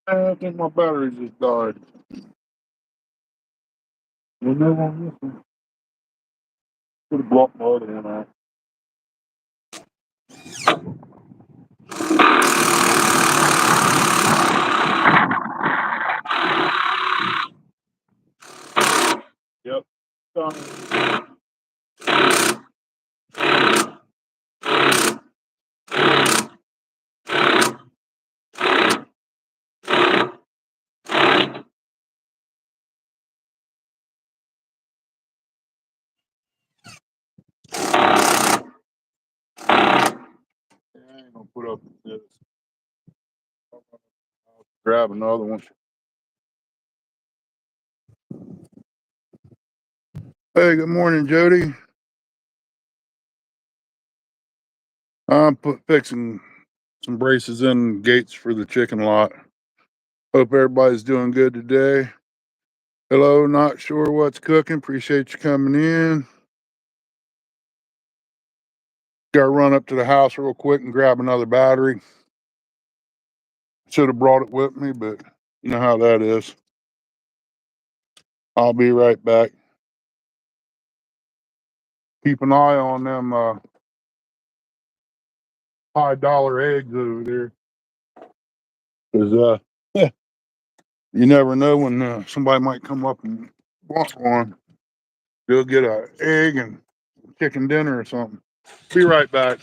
I think my battery just died. You know on this one. Should have blocked my other one out. Yep. Done. I ain't gonna put up with this. I'll grab another one. Hey, good morning, Jody. I'm fixing some braces in gates for the chicken lot. Hope everybody's doing good today. Hello, not sure what's cooking. Appreciate you coming in. Gotta run up to the house real quick and grab another battery. Should have brought it with me, but you know how that is. I'll be right back. Keep an eye on them high dollar eggs over there. Cause you never know when somebody might come up and want one. They'll get an egg and chicken dinner or something. Be right back.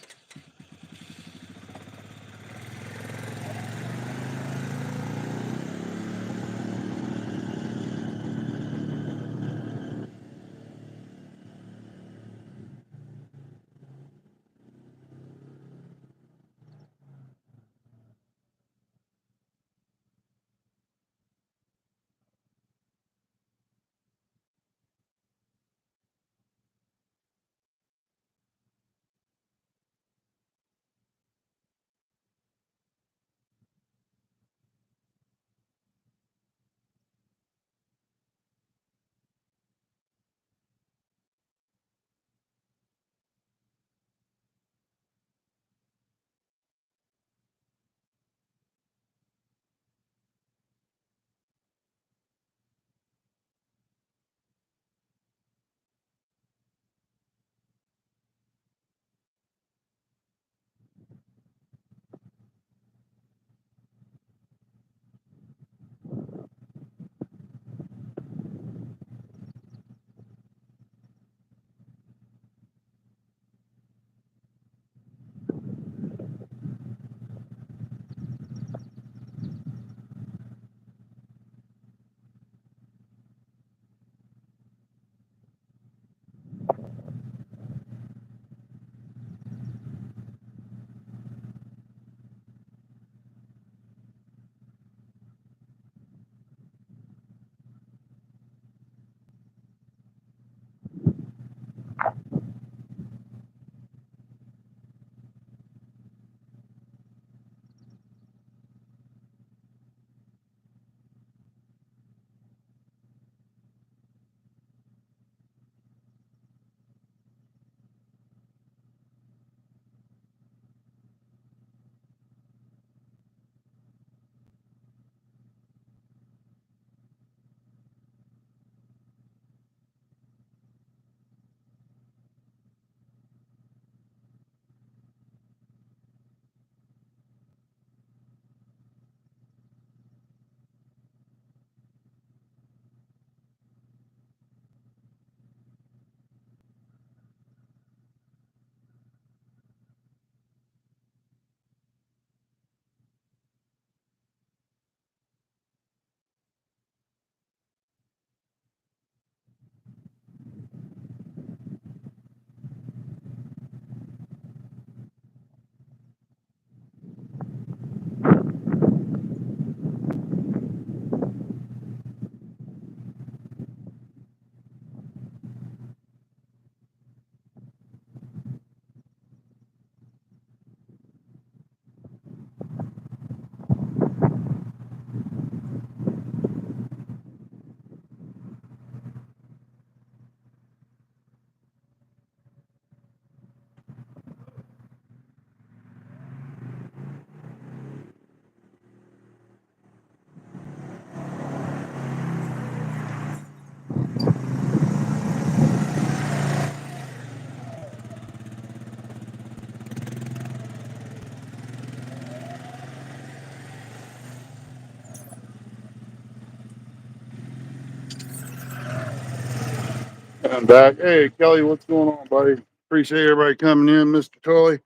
I'm back. Hey, Kelly, what's going on, buddy? Appreciate everybody coming in, Mr. Tully.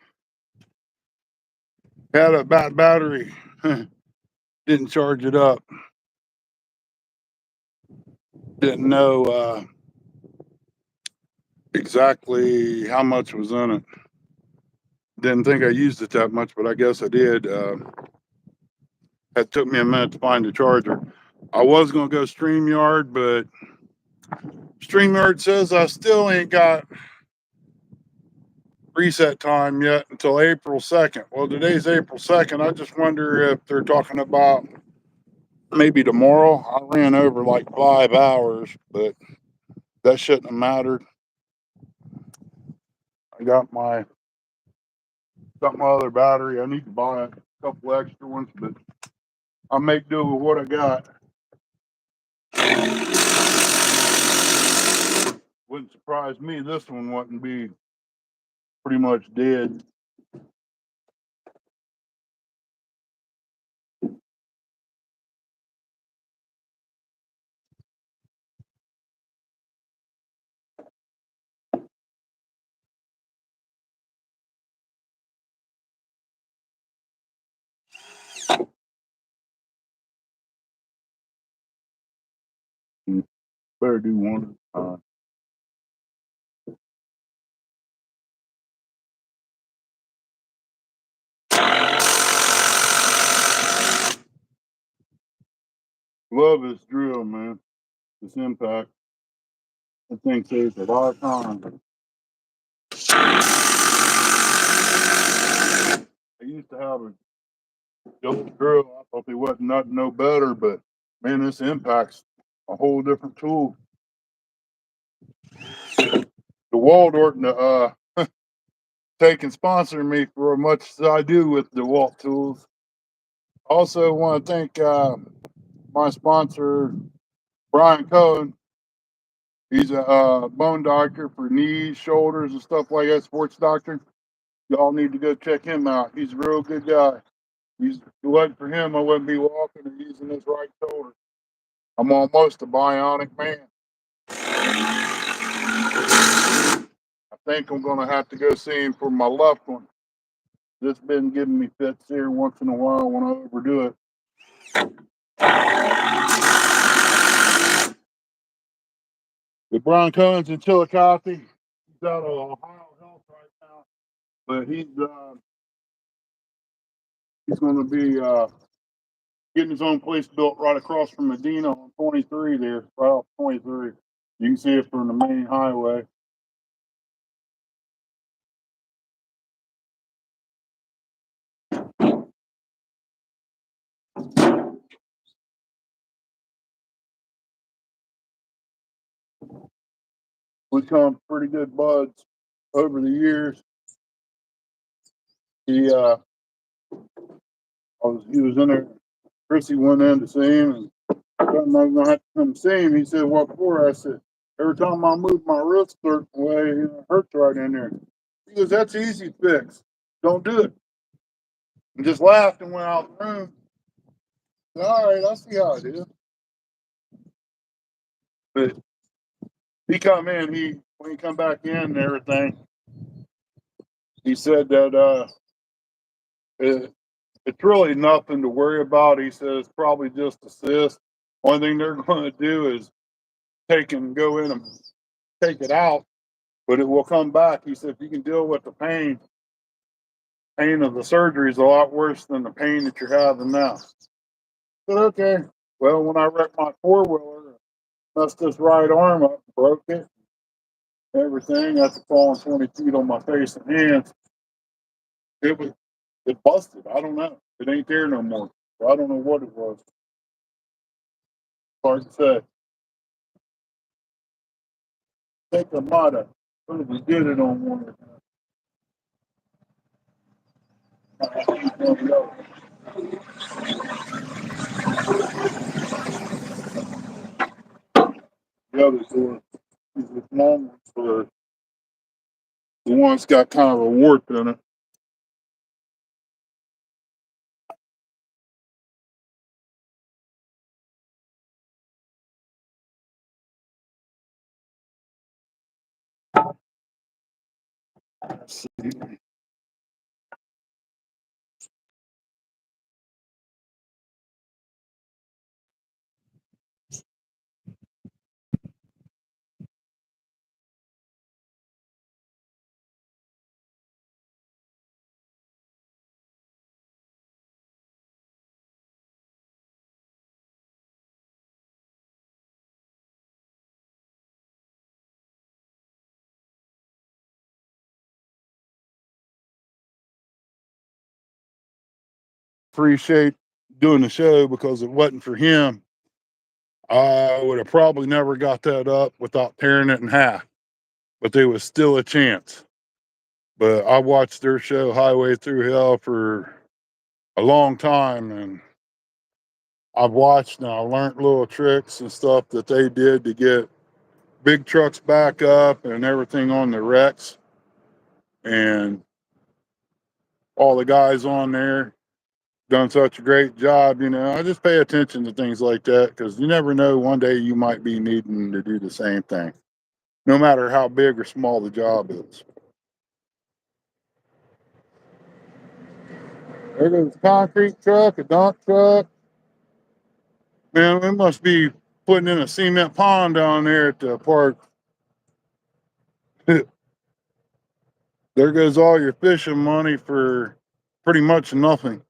Had a bad battery. Didn't charge it up. Didn't know exactly how much was in it. Didn't think I used it that much, but I guess I did. It took me a minute to find the charger. I was going to go StreamYard, but StreamYard says I still ain't got reset time yet until April 2nd. Well, today's April 2nd. I just wonder if they're talking about maybe tomorrow. I ran over like 5 hours, but that shouldn't have mattered. I got my other battery. I need to buy a couple extra ones, but I'll make do with what I got. Wouldn't surprise me this one wouldn't be pretty much dead. Better do one at a time. Love this drill, man. This impact. I think saves a lot of time. I used to have a double drill. I thought they wasn't nothing no better, but man, this impact's a whole different tool. The Waldorf take and sponsor me for as much as I do with the Walt tools. Also want to thank my sponsor, Brian Cohen. He's a bone doctor for knees, shoulders, and stuff like that, sports doctor. Y'all need to go check him out. He's a real good guy. If it wasn't for him, I wouldn't be walking or using this right shoulder. I'm almost a bionic man. I think I'm going to have to go see him for my left one. Just been giving me fits here once in a while when I overdo it. The Brian Cohen's in Chillicothe. He's out of Ohio Health right now, but he's going to be getting his own place built right across from Medina on 23 there, right off 23. You can see it from the main highway. We come pretty good buds over the years. He he was in there. Chrissy went in to see him, and I was gonna have to come see him. He said, "What for?" I said, "Every time I move my wrist a certain way, it hurts right in there." He goes, "That's easy fix. Don't do it." And just laughed and went out the room. I said, "All right, I see how it is." But he come in. When he come back in and everything, he said that it's really nothing to worry about. He says probably just a cyst. One thing they're going to do is go in and take it out, but it will come back. He said if you can deal with the pain of the surgery is a lot worse than the pain that you're having now. But okay. Well, when I wrecked my four-wheeler, messed this right arm up, broke it, everything. After falling 20 feet on my face and hands, it was it busted. I don't know. It ain't there no more. So I don't know what it was. Hard to say. I think I might have probably did it on one of them. The other door is this long one for the one that's got kind of a warp in it. Let's see. Appreciate doing the show because if it wasn't for him, I would have probably never got that up without tearing it in half. But there was still a chance. But I watched their show Highway Through Hell for a long time, and I've watched and I learned little tricks and stuff that they did to get big trucks back up and everything on the wrecks. And all the guys on there done such a great job. I just pay attention to things like that because you never know, one day you might be needing to do the same thing, no matter how big or small the job is. There goes a concrete truck, a dump truck. Man, we must be putting in a cement pond down there at the park. There goes all your fishing money for pretty much nothing.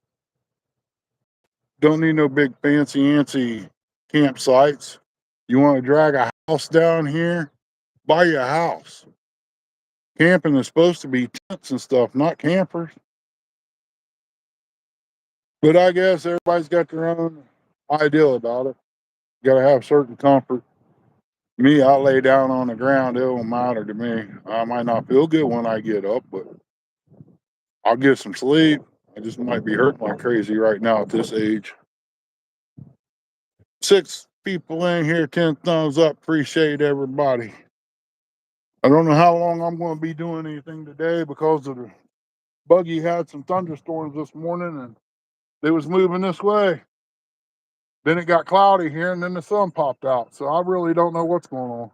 Don't need no big fancy antsy campsites. You want to drag a house down here? Buy you a house. Camping is supposed to be tents and stuff, not campers. But I guess everybody's got their own idea about it. You gotta have certain comfort. Me, I lay down on the ground, it don't matter to me. I might not feel good when I get up, but I'll get some sleep. I just might be hurting like crazy right now at this age. 6 people in here, 10 thumbs up. Appreciate everybody. I don't know how long I'm going to be doing anything today because of the buggy had some thunderstorms this morning and they was moving this way. Then it got cloudy here and then the sun popped out. So I really don't know what's going on.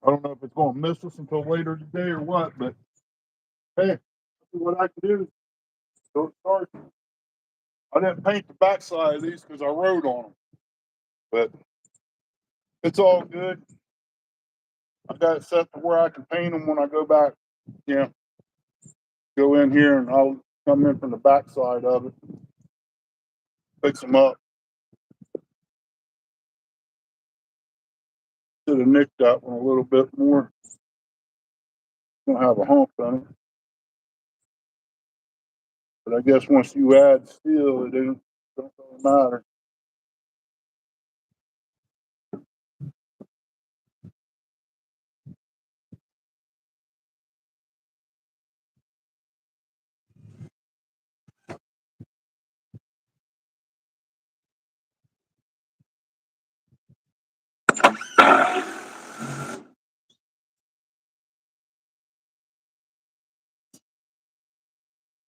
I don't know if it's going to miss us until later today or what, but hey, what I can do. Don't start. I didn't paint the backside of these because I rode on them, but it's all good. I got it set to where I can paint them when I go back. Yeah, go in here and I'll come in from the backside of it, fix them up. Should have nicked that one a little bit more. Gonna have a hump on it, but I guess once you add steel, it don't really matter.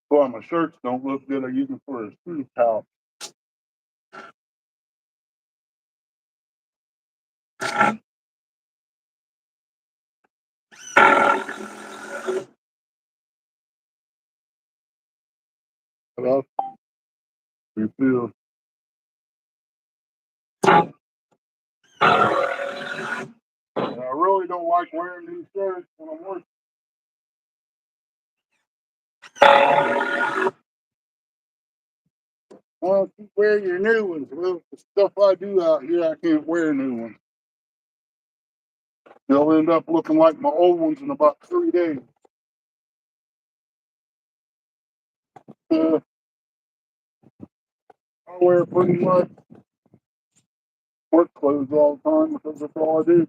Boy, my shirts don't look good. I use them for a screw pouch. But I'll refill. And I really don't like wearing these shirts when I'm working. Well, keep wearing your new ones. Well, the stuff I do out here, I can't wear new ones. They'll end up looking like my old ones in about 3 days. Uh, I wear pretty much work clothes all the time because that's all I do.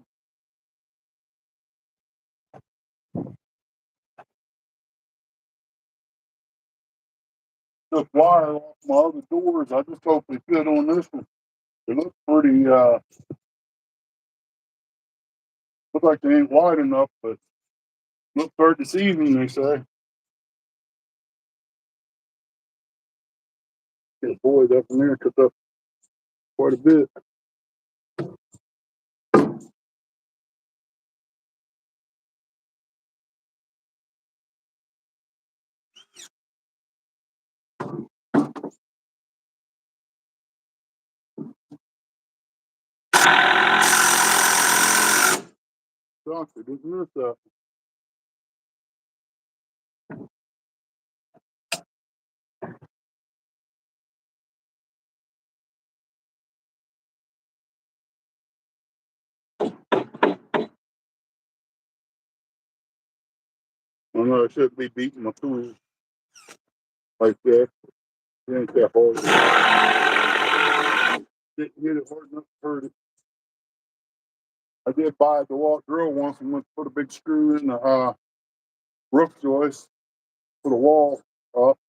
Just wire off my other doors. I just hope they fit on this one. They look pretty, look like they ain't wide enough, but look for deceiving, they say. Yeah, boy, up in there took up quite a bit. gosh, I didn't miss that. I know I shouldn't be beating my tools like that. It ain't that hard. Didn't hit it hard enough to hurt it. I did buy a DeWalt drill once and went to put a big screw in the roof joist for the wall up.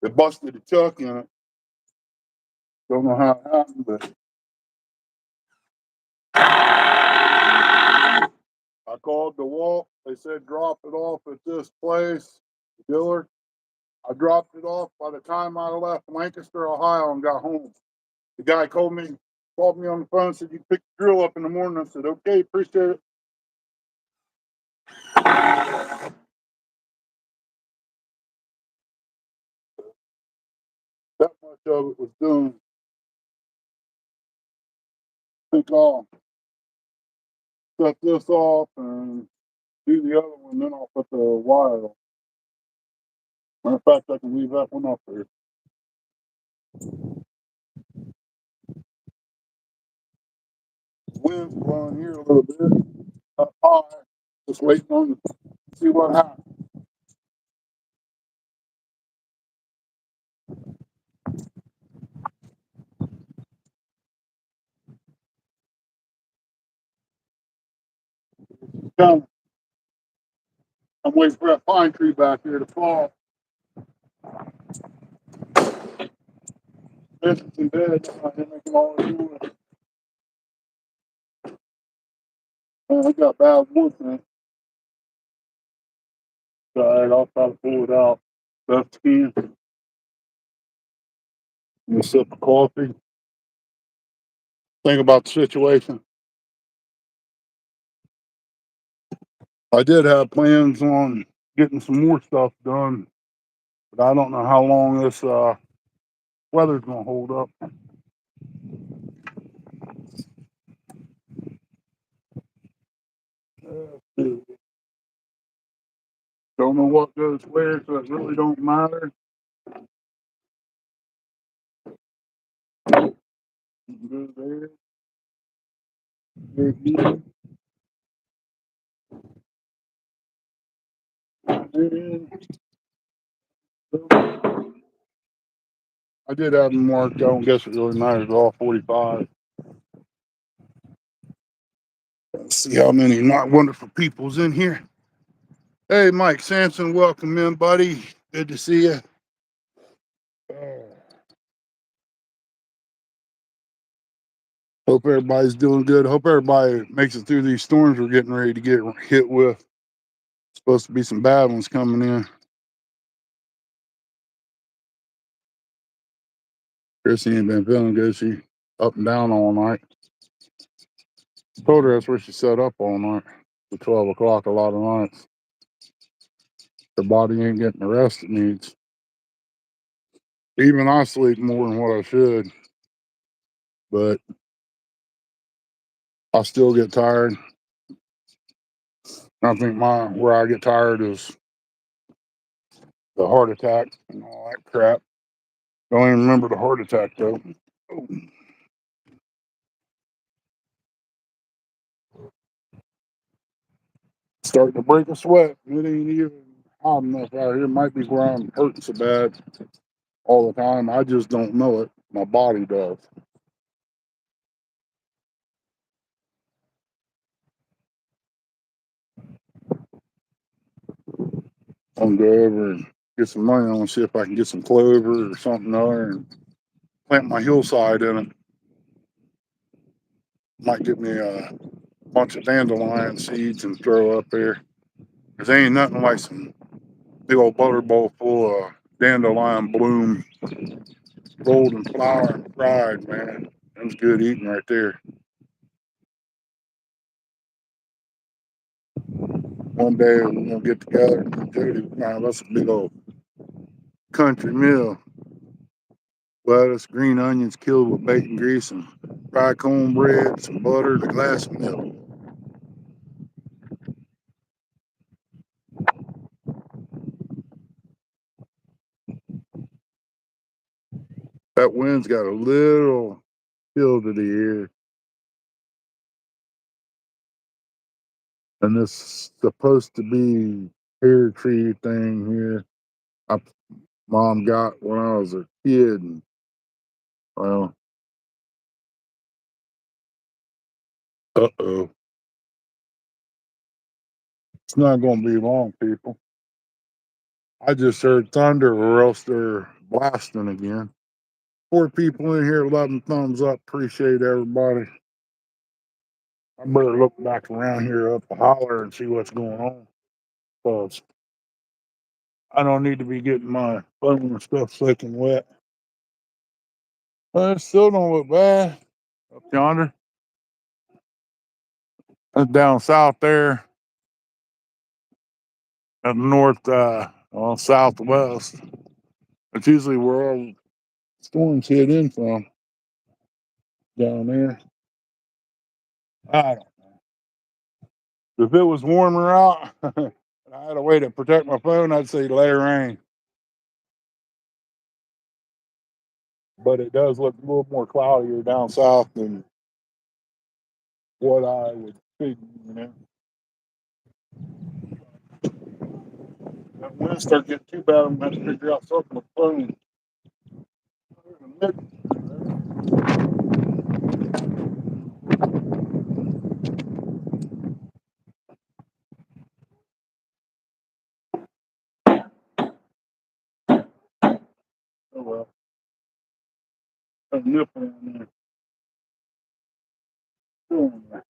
It busted a chuck in it. Don't know how it happened, but I called DeWalt. They said drop it off at this place, dealer. I dropped it off by the time I left Lancaster, Ohio, and got home. The guy called me on the phone, said, "You picked the drill up in the morning." I said, "Okay, appreciate it." That much of it was done. I think I'll set this off and do the other one, then I'll put the wire on. Matter of fact, I can leave that one up there. Wind's blowing here a little bit. Up high. Just waiting on to see what happens. Come. I'm waiting for that pine tree back here to fall. This is in bed. I didn't make it all do it. I got bad wood man. All right, I'll try to pull it out. That's key. A sip of coffee. Think about the situation. I did have plans on getting some more stuff done, but I don't know how long this weather's gonna hold up. Don't know what goes where, so it really don't matter. Go there. Go here. I did have them marked. I don't guess it really matters. All 45. Let's see how many not wonderful people's in here. Hey, Mike Sampson, welcome in, buddy. Good to see you. Hope everybody's doing good. Hope everybody makes it through these storms we're getting ready to get hit with. Supposed to be some bad ones coming in. Chrissy ain't been feeling good. She up and down all night. Told her that's where she sat up all night to 12 o'clock a lot of nights. Her body ain't getting the rest it needs. Even I sleep more than what I should, but I still get tired. I think where I get tired is the heart attack and all that crap. Don't even remember the heart attack though. Oh, starting to break a sweat. It ain't even hot enough out here. It might be where I'm hurting so bad all the time. I just don't know it. My body does. I'm gonna go over and get some money. I'm gonna see if I can get some clover or something other and plant my hillside in it. Might get me a bunch of dandelion seeds and throw up there. Cause there ain't nothing like some big old butter bowl full of dandelion bloom, golden flower and fried, man. That's good eating right there. One day we're gonna get together and Jody, man, that's a big old country meal. Lettuce, green onions killed with bacon grease and fried cornbread, some butter, and a glass of milk. That wind's got a little chill to the air. And this is supposed to be pear tree thing here. My mom got when I was a kid. And, well, uh-oh. It's not going to be long, people. I just heard thunder or else they're blasting again. 4 people in here, 11 thumbs up. Appreciate everybody. I better look back around here up the holler and see what's going on. Because I don't need to be getting my phone and stuff soaking wet. But it still don't look bad. Up yonder. That's down south there. At the north, well, southwest. It's usually where all storms hit in from. Down there. I don't know. If it was warmer out, and I had a way to protect my phone, I'd say lay rain. But it does look a little more cloudier down south than what I would think, you know. That wind start getting too bad, I'm gonna have to figure out something with the phone. Oh well. A nipple in there. Oh, well,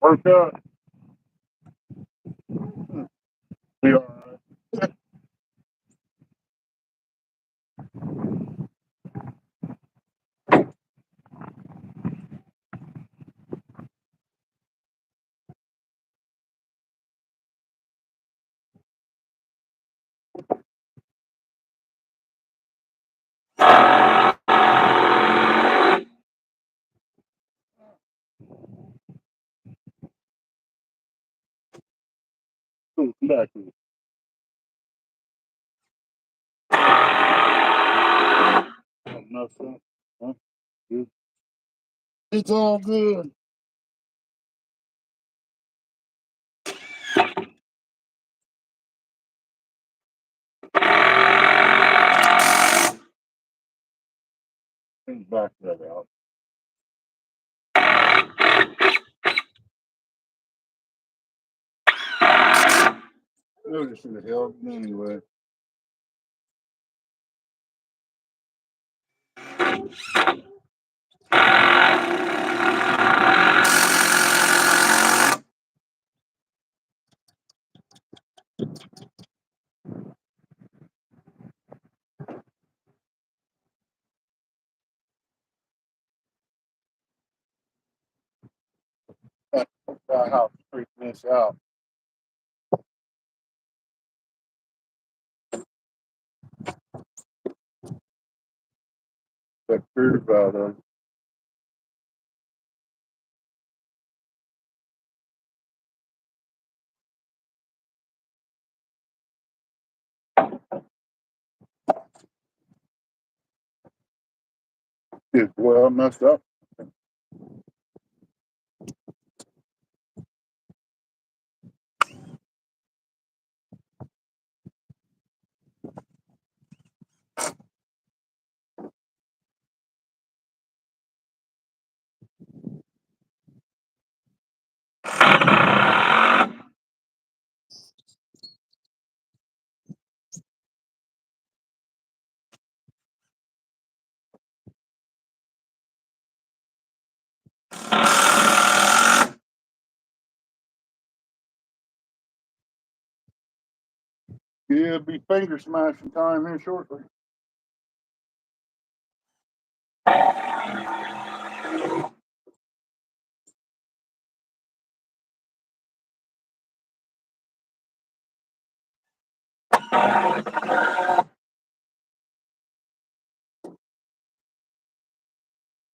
work out. Be all right. Come back here. Nothing. Huh? It's all good. Back that out. Really should have held it anyway. Try how to straighten this out. That prove out of. It's well messed up. Yeah, it'll be finger smashing time here shortly.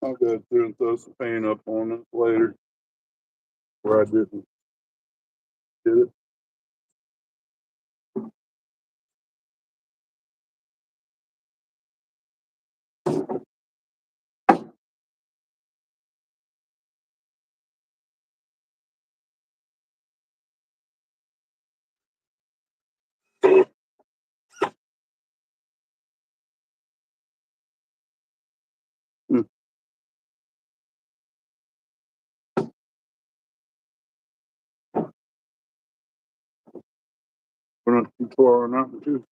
I'll go through and throw some paint up on it later where I didn't get it. Hmm. Put on some flour on that one too.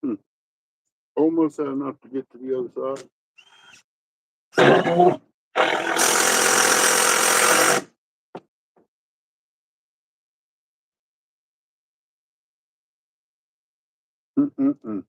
Hmm. Almost had enough to get to the other side. Mm-mm-mm.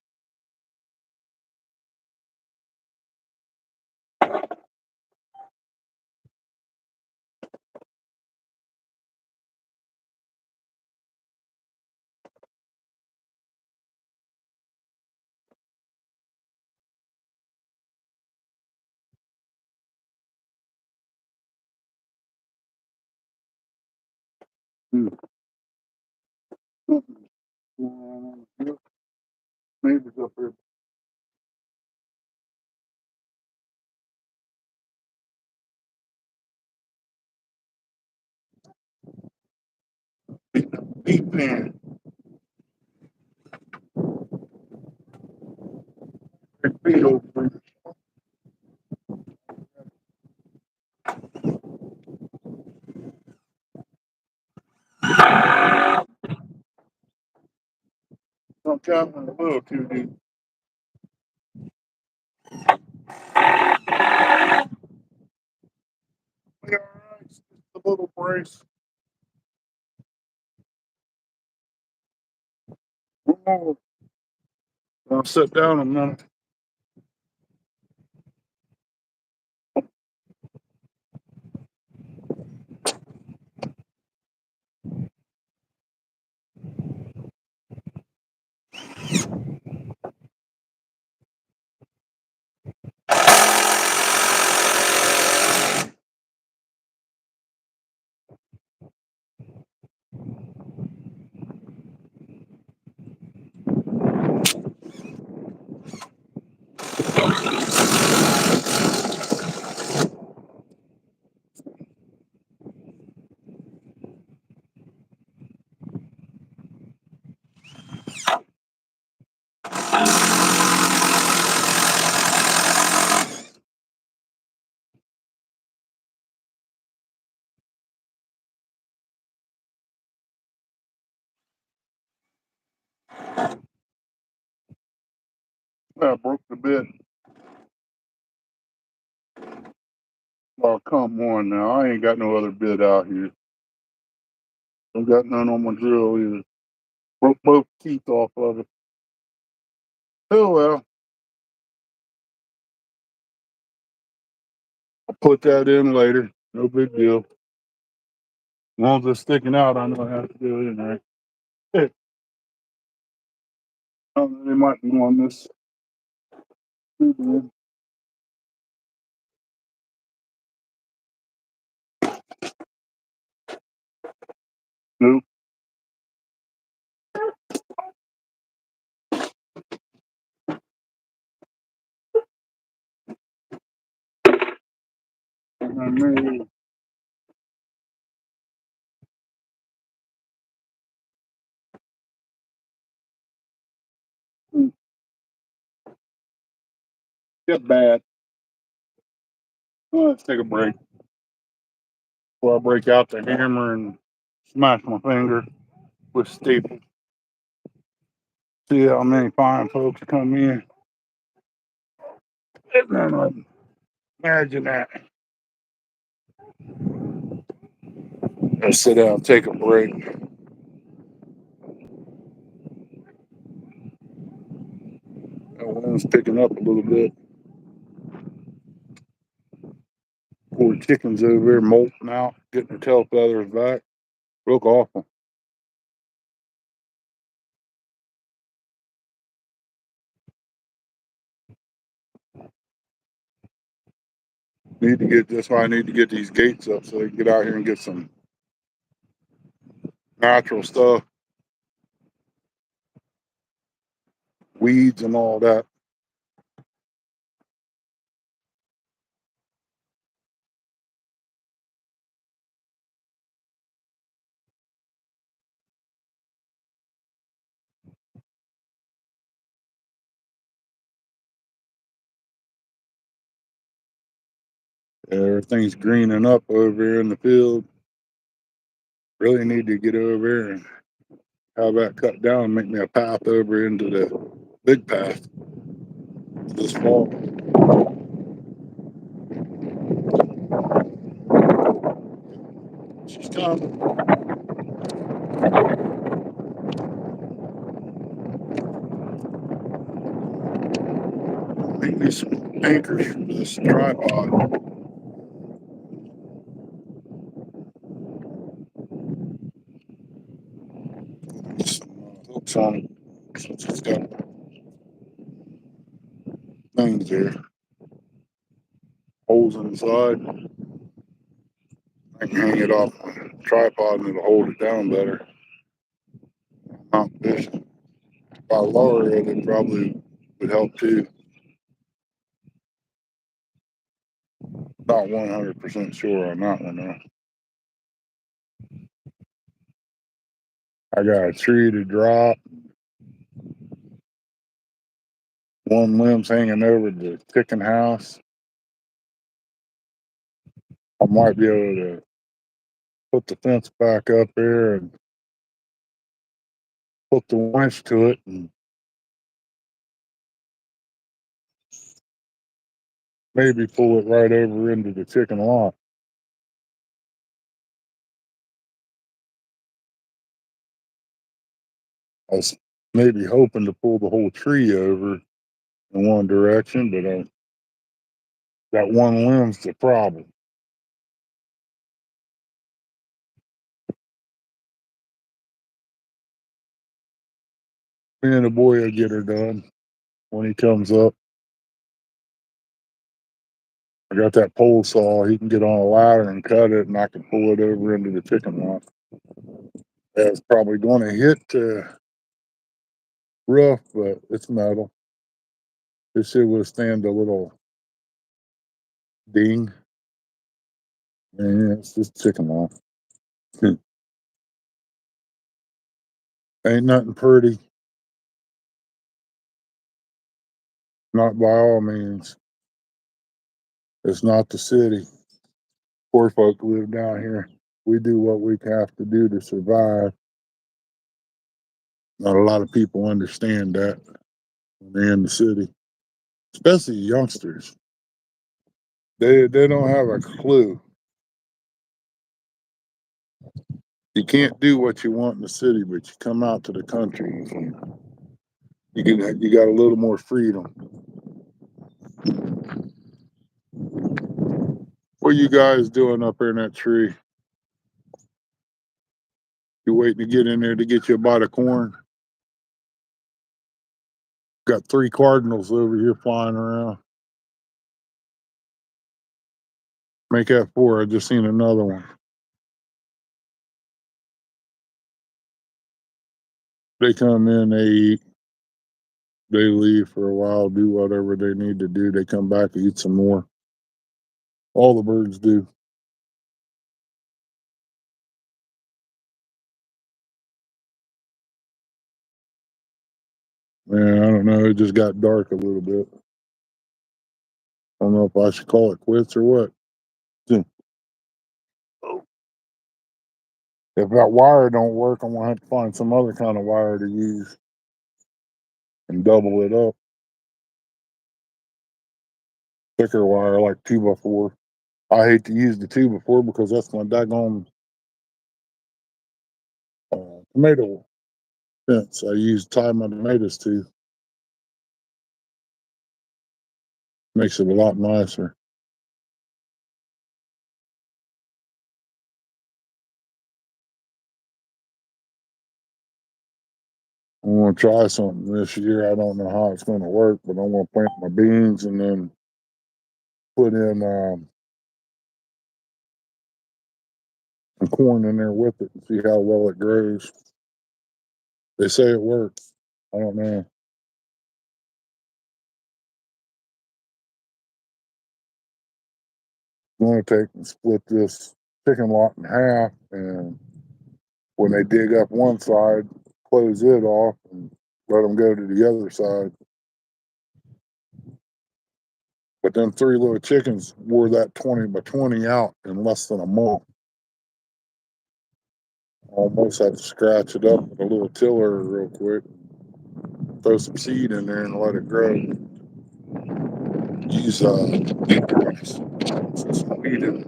Mm. Yep. Neighbors up here. Deep pan. Big feet over. I'm chopping a little too deep. We all right. Just a little brace. One more. I'll sit down a minute. I broke the bit. Oh, come on now. I ain't got no other bit out here. Don't got none on my drill either. Broke both teeth off of it. Oh well. I'll put that in later. No big deal. As long as it's sticking out, I know how to do it in there. Hey, they might be on this. Nope. Maybe. Get bad. Let's take a break before I break out the hammer and smash my finger with staple. See how many fine folks come in. Imagine that. Let's sit down, take a break. That one's picking up a little bit. Poor chickens over there molting out, getting their tail feathers back. Look awful. Need to get that's why I need to get these gates up so they can get out here and get some natural stuff. weeds and all that. Everything's greening up over here in the field. Really need to get over here and have that cut down and make me a path over into the big path this fall. She's coming. Make me some anchors for this tripod. Some hooks on it since it's got things there, holes inside. I can hang it off the tripod and it'll hold it down better. Mount fishing. If I lower it, it probably would help too. Not 100% sure on that one though. I got a tree to drop. One limb's hanging over the chicken house. I might be able to put the fence back up there and hook the winch to it and maybe pull it right over into the chicken lot. I was maybe hoping to pull the whole tree over in one direction, but that one limb's the problem. Me and the boy will get her done when he comes up. I got that pole saw. He can get on a ladder and cut it, and I can pull it over into the chicken lot. That's probably going to hit the roof, but it's metal. It should withstand a little ding. And yeah, it's just chicken lot. Ain't nothing pretty. Not by all means. It's not the city. Poor folk live down here. We do what we have to do to survive. Not a lot of people understand that when they're in the city, especially youngsters. They don't have a clue. You can't do what you want in the city, but you come out to the country, you got a little more freedom. What are you guys doing up there in that tree? You waiting to get in there to get you a bite of corn? Got 3 cardinals over here flying around. Make that 4. I just seen another one. They come in, they eat, they leave for a while, do whatever they need to do. They come back, eat some more. All the birds do. Man, I don't know. It just got dark a little bit. I don't know if I should call it quits or what. If that wire don't work, I'm gonna have to find some other kind of wire to use and double it up. Thicker wire, like 2x4. I hate to use the 2x4 because that's my daggone tomato fence. I use tie my tomatoes to. Makes it a lot nicer. I'm gonna try something this year. I don't know how it's gonna work, but I'm gonna plant my beans and then put in some corn in there with it and see how well it grows. They say it works. I don't know. going to take and split this chicken lot in half, and when they dig up one side, close it off and let them go to the other side. But them three little chickens wore that 20 by 20 out in less than a month. Almost had to scratch it up with a little tiller real quick, throw some seed in there and let it grow. Use some weed in it.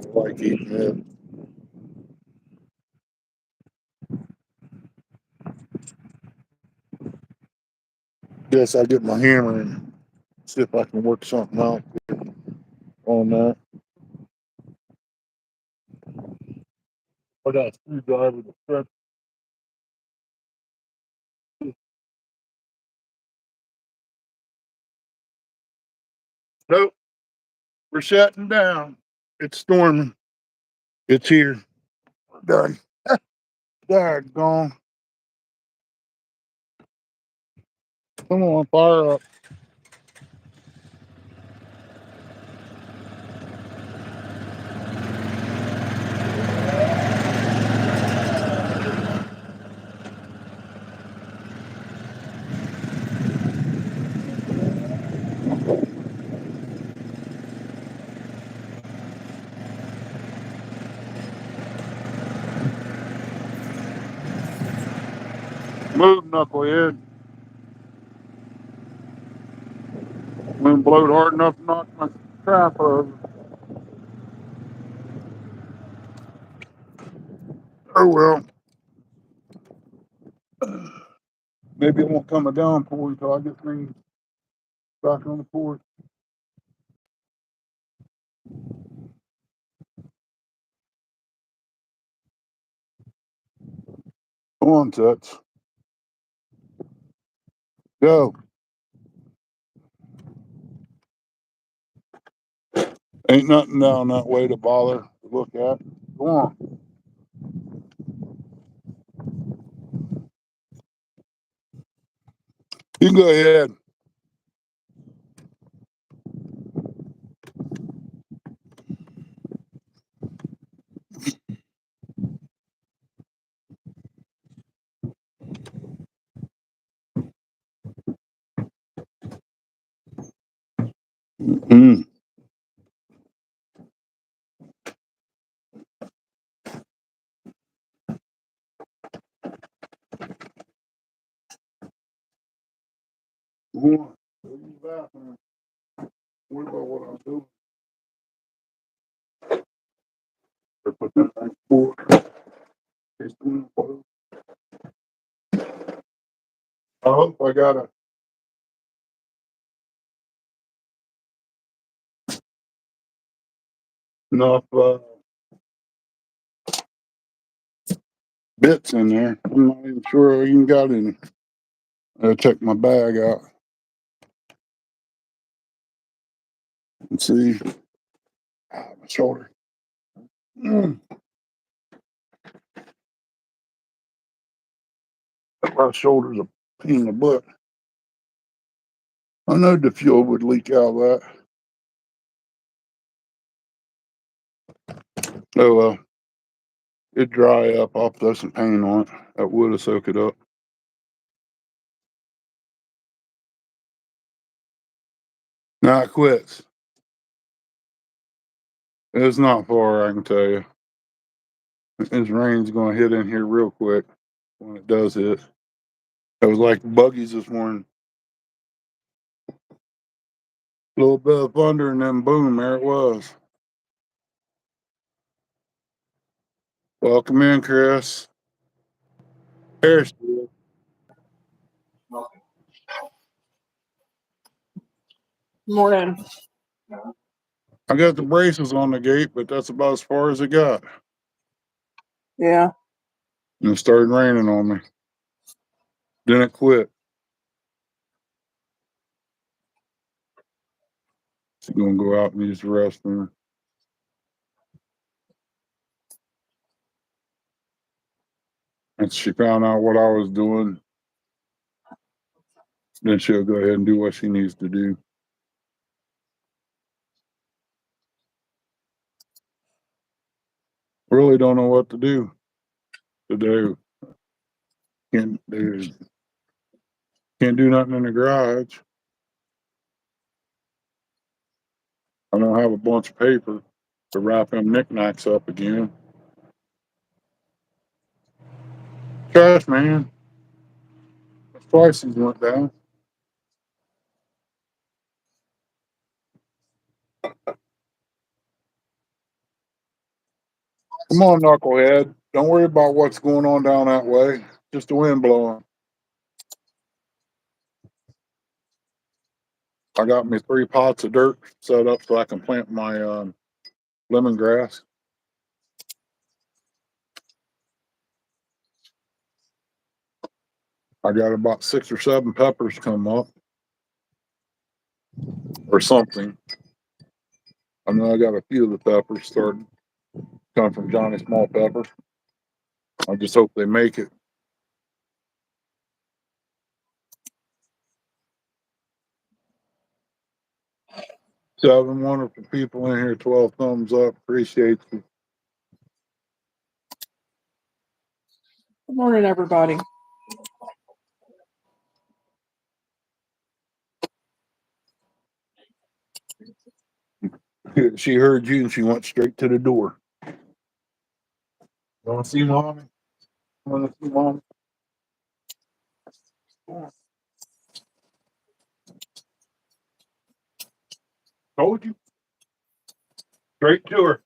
I like eating it. Guess I'll get my hammer and see if I can work something out on that. I got a screwdriver to stretch. Nope, we're shutting down. It's storming. It's here. We're done. Daggone. Come on, fire up. Move, knucklehead. Wind blowed hard enough to knock my trap over. Oh well. Maybe it won't come down for you until I get things back on the porch. Come on, Toots. Go. Ain't nothing down that way to bother to look at. Go on. You go ahead. Mm. Go on. Go to the bathroom. Worry about what I'm doing. Or put that thing forward. It's doing what? I hope I got enough bits in there. I'm not even sure I even got any. I'll check my bag out and see. My shoulder. Mm. My shoulder's a pain in the butt. I know the fuel would leak out of that. Oh well. It'd dry up. I'll throw some paint on it. That wood will soak it up. Now it quits. It's not far, I can tell you. This rain's going to hit in here real quick when it does hit. It was like buggies this morning. A little bit of thunder and then boom, there it was. Welcome in, Chris. Here's Morning. I got the braces on the gate, but that's about as far as it got. Yeah. And it started raining on me. Then it quit. She's gonna go out and use the restroom. And she found out what I was doing. Then she'll go ahead and do what she needs to do. Really don't know what to do today. Can't do nothing in the garage. I don't have a bunch of paper to wrap them knickknacks up again. Trash man, prices went down. Come on, knucklehead. Don't worry about what's going on down that way. Just the wind blowing. I got me 3 pots of dirt set up so I can plant my lemongrass. I got about 6 or 7 peppers come up or something. I know I got a few of the peppers starting come from Johnny Small Pepper. I just hope they make it. 7 wonderful people in here. 12 thumbs up. Appreciate you. Good morning, everybody. She heard you and she went straight to the door. Want to see mommy? Want to see mommy? Told you. Straight to her.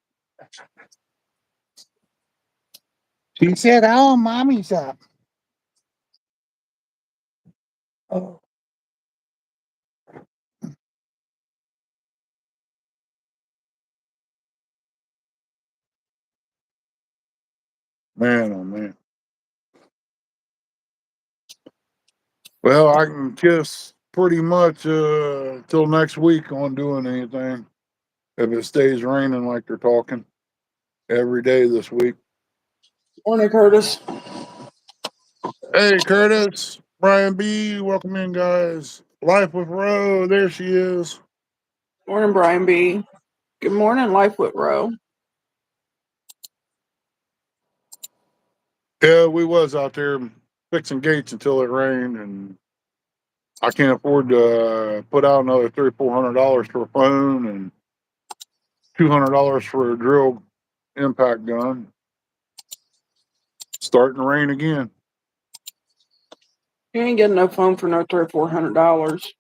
She said, "Oh, mommy's up." Oh, man, oh man. Well, I can kiss pretty much till next week on doing anything. If it stays raining like they're talking every day this week. Morning, Curtis. Hey, Curtis, Brian B, welcome in, guys. Life with Ro, there she is. Morning, Brian B. Good morning, Life with Row. Yeah, we was out there fixing gates until it rained, and I can't afford to put out another $300-400 for a phone and $200 for a drill impact gun. Starting to rain again. You ain't getting no phone for no $300-400.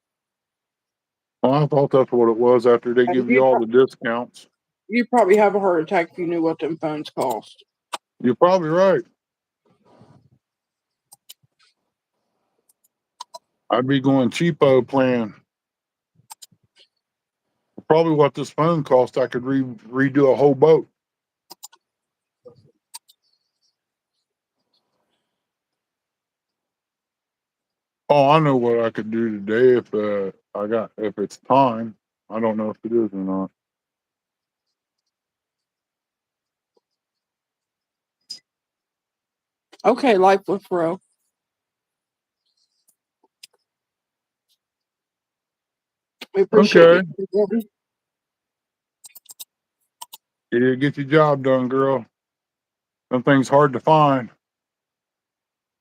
Well, I thought that's what it was after they give you all the discounts. You'd probably have a heart attack if you knew what them phones cost. You're probably right. I'd be going cheapo plan. Probably what this phone cost, I could redo a whole boat. Oh, I know what I could do today if it's time. I don't know if it is or not. Okay, Life with Row. We appreciate Okay, you. you get your job done, girl. Something's hard to find.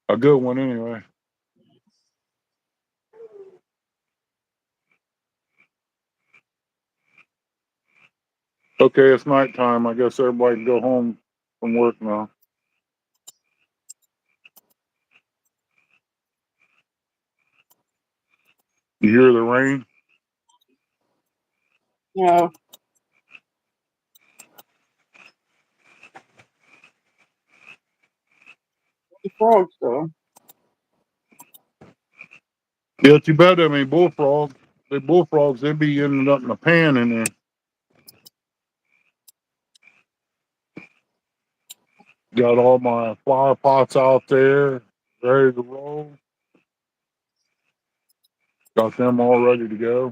A good one, anyway. Okay, it's nighttime. I guess everybody can go home from work now. You hear the rain? Yeah, the frogs, though. Yeah, too bad. I mean, bullfrogs. The bullfrogs, they'd be ending up in a pan in there. Got all my flower pots out there, ready to roll. Got them all ready to go.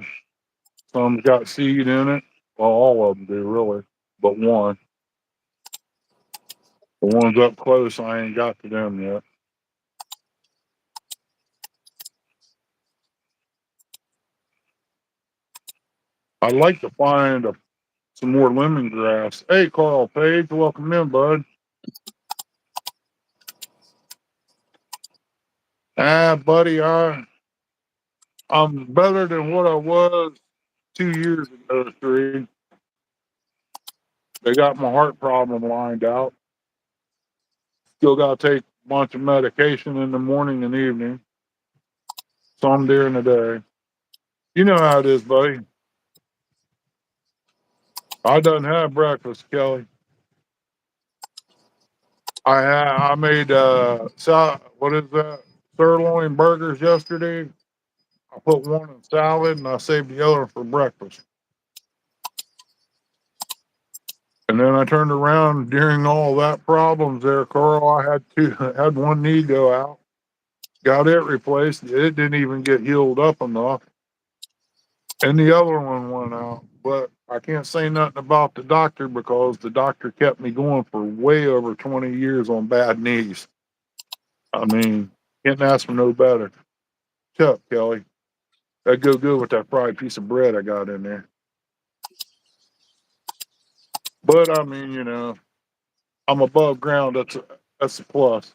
Some's got seed in it. Well, all of them do, really, but one. The ones up close, I ain't got to them yet. I'd like to find some more lemongrass. Hey, Carl Page, welcome in, bud. Buddy, I'm better than what I was 2 years ago, 3. They got my heart problem lined out. Still got to take a bunch of medication in the morning and evening, some during the day. You know how it is, buddy. I done had breakfast, Kelly. I made what is that? Sirloin burgers yesterday. I put one in salad and I saved the other for breakfast. And then I turned around during all that problems there, Carl. I had one knee go out, got it replaced. It didn't even get healed up enough, and the other one went out. But I can't say nothing about the doctor because the doctor kept me going for way over 20 years on bad knees. I mean, can't ask for no better. Chuck Kelly, that'd go good with that fried piece of bread I got in there. But I mean, I'm above ground. That's a plus.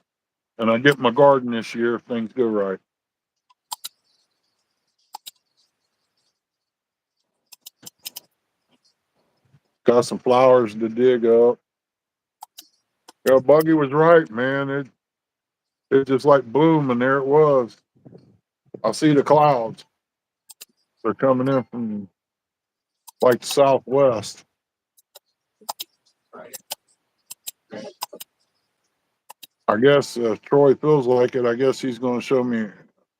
And I get my garden this year if things go right. Got some flowers to dig up. Yeah, Buggy was right, man. It just like bloom, and there it was. I see the clouds. They're coming in from like the southwest. I guess Troy feels like it. I guess he's going to show me.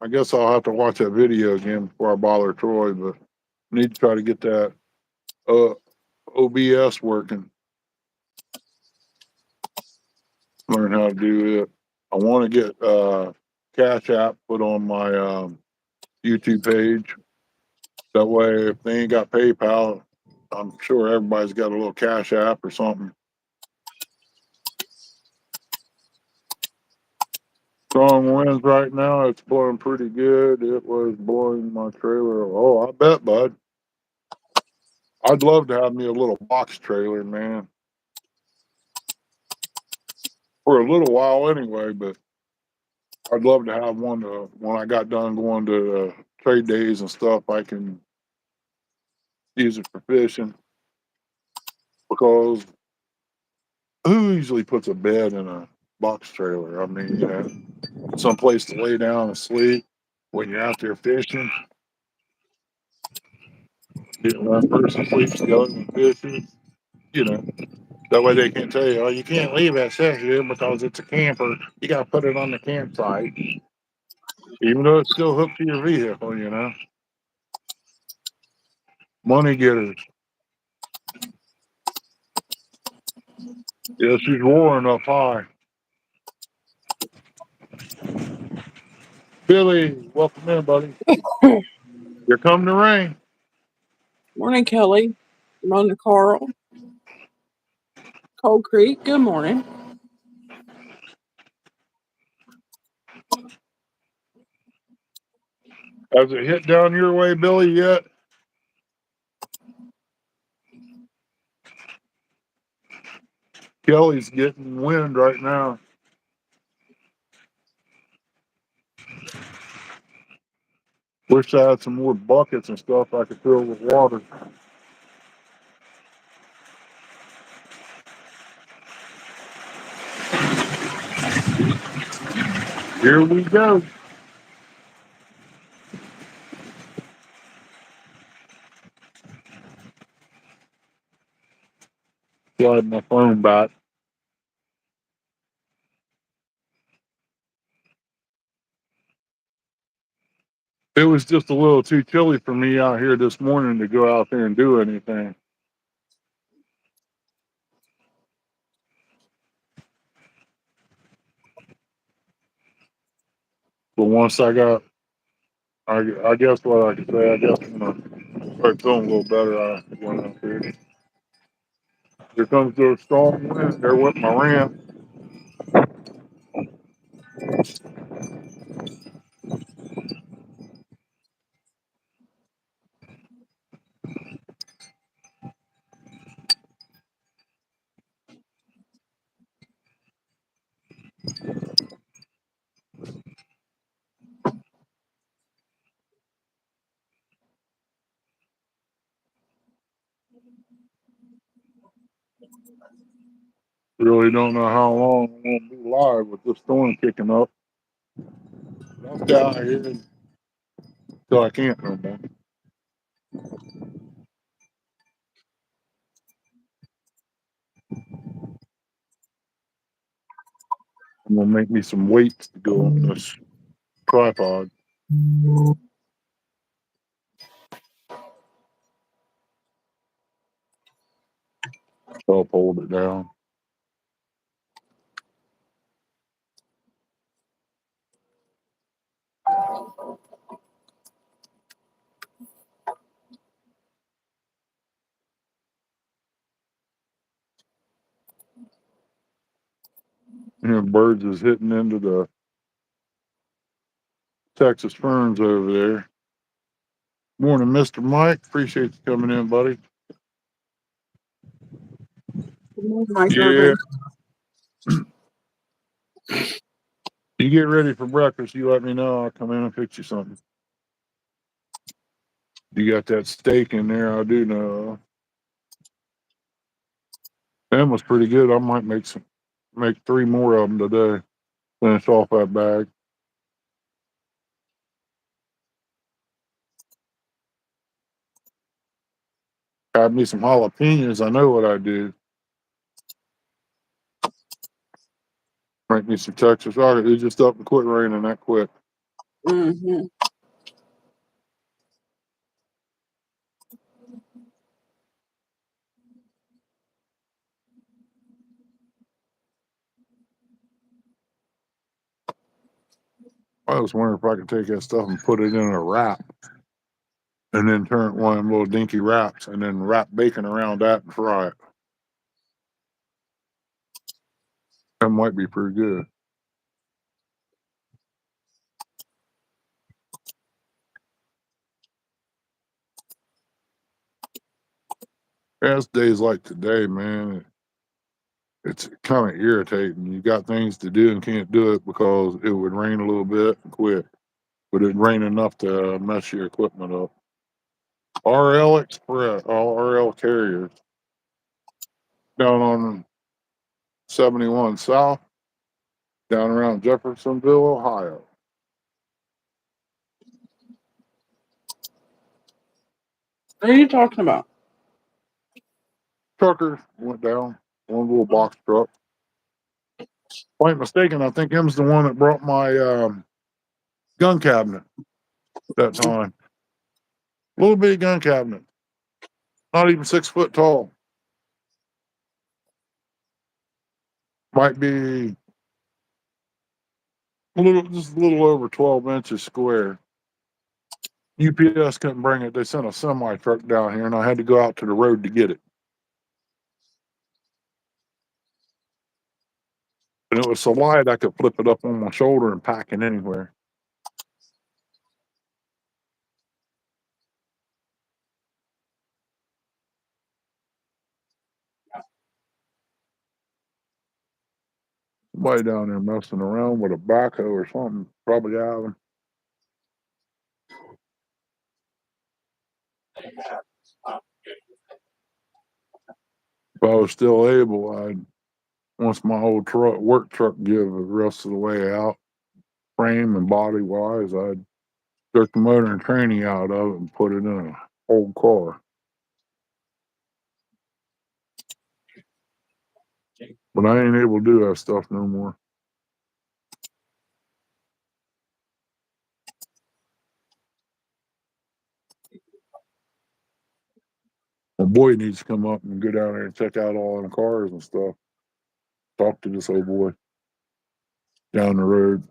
I guess I'll have to watch that video again before I bother Troy. But I need to try to get that uh, OBS working. Learn how to do it. I want to get Cash App put on my YouTube page. That way, if they ain't got PayPal, I'm sure everybody's got a little Cash App or something. Strong winds right now. It's blowing pretty good. It was blowing my trailer. Oh, I bet, bud. I'd love to have me a little box trailer, man. For a little while anyway, but I'd love to have one when I got done going to trade days and stuff. I can use it for fishing because who usually puts a bed in a box trailer? I mean, some place to lay down and sleep when you're out there fishing. One person sleeps, the other one fishes. You know, that way they can tell you, oh, you can't leave that set here because it's a camper. You got to put it on the campsite, even though it's still hooked to your vehicle. Money getters. Yeah, she's roaring up high. Billy, welcome in, buddy. Here come the rain. Morning, Kelly. Good morning, Carl. Cold Creek. Good morning. Has it hit down your way, Billy, yet? Kelly's getting wind right now. Wish I had some more buckets and stuff I could fill with water. Here we go. Slide my phone back. It was just a little too chilly for me out here this morning to go out there and do anything. But once I guess what I could say, I guess when I start feeling a little better, I went out there. Here comes the strong wind. There with my ramp. Really don't know how long I'm gonna be live with this storm kicking up. I'll stay out here until I can't no more. I'm gonna make me some weights to go on this tripod. Help hold it down. Birds is hitting into the Texas ferns over there. Morning, Mr. Mike. Appreciate you coming in, buddy. My Yeah. Irvin. You get ready for breakfast, you let me know. I'll come in and fix you something. You got that steak in there, I do know. That was pretty good. I might make 3 more of them today. Finish off that bag. Add me some jalapenos. I know what I do. Make me some Texas rocket. It just up and quit raining that quick. Mm-hmm. I was wondering if I could take that stuff and put it in a wrap and then turn it one of them little dinky wraps and then wrap bacon around that and fry it. That might be pretty good. As days like today, man, it's kind of irritating. You got things to do and can't do it because it would rain a little bit and quit, but it'd rain enough to mess your equipment up. RL Express, RL Carriers down on 71 South, down around Jeffersonville, Ohio. What are you talking about? Truckers went down, one little box truck. If I ain't mistaken, I think him's the one that brought my gun cabinet that time. Little bitty gun cabinet, not even 6 foot tall. Might be just a little over 12 inches square. UPS couldn't bring it. They sent a semi truck down here, and I had to go out to the road to get it. And it was so light I could flip it up on my shoulder and pack it anywhere. Somebody down there messing around with a backhoe or something, probably Alan. If I was still able, I'd once my old work truck give the rest of the way out, frame and body wise, I'd jerk the motor and tranny out of it and put it in a old car. But I ain't able to do that stuff no more. My boy needs to come up and go down there and check out all the cars and stuff. Talk to this old boy down the road.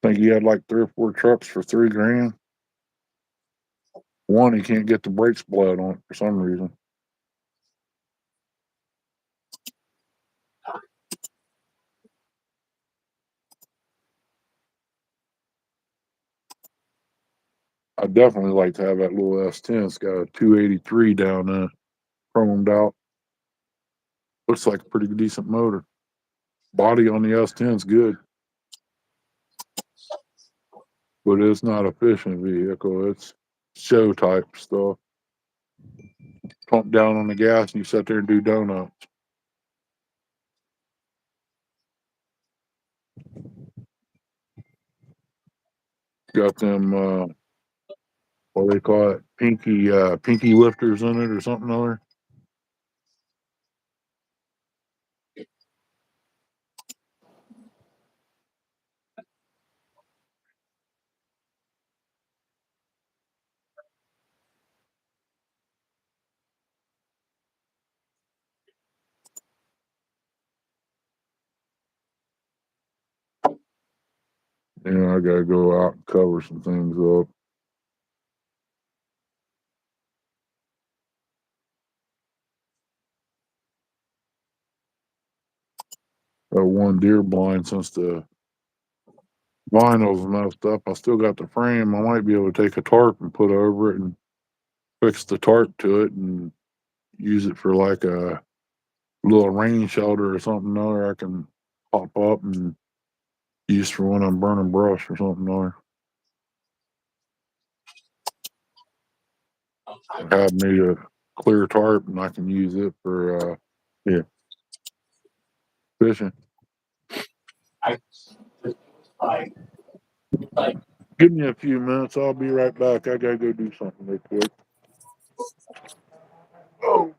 Think he had like 3 or 4 trucks for 3 grand. One, he can't get the brakes blood on it for some reason. I'd definitely like to have that little S10. It's got a 283 down there, chromed out. Looks like a pretty decent motor. Body on the S10 is good, but it's not a fishing vehicle. It's show type stuff. Pump down on the gas and you sit there and do donuts. Got them what do they call it? Pinky lifters in it or something other. I gotta go out and cover some things up. Got one deer blind since the vinyl's messed up. I still got the frame. I might be able to take a tarp and put over it and fix the tarp to it and use it for like a little rain shelter or something other I can pop up and use for when I'm burning brush or something other. Have me a clear tarp and I can use it for yeah, fishing. Give me a few minutes. I'll be right back. I gotta go do something real quick. Oh.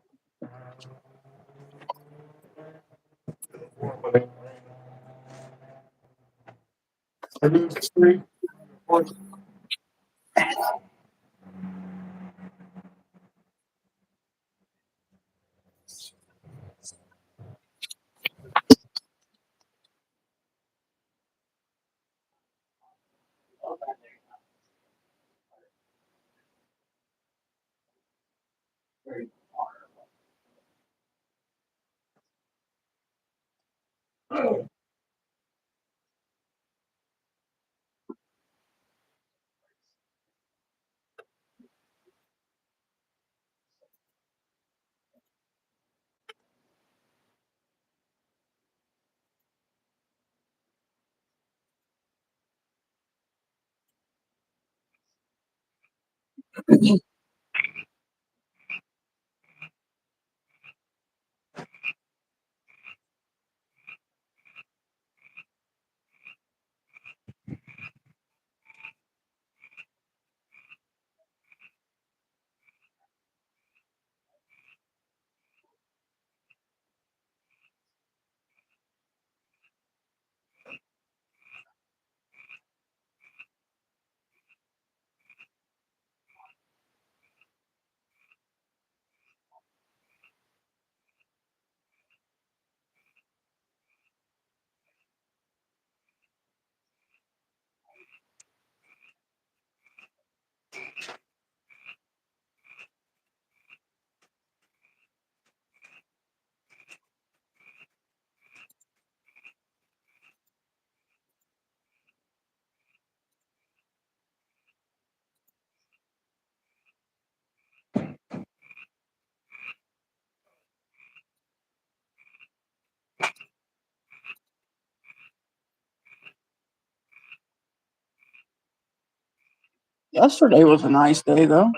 Yesterday was a nice day, though.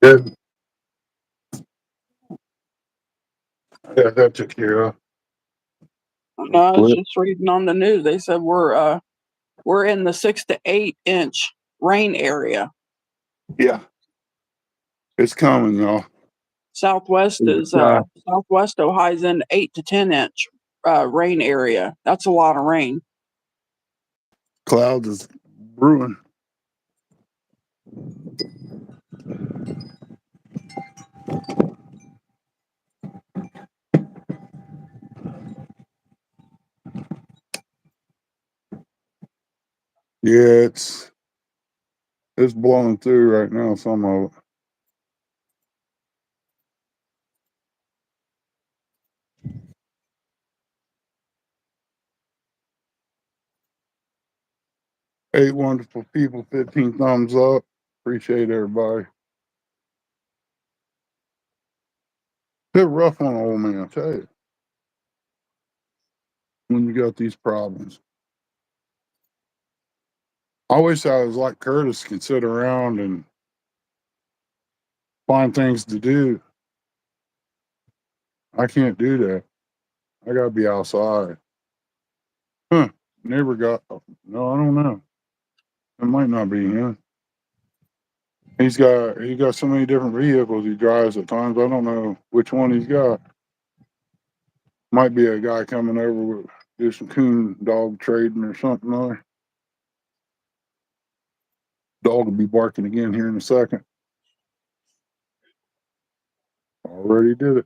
Good. Yeah, that took care of. No, I was What? just reading on the news. They said we're in the 6 to 8 inch rain area. Yeah, it's coming, y'all. Southwest is Southwest Ohio's in 8 to 10 inch rain area. That's a lot of rain. Clouds is brewing. Yeah, it's blowing through right now. Some of it. 8 wonderful people, 15 thumbs up. Appreciate everybody. Bit rough on old man, I tell you, when you got these problems. I wish I was like Curtis, could sit around and find things to do. I can't do that. I gotta be outside. Huh. Neighbor got, no, I don't know. It might not be him. He got so many different vehicles he drives at times. I don't know which one he's got. Might be a guy coming over with do some coon dog trading or something. Or dog will be barking again here in a second. Already did it.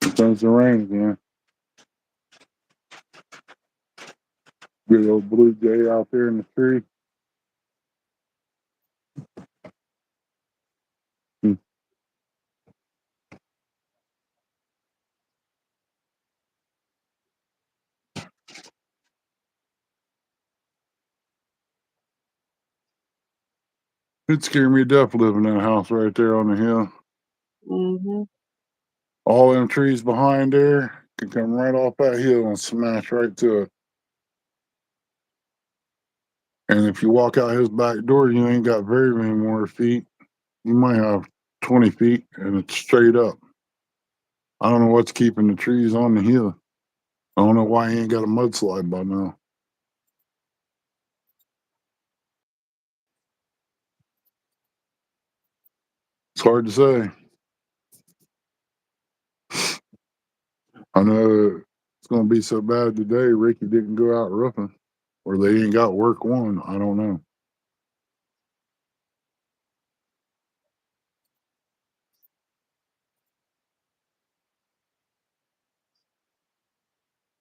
It turns to rain again. Good old blue jay out there in the tree. Hmm. It'd scare me to death living in a house right there on the hill. Hmm. All them trees behind there can come right off that hill and smash right to it. And if you walk out his back door, you ain't got very many more feet. You might have 20 feet and it's straight up. I don't know what's keeping the trees on the hill. I don't know why he ain't got a mudslide by now. It's hard to say. I know it's going to be so bad today. Ricky didn't go out roofing, or they ain't got work one. I don't know.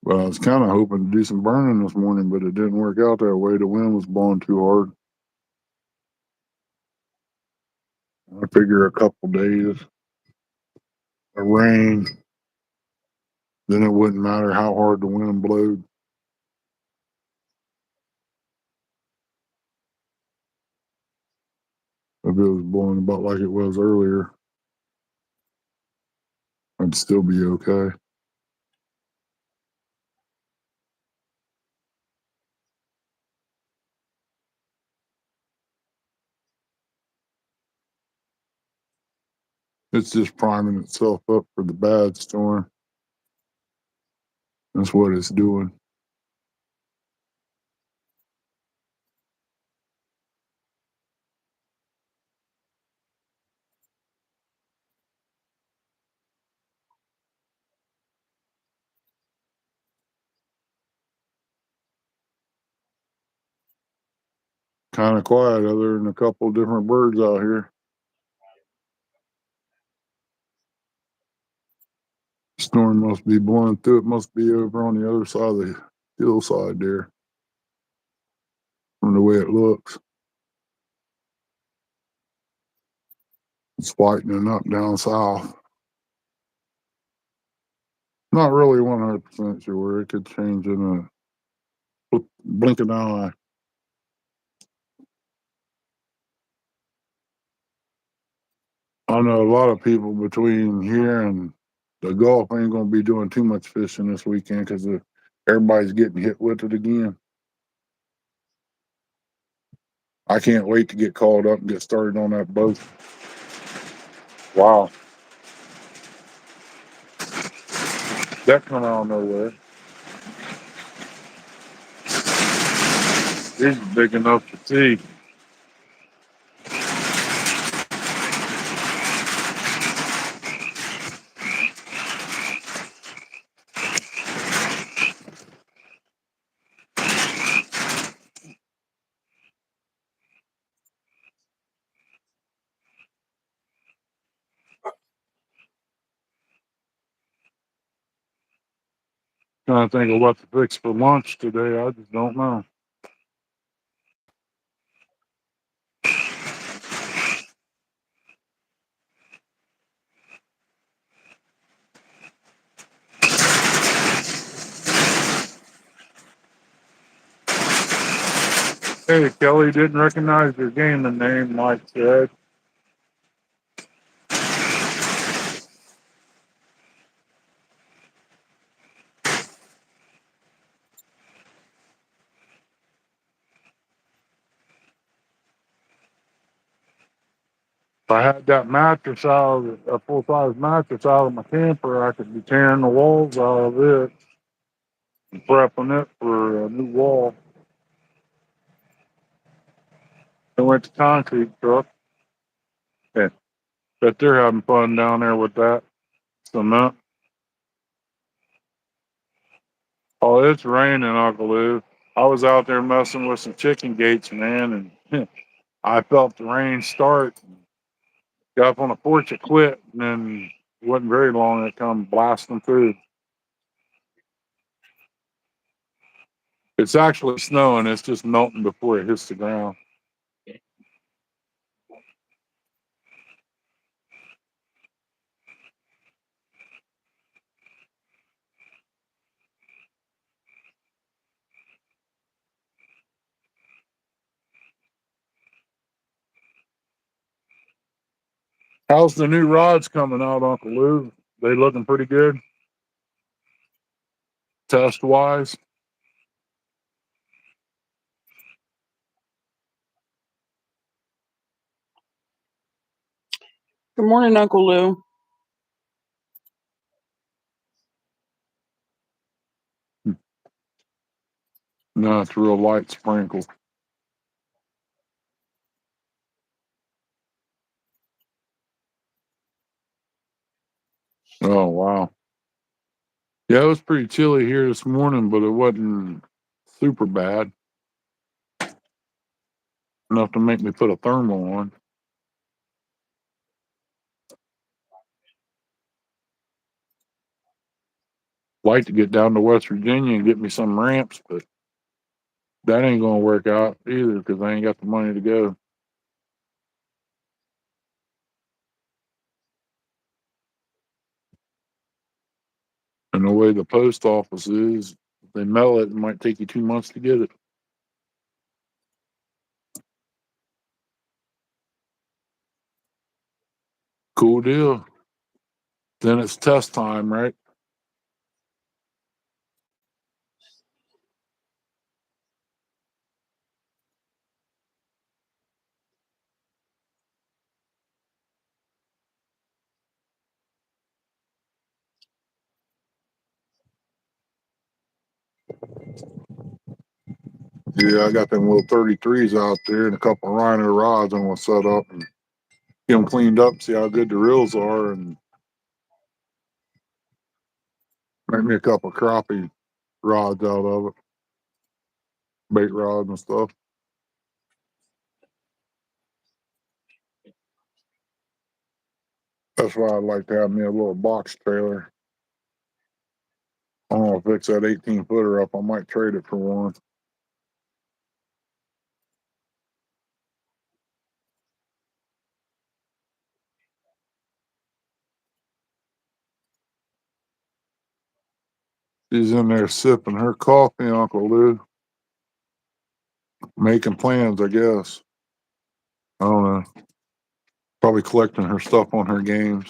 But I was kind of hoping to do some burning this morning, but it didn't work out that way. The wind was blowing too hard. I figure a couple days of rain, then it wouldn't matter how hard the wind blowed. If it was blowing about like it was earlier, I'd still be okay. It's just priming itself up for the bad storm. That's what it's doing. Kind of quiet, other than a couple different birds out here. Storm must be blowing through. It must be over on the other side of the hillside there, from the way it looks. It's lightening up down south. Not really 100% sure. It could change in a blink of an eye. I know a lot of people between here and the Gulf ain't going to be doing too much fishing this weekend because everybody's getting hit with it again. I can't wait to get called up and get started on that boat. Wow. That come out of nowhere. This is big enough to see. Trying to think of what to fix for lunch today. I just don't know. Hey, Kelly, didn't recognize your gaming name, Mike said. If I had that mattress out of a full size mattress out of my camper, I could be tearing the walls out of it and prepping it for a new wall. I went to concrete truck. Yeah, bet they're having fun down there with that cement. Oh, it's raining, Uncle Lou. I was out there messing with some chicken gates, man, and I felt the rain start. Got up on the porch, it quit, and then it wasn't very long it come blasting through. It's actually snowing. It's just melting before it hits the ground. How's the new rods coming out, Uncle Lou? They looking pretty good, test wise. Good morning, Uncle Lou. No, it's real light sprinkle. Oh wow. Yeah, it was pretty chilly here this morning, but it wasn't super bad. Enough to make me put a thermal on. Like to get down to West Virginia and get me some ramps, but that ain't gonna work out either because I ain't got the money to go. And the way the post office is, if they mail it, it might take you 2 months to get it. Cool deal. Then it's test time, right? Yeah, I got them little 33s out there and a couple of Rhino rods I'm gonna set up and get them cleaned up, see how good the reels are, and make me a couple of crappie rods out of it, bait rods and stuff. That's why I'd like to have me a little box trailer. I don't know if it's that 18 footer up. I might trade it for one. She's in there sipping her coffee, Uncle Lou, making plans, I guess. I don't know. Probably collecting her stuff on her games.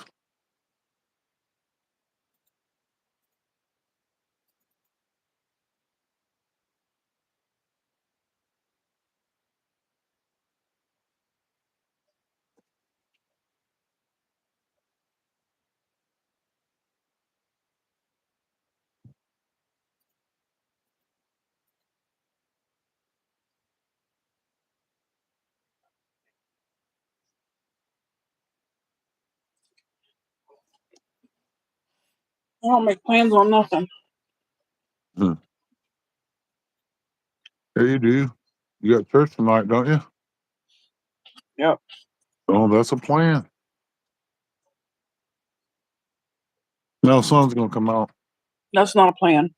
I don't make plans on nothing. Hmm. Yeah, you do. You got church tonight, don't you? Yep. Oh, that's a plan. Now the sun's gonna come out. That's not a plan.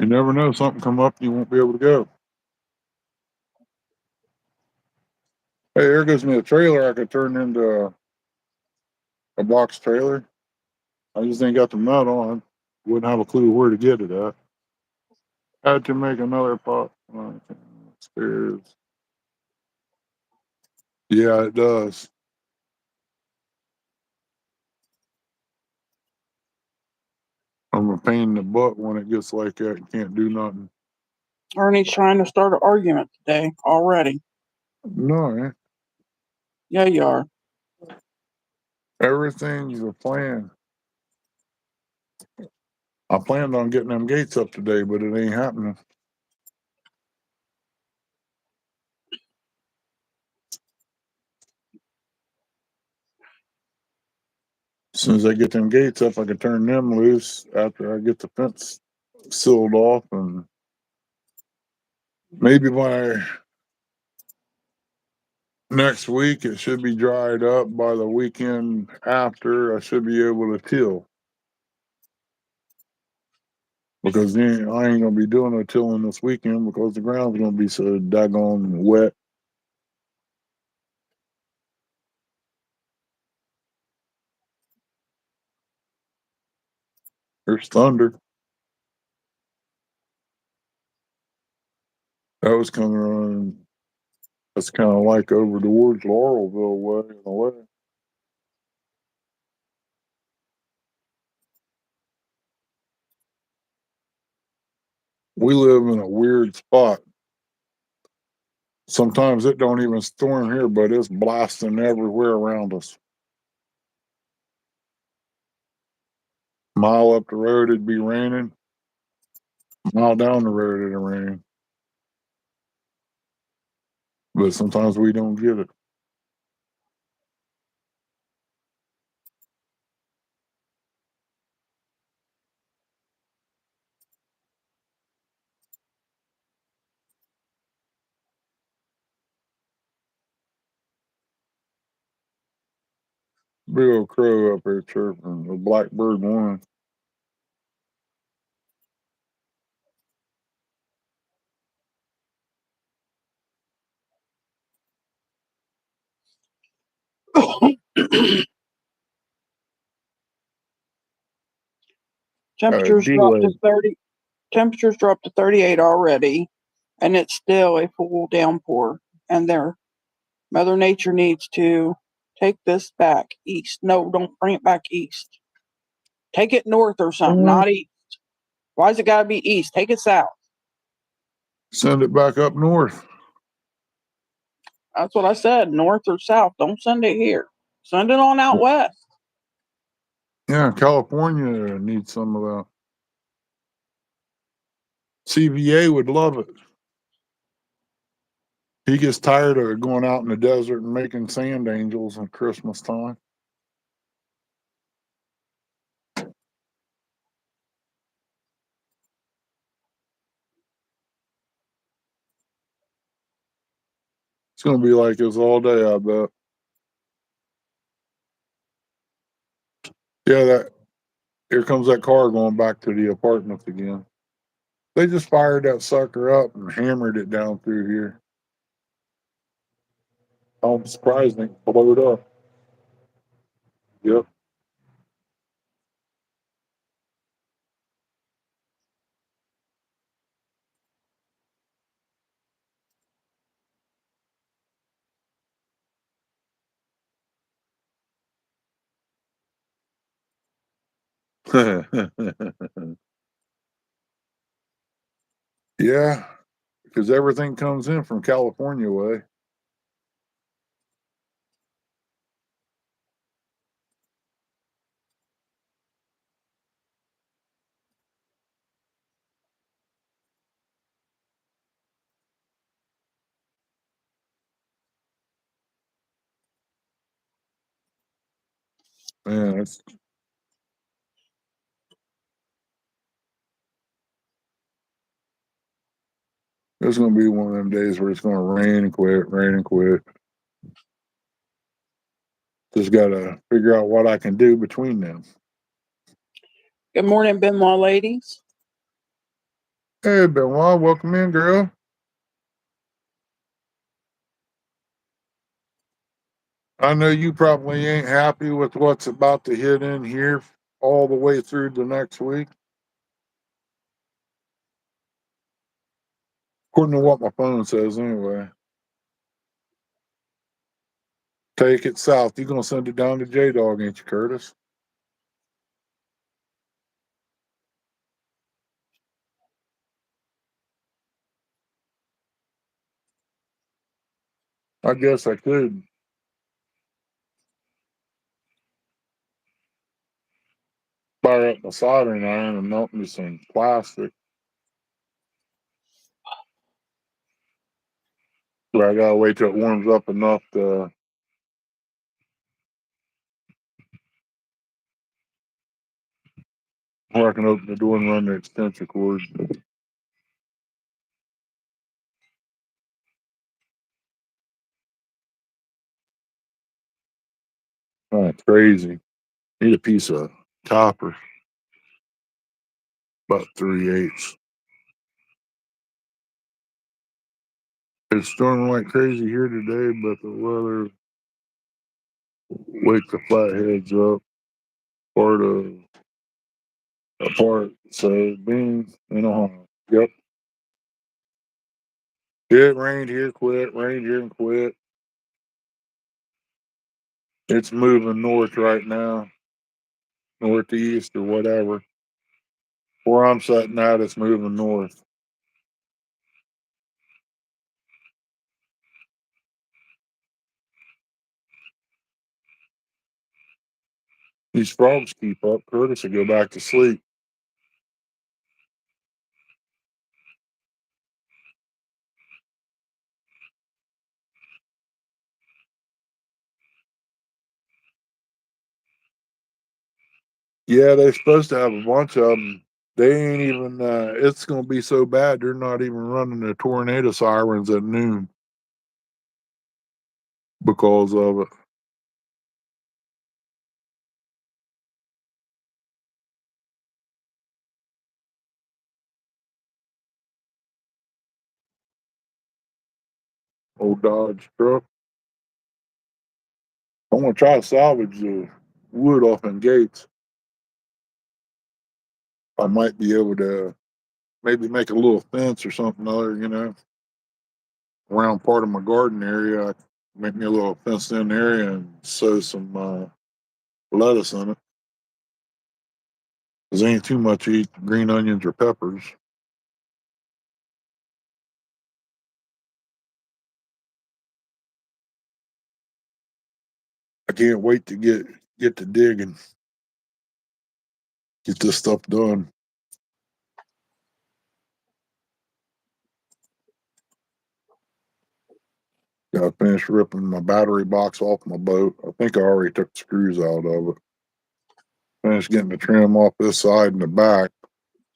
You never know, something come up, you won't be able to go. Hey, there goes me a trailer I could turn into a box trailer. I just ain't got the nut on. Wouldn't have a clue where to get it at. Had to make another pot. Upstairs. Yeah, it does. I'm a pain in the butt when it gets like that. You can't do nothing. Ernie's trying to start an argument today already. No, Yeah, you are. everything's a plan. I planned on getting them gates up today, but it ain't happening. As soon as I get them gates up, I can turn them loose after I get the fence sealed off, and maybe by next week it should be dried up. By the weekend after, I should be able to till. Because then I ain't gonna be doing no tilling this weekend because the ground's gonna be so daggone wet. There's thunder. That was coming on. That's kind of like over towards Laurelville way in a way. We live in a weird spot. Sometimes it don't even storm here, but it's blasting everywhere around us. Mile up the road, it'd be raining. Mile down the road, it'd rain. But sometimes we don't get it. Big old crow up there chirping. A blackbird one. Temperatures dropped to Delay. 30. Temperatures dropped to 38 already, and it's still a full downpour. And there, Mother Nature needs to take this back east. No, don't bring it back east. Take it north or something, not east. Why's it got to be east? Take it south. Send it back up north. That's what I said, north or south. Don't send it here. Send it on out west. Yeah, California needs some of that. CVA would love it. He gets tired of going out in the desert and making sand angels at Christmas time. It's going to be like this all day, I bet. Yeah, that here comes that car going back to the apartments again. They just fired that sucker up and hammered it down through here. I'm surprised they blew it up. Yep. Yeah, because everything comes in from California way. Man, it's going to be one of them days where it's going to rain and quit, rain and quit. Just got to figure out what I can do between them. Good morning, Benoit ladies. Hey, Benoit, welcome in, girl. I know you probably ain't happy with what's about to hit in here all the way through the next week. According to what my phone says, anyway. Take it south. You gonna send it down to J Dog, ain't you, Curtis? I guess I could fire up my soldering iron and melt me some plastic. But I gotta wait till it warms up enough to where I can open the door and run the extension cord. Oh, crazy. Need a piece of copper, about 3/8. It's storming like crazy here today, but the weather wake the flatheads up part of apart. So beans, Yep. It rained here, quit, rained here and quit. It's moving north right now, northeast or whatever. Where I'm sitting at, it's moving north. These frogs keep up. Curtis will go back to sleep. Yeah, they're supposed to have a bunch of them. They ain't even. It's gonna be so bad. They're not even running the tornado sirens at noon because of it. Old Dodge truck. I'm gonna try to salvage the wood off them gates. I might be able to maybe make a little fence or something other, around part of my garden area. I make me a little fenced in area and sow some lettuce in it. Cause ain't too much to eat green onions or peppers. I can't wait to get to digging, get this stuff done. Got to finish ripping my battery box off my boat. I think I already took the screws out of it. Finished getting the trim off this side and the back.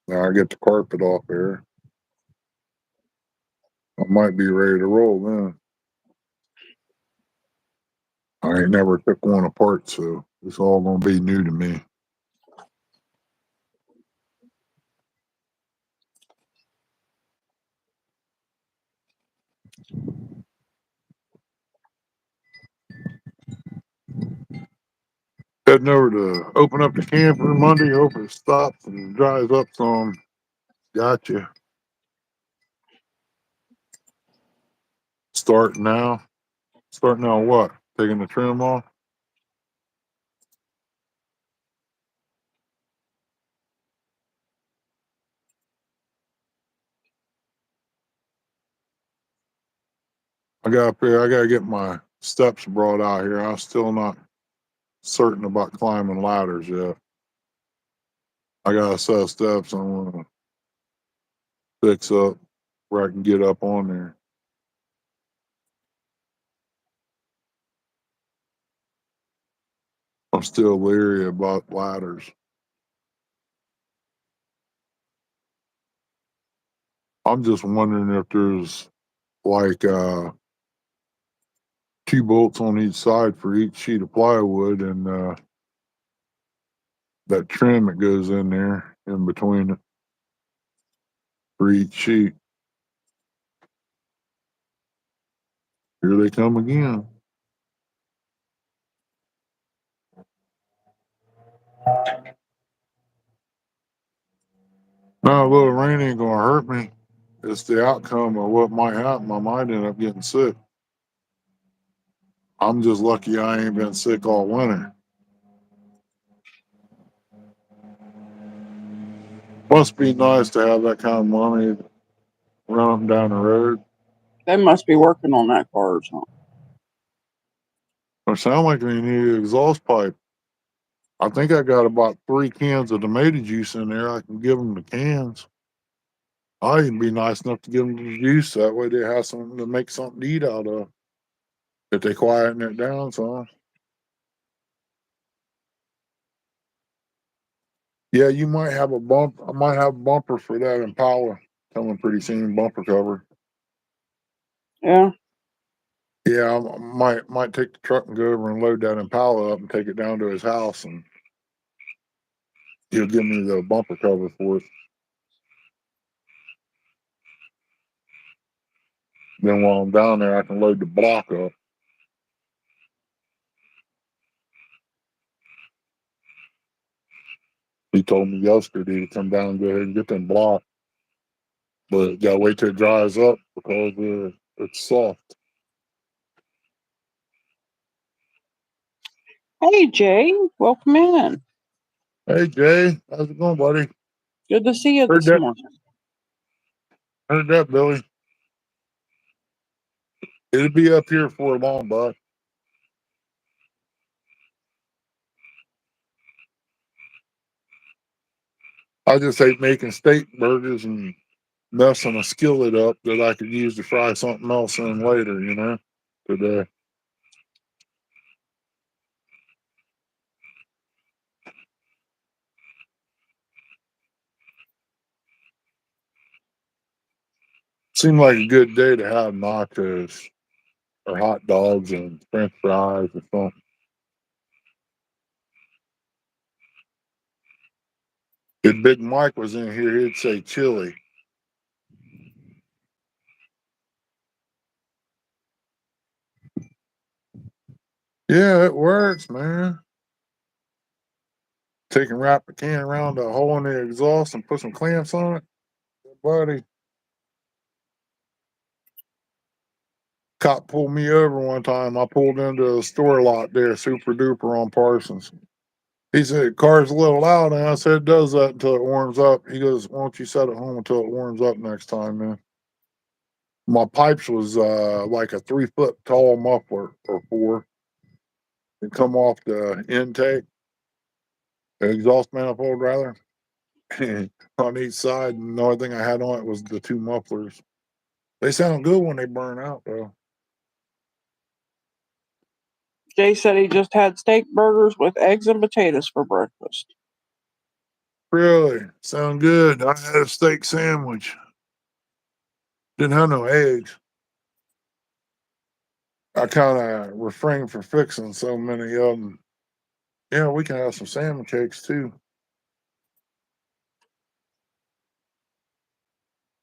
Now I get the carpet off there. I might be ready to roll then. I ain't never took one apart, so it's all gonna be new to me. Heading over to open up the camper Monday. Hope it stops and dries up some. Gotcha. Starting now. Starting now what? Taking the trim off? I gotta get my steps brought out here. I'm still not certain about climbing ladders yet. I got a set of steps I want to fix up where I can get up on there. I'm still leery about ladders. I'm just wondering if there's like 2 bolts on each side for each sheet of plywood and that trim that goes in there in between it. for each sheep. Here they come again. No, a little rain ain't gonna hurt me. It's the outcome of what might happen. I might end up getting sick. I'm just lucky I ain't been sick all winter. Must be nice to have that kind of money to run them down the road. They must be working on that car or something. It sound like they need an exhaust pipe. I think I got about 3 cans of tomato juice in there. I can give them the cans. I even be nice enough to give them the juice. That way they have something to make something to eat out of. If they quieten it down some. Yeah, you might have a bump. I might have a bumper for that Impala coming pretty soon. Bumper cover. Yeah. Yeah, I might take the truck and go over and load that Impala up and take it down to his house, and he'll give me the bumper cover for it. Then while I'm down there, I can load the block up. He told me yesterday to come down and go ahead and get them block, but gotta wait till it dries up because it's soft. Hey, Jay. Welcome in. Hey Jay, how's it going, buddy? Good to see you Heard this that? morning. Heard that, Billy? It'll be up here for long, bud. I just hate making steak burgers and messing a skillet up that I could use to fry something else in later, today. Seemed like a good day to have nachos or hot dogs and french fries or something. If Big Mike was in here, he'd say chili. Yeah, it works, man. Take and wrap the can around the hole in the exhaust and put some clamps on it. Buddy, cop pulled me over one time. I pulled into a store lot there, super duper on Parsons. He said, car's a little loud. And I said, it does that until it warms up. He goes, why don't you set it home until it warms up next time, man? My pipes was like a 3 foot tall muffler or 4. It come off the intake, the exhaust manifold rather, on each side. And the only thing I had on it was the 2 mufflers. They sound good when they burn out, though. Jay said he just had steak burgers with eggs and potatoes for breakfast. Really? Sound good. I had a steak sandwich. Didn't have no eggs. I kind of refrained from fixing so many of them. Yeah, we can have some salmon cakes too.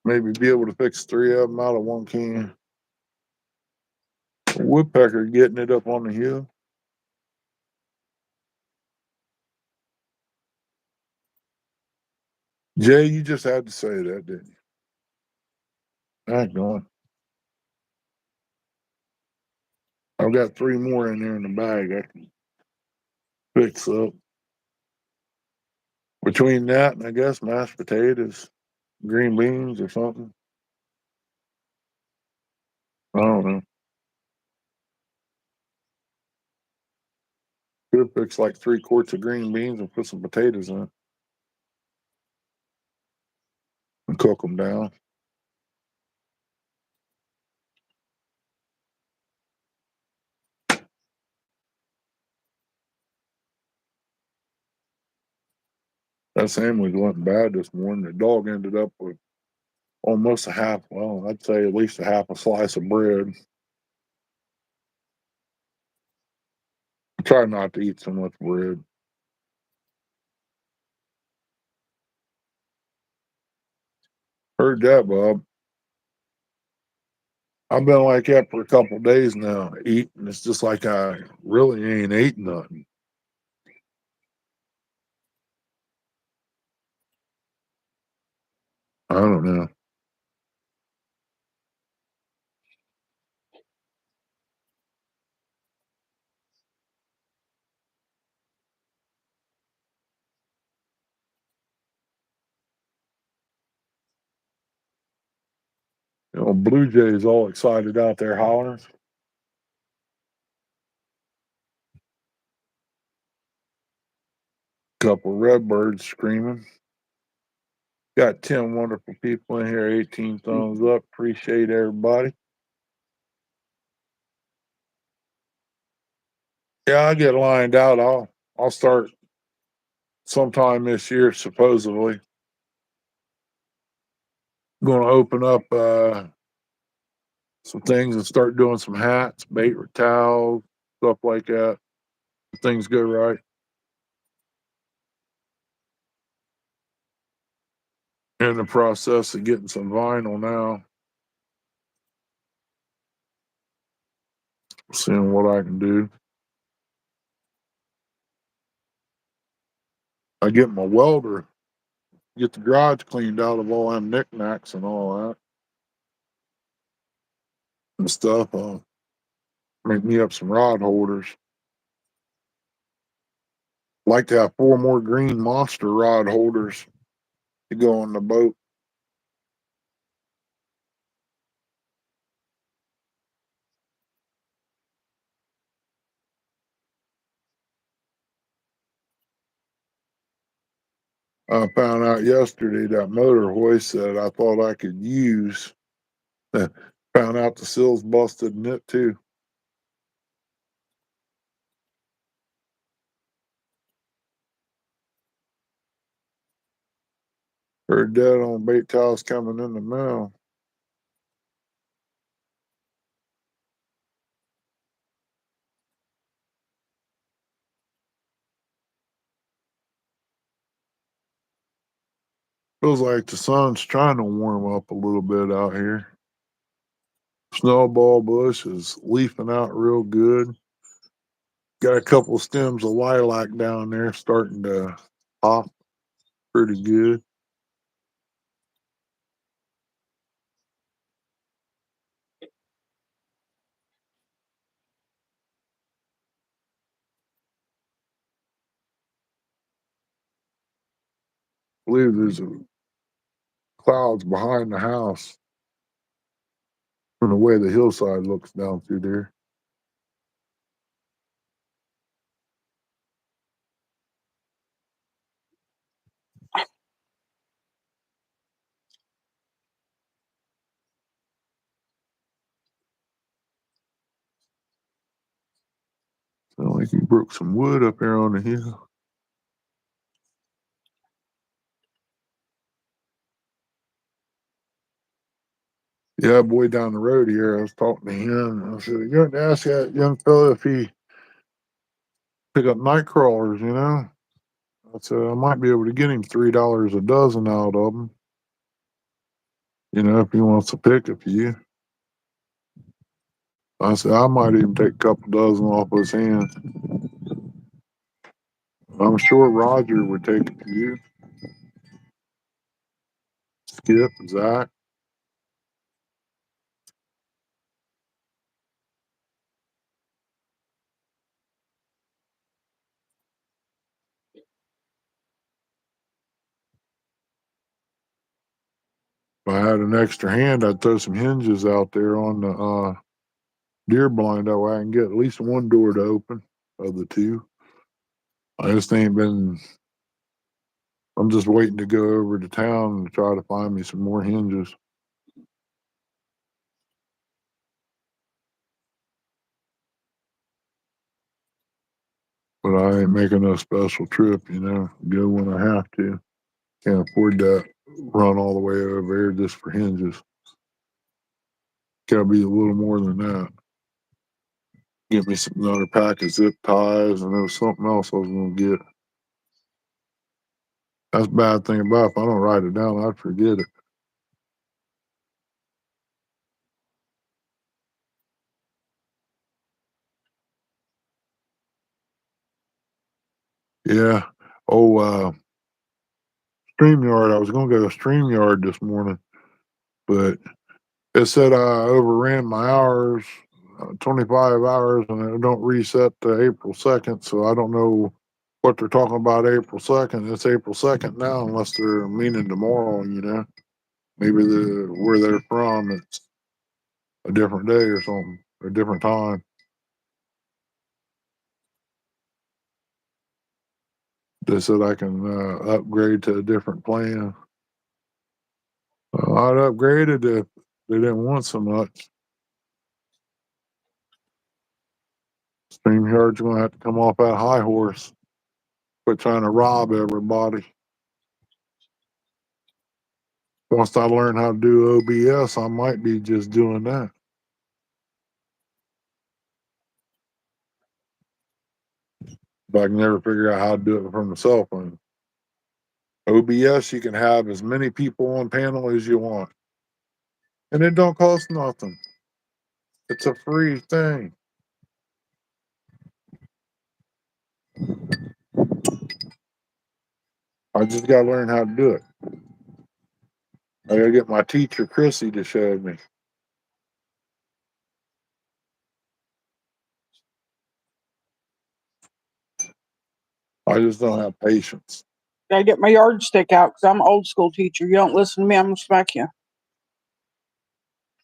Maybe be able to fix 3 of them out of 1 can. Woodpecker getting it up on the hill. Jay, you just had to say that, didn't you? Hang on. I've got 3 more in there in the bag I can fix up. Between that and I guess mashed potatoes, green beans or something. I don't know. Could fix like 3 quarts of green beans and put some potatoes in it and cook them down. That sandwich wasn't bad this morning. The dog ended up with almost a half, well, I'd say at least a half a slice of bread. I try not to eat so much bread. Heard that, Bob. I've been like that for a couple days now, eating. It's just like I really ain't ate nothing. I don't know. Blue Jays all excited out there hollering. Couple redbirds screaming. Got 10 wonderful people in here, 18 thumbs up. Appreciate everybody. Yeah, I get lined out. I'll start sometime this year, supposedly. Gonna open up some things and start doing some hats, bait towels, stuff like that. If things go right. In the process of getting some vinyl now. Seeing what I can do. I get my welder, get the garage cleaned out of all them knickknacks and all that and stuff. Make me up some rod holders. Like to have 4 more green monster rod holders to go on the boat. I found out yesterday that motor hoist that I thought I could use. Found out the seal's busted in it too. Heard that on bait towels coming in the mail. Feels like the sun's trying to warm up a little bit out here. Snowball bush is leafing out real good. Got a couple stems of lilac down there starting to pop pretty good. I believe there's clouds behind the house from the way the hillside looks down through there. Sound like he broke some wood up there on the hill. Yeah, boy down the road here, I was talking to him. I said, you got to ask that young fella if he pick up night crawlers, you know? I said, I might be able to get him $3 a dozen out of them, you know, if he wants to pick a few. I said, I might even take a couple dozen off his hands. I'm sure Roger would take a few. Skip, Zach. If I had an extra hand, I'd throw some hinges out there on the deer blind. That way I can get at least one door to open of the two. I just ain't been, I'm just waiting to go over to town and try to find me some more hinges. But I ain't making no special trip, you know, go when I have to. Can't afford that run all the way over here just for hinges. Gotta be a little more than that. Get me another pack of zip ties, and there was something else I was gonna get. That's the bad thing about it. If I don't write it down, I'd forget it. Yeah. Oh, StreamYard. I was gonna go to StreamYard this morning, but it said I overran my hours, 25 hours, and it don't reset to April 2nd. So I don't know what they're talking about April 2nd. It's April 2nd now, unless they're meaning tomorrow. Maybe where they're from, it's a different day or something, or a different time. They said I can upgrade to a different plan. I'd upgraded if they didn't want so much. StreamYard's gonna have to come off that high horse. Quit trying to rob everybody. Once I learn how to do OBS, I might be just doing that. But I can never figure out how to do it from the cell phone. OBS, you can have as many people on panel as you want. And it don't cost nothing. It's a free thing. I just gotta learn how to do it. I gotta get my teacher Chrissy to show me. I just don't have patience. Gotta get my yardstick out because I'm an old school teacher. You don't listen to me, I'm gonna smack you.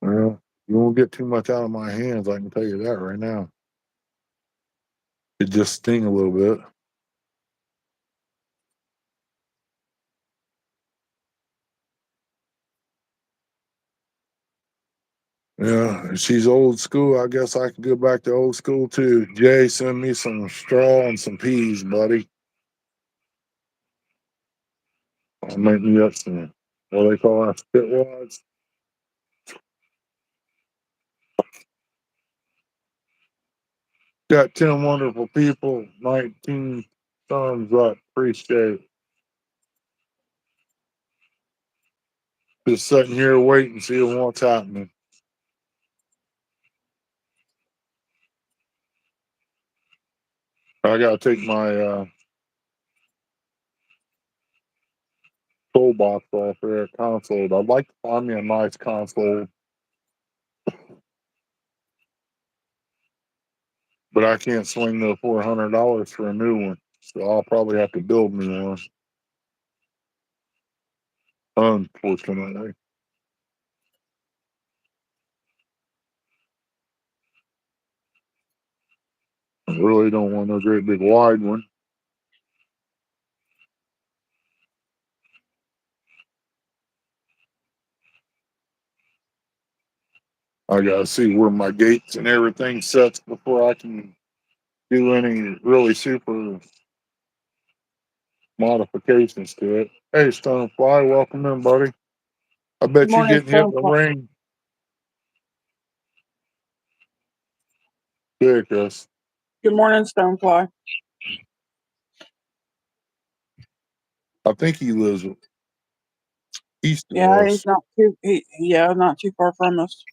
Well, you won't get too much out of my hands, I can tell you that right now. It just sting a little bit. Yeah, she's old school. I guess I can go back to old school too. Jay, send me some straw and some peas, buddy. I'll make me up some, what they call that, spit wads. Got 10 wonderful people, 19 thumbs up. Appreciate it. Just sitting here waiting, seeing what's happening. I gotta take my toolbox off there, console. I'd like to find me a nice console, but I can't swing the $400 for a new one. So I'll probably have to build me one. Unfortunately. I really don't want no great big wide one. I gotta see where my gates and everything sets before I can do any really super modifications to it. Hey, Stonefly, welcome in, buddy. I Good bet you morning, getting hit in the Stonefly. rain. Ridiculous. Good morning, Stonefly. I think he lives east of Yeah, he's us. not too. Not too far from us.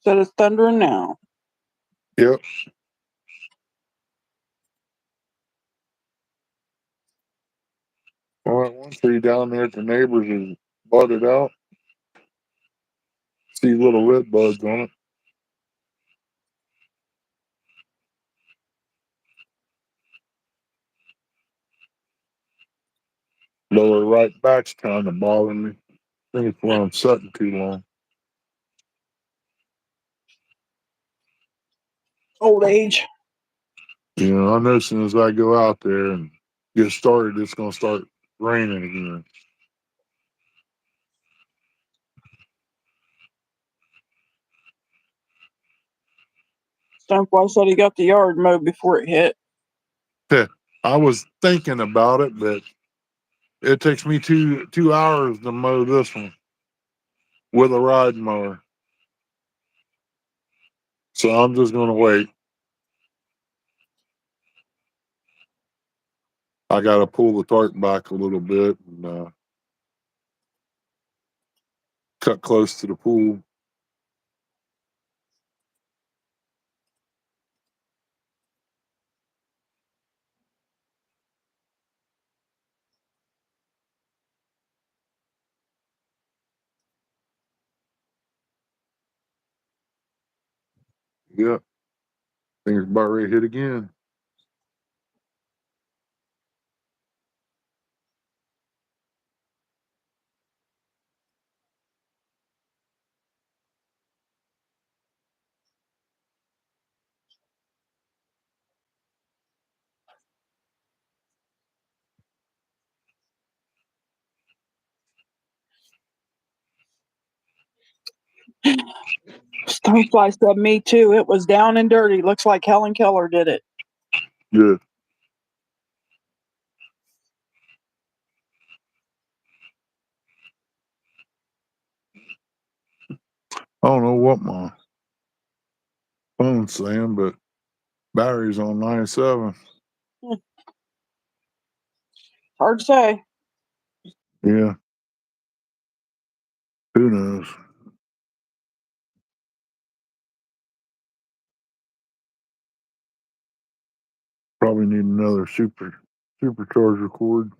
Said it's thundering now. Yep. All right, one tree down there at the neighbors is budded out. See little red buds on it. Lower right back's kind of bothering me. I think it's where I'm sitting too long. Old age. I know as soon as I go out there and get started, it's going to start raining again. Stonefly said he got the yard mowed before it hit. I was thinking about it, but it takes me two hours to mow this one with a ride mower. So I'm just going to wait. I got to pull the tarp back a little bit and cut close to the pool. Yeah. Think it's about ready to hit again. Stonefly said, "Me too. It was down and dirty. Looks like Helen Keller did it." Yeah. I don't know what my phone's saying, but battery's on 97. Hard to say. Yeah. Who knows? Probably need another supercharger cord.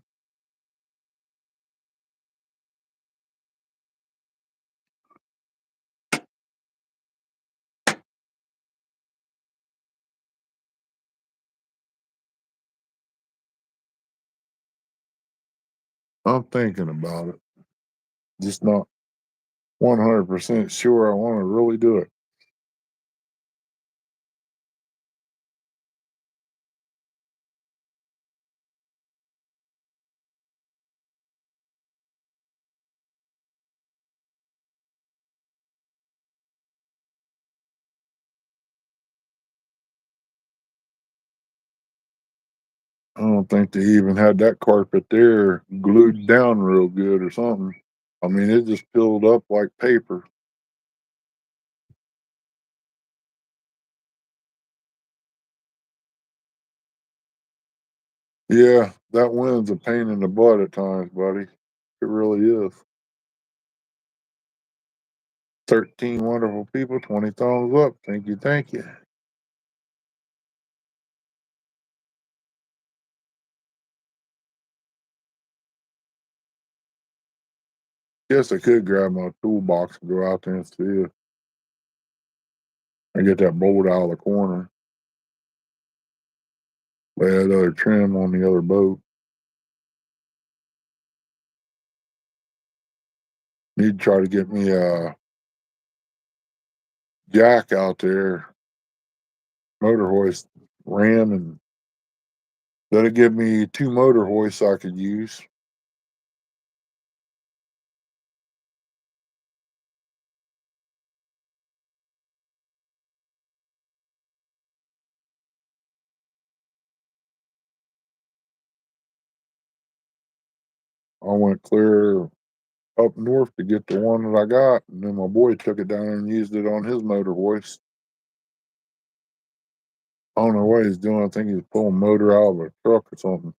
I'm thinking about it. Just not 100% sure I want to really do it. I don't think they even had that carpet there glued down real good or something. I mean, it just filled up like paper. Yeah, that wind's a pain in the butt at times, buddy. It really is. 13 wonderful people, 20 thumbs up. Thank you, thank you. Guess I could grab my toolbox and go out there and see if I get that bolt out of the corner. Lay that other trim on the other boat. Need to try to get me a jack out there, motor hoist, ram, and that'll give me 2 motor hoists I could use. I went clear up north to get the one that I got, and then my boy took it down and used it on his motor hoist. I don't know what he's doing. I think he's pulling motor out of a truck or something.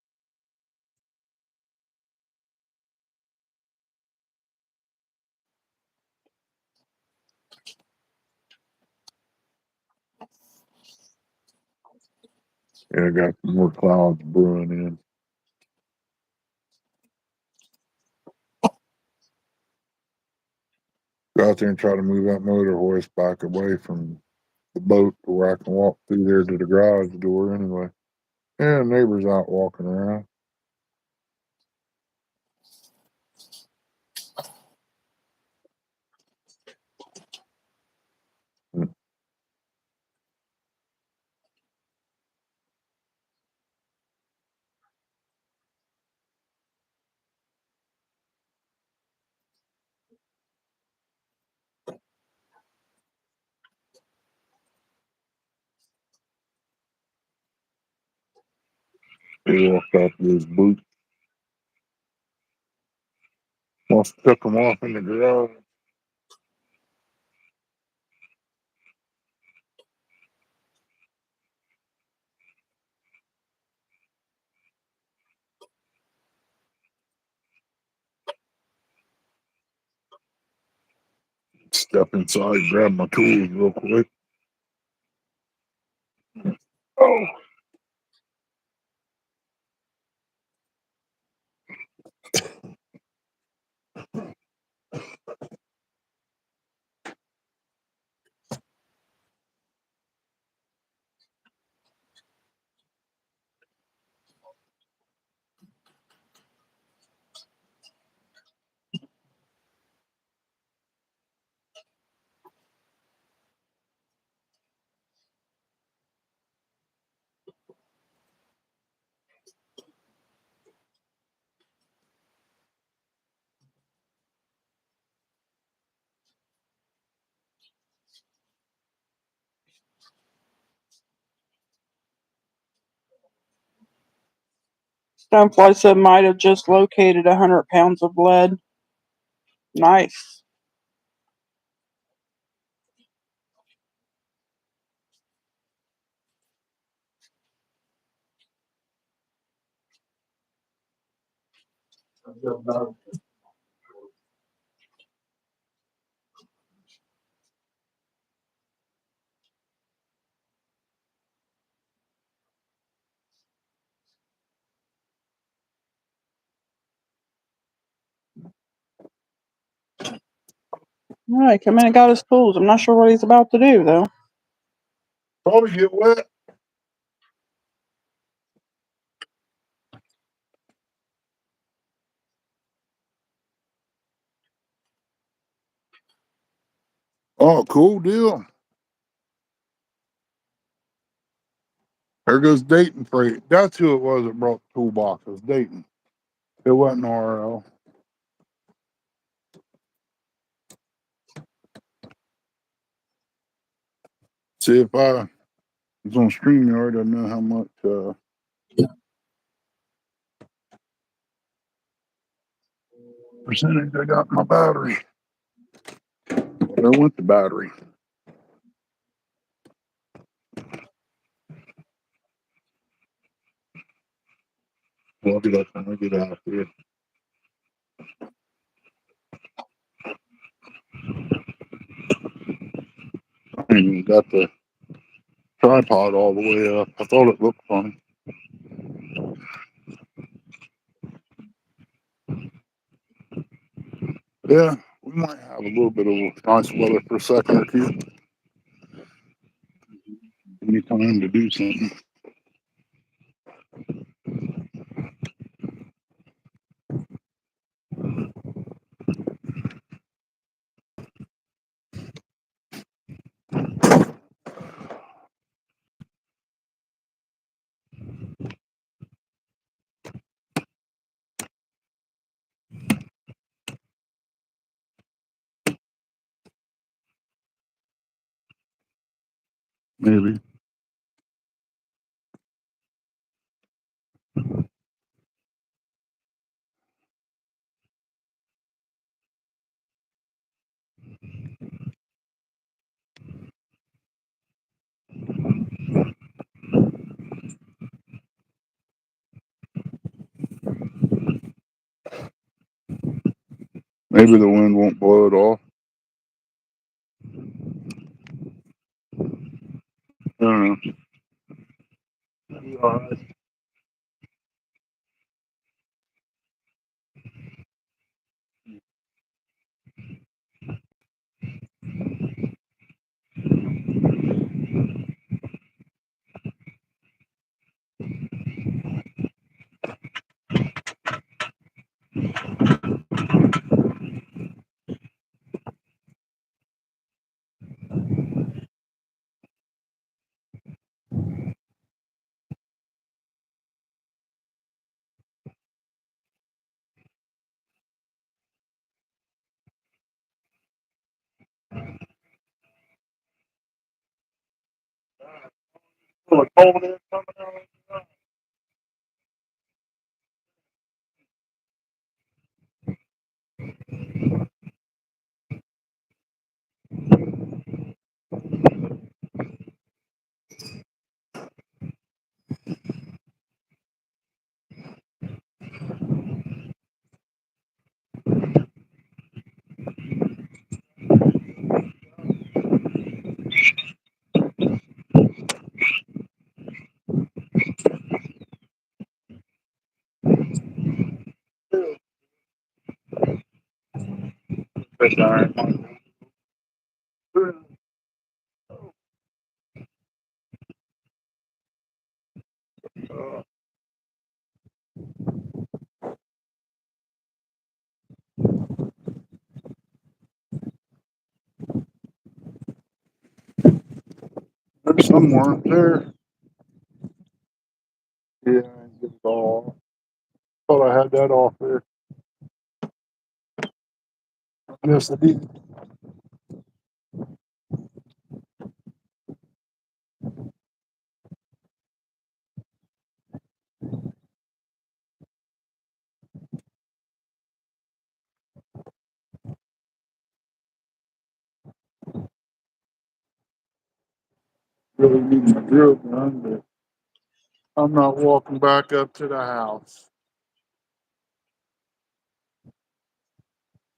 Yeah, I got some more clouds brewing in. Go out there and try to move that motor hoist back away from the boat to where I can walk through there to the garage door anyway. Yeah, neighbors out walking around. Mm. He walked out to his boot. Must have took him off in the garage. Step inside, grab my tools real quick. Oh, Stonefly said might have just located 100 pounds of lead. Nice. All right, come in and got his tools. I'm not sure what he's about to do, though. Probably get wet. Oh, cool deal. There goes Dayton Freight. That's who it was that brought the toolbox. It was Dayton. It wasn't RL. See if I was on StreamYard, I know how much percentage I got in my battery. Where went the battery? Well, I'll get up when I get out here. I ain't even got the tripod all the way up. I thought it looked funny. Yeah, we might have a little bit of nice weather for a second or two. Give me time to do something. Maybe. Maybe the wind won't blow it off. I don't know. Maybe all right. Oh, it's cold in coming out. Fish iron. There's somewhere there. Yeah, I get it all. Thought I had that off there. Yes, I did. Really need my drill done, but I'm not walking back up to the house.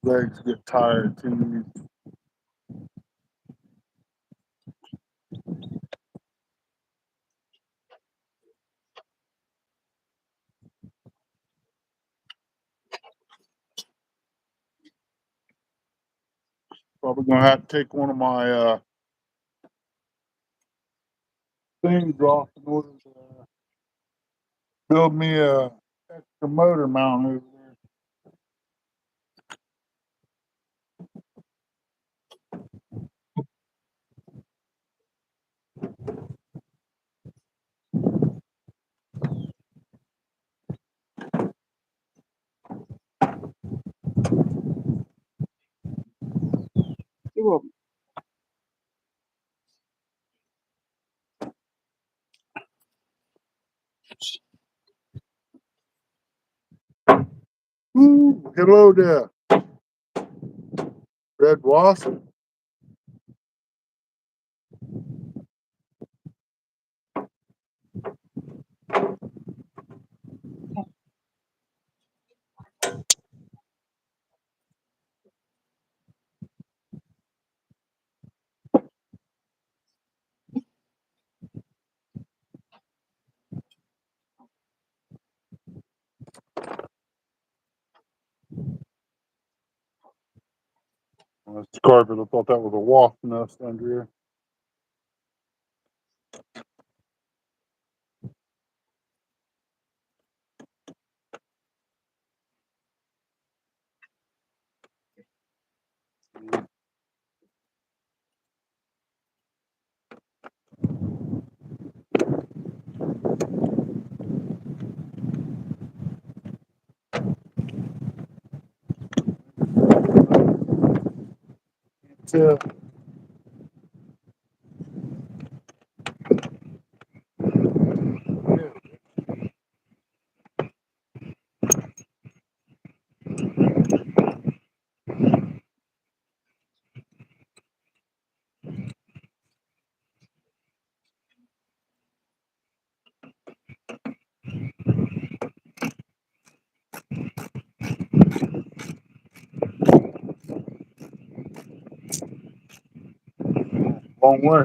Legs get tired too. Probably gonna have to take one of my things off in order to build me a extra motor mount over there. You will. Ooh, hello there, Red Wasp. Oh, that's carpet. I thought that was a wasp nest under here. Yeah. Long way.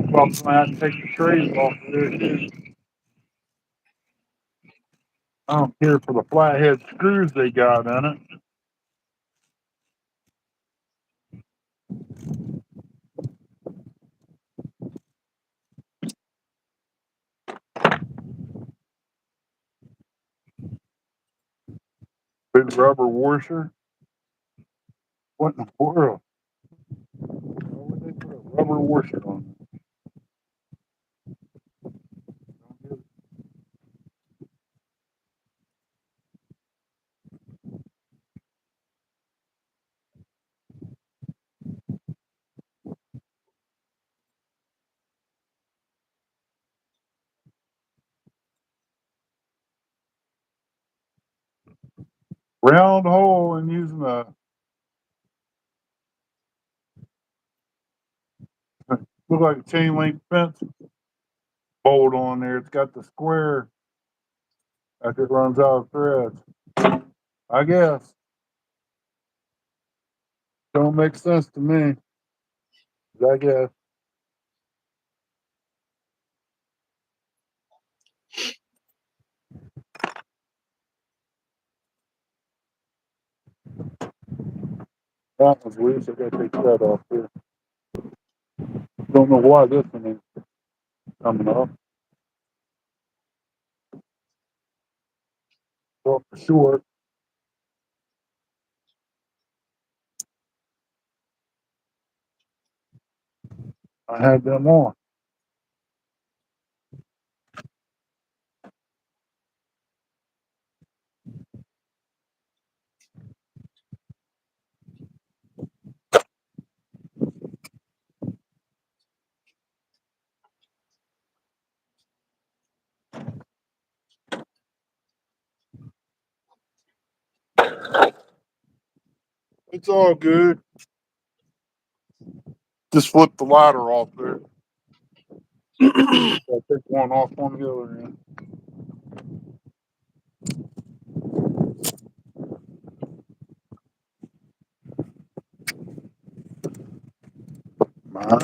Probably gonna have to take the trays off of there too. I don't care for the flathead screws they got in it. Big rubber washer. What in the world? Why would they put a rubber washer on it? Round hole and using a look like a chain link fence bolt on there. It's got the square as it runs out of threads. I guess. Don't make sense to me. I guess. That was loose. I gotta take that off here. Don't know why this one is coming off. Well, for sure. I had them on. It's all good. Just flip the ladder off there. I'll take one off on the other end.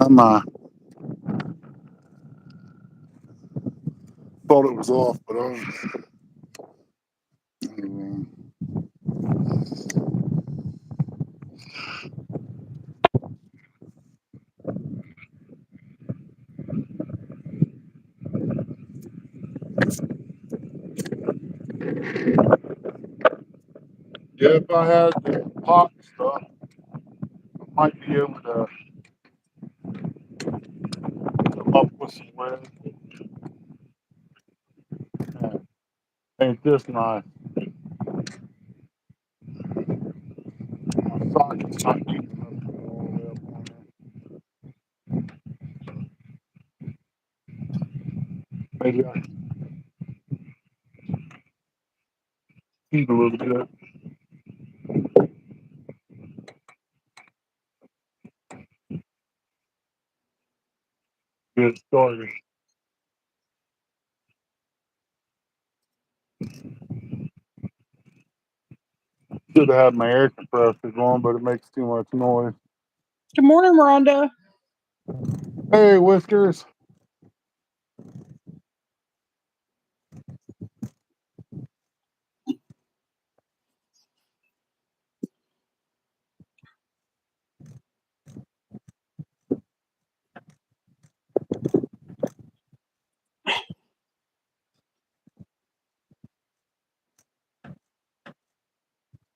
My. Thought it was off, but anyway. Yeah, if I had the pot stuff, I might be able to come up with some lead. Yeah. Ain't this nice? My socket's not deep enough to go all the way up on there. Maybe I can heat a little bit. Get started. Should have had my air compressor on, but it makes too much noise. Good morning, Rhonda. Hey, Whiskers.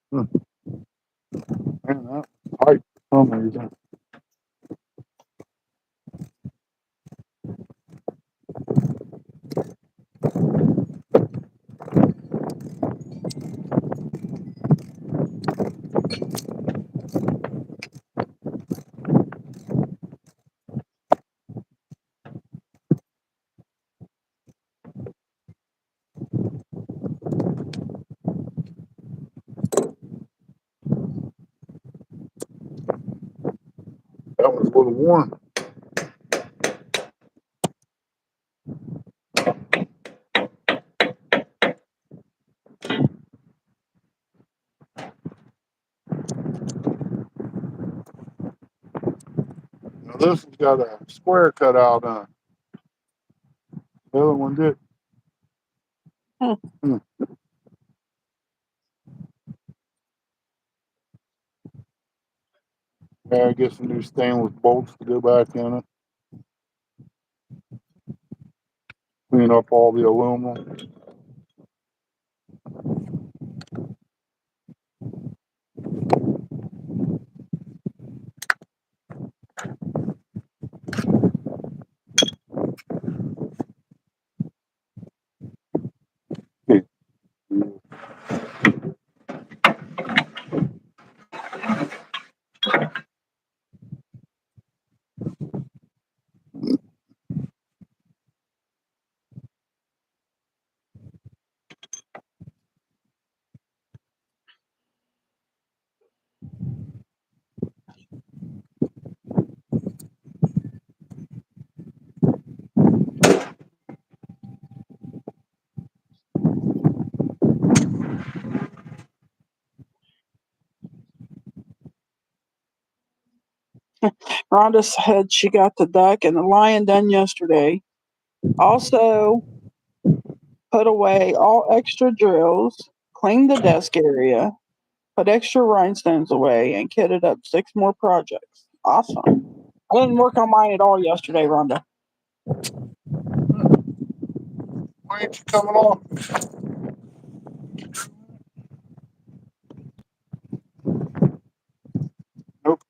Man, that pipe for some reason. That was a little warm. Now this has got a square cut out on it. The other one did. Hmm. Hmm. Yeah, I get some new stainless bolts to go back in it. Clean up all the aluminum. Rhonda said she got the duck and the lion done yesterday. Also, put away all extra drills, cleaned the desk area, put extra rhinestones away, and kitted up 6 more projects. Awesome. I didn't work on mine at all yesterday, Rhonda. Why ain't you coming off? Nope.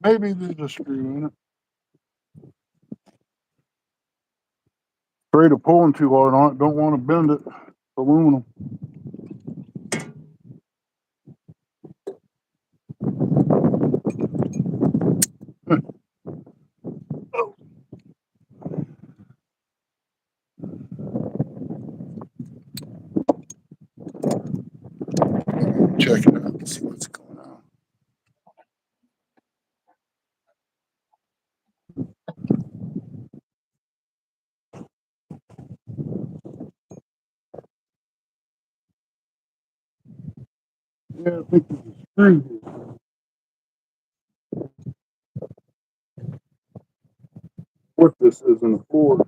Maybe there's a screw in it. Afraid of pulling too hard on it. Don't want to bend it. Aluminum. Yeah, I think there's a screw here. What this is in the floor.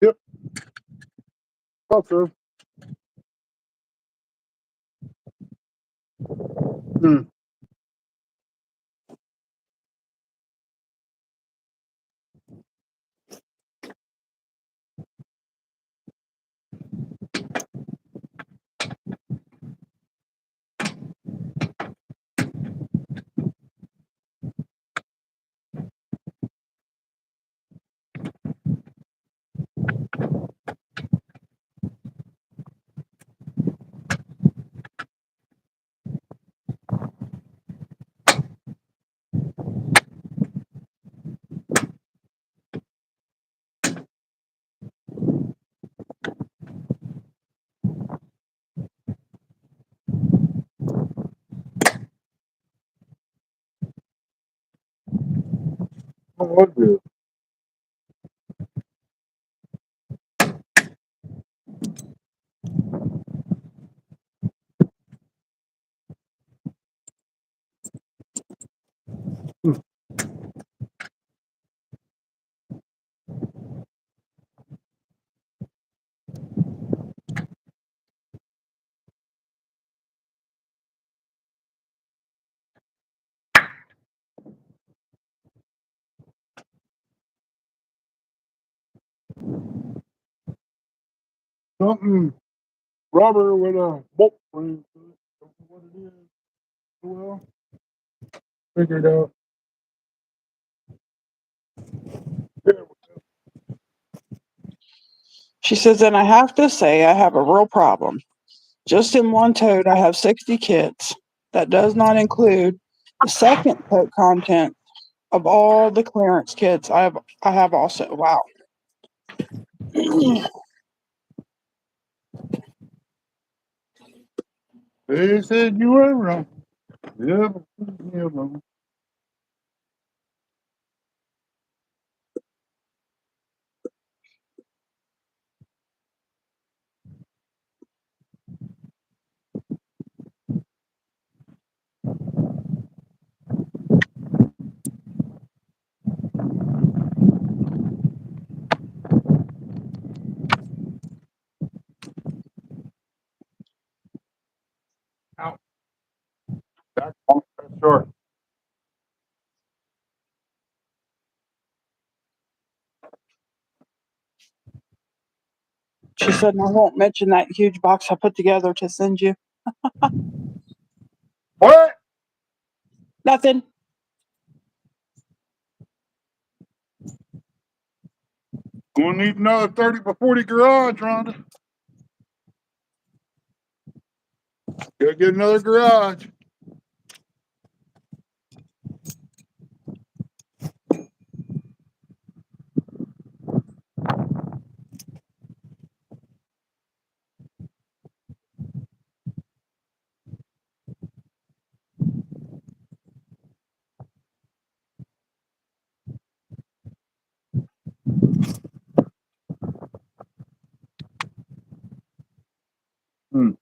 Yep, thought so. Hmm. What was this? Something rubber with a bolt frame to it. Don't know what it is. Well, figure it out. Yeah. She says, and I have to say, I have a real problem. Just in one tote, I have 60 kits. That does not include the second tote content of all the clearance kits I have also. Wow. They said you were wrong. Yeah, but leave me alone. Out. Back on that short. She said, and I won't mention that huge box I put together to send you. What? Nothing. Gonna need another 30 by 40 garage, Rhonda. Gotta get another garage. Hmm.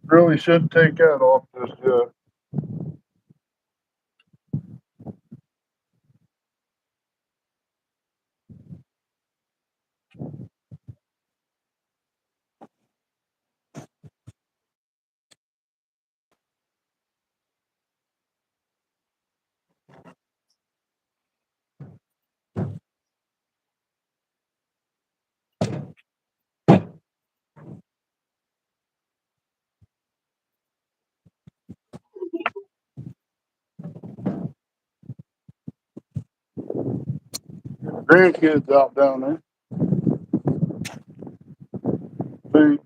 Really should take that off this. Grandkids out down there. See,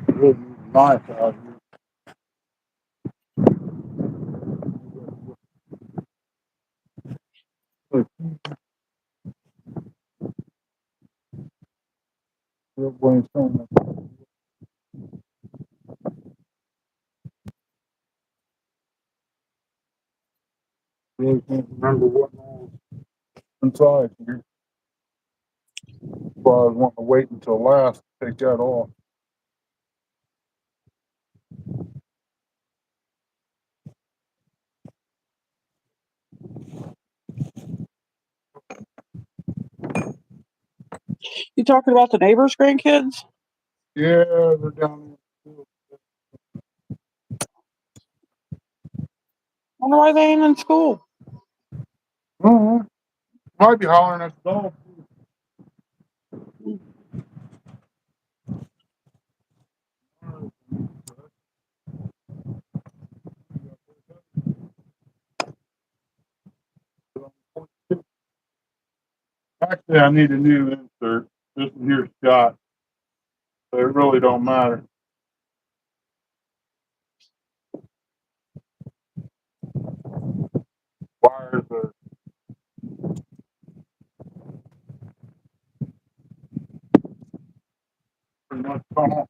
it's nice out here. Look, real boy, something. Really can't remember what all was inside here. So I was wanting to wait until last to take that off. You talking about the neighbors' grandkids? Yeah, they're down there. Wonder why they ain't in school. Uh-huh. Might be hollering at the dog. Actually, I need a new insert. This one here's shot, so it really don't matter. Wires are pretty much gone.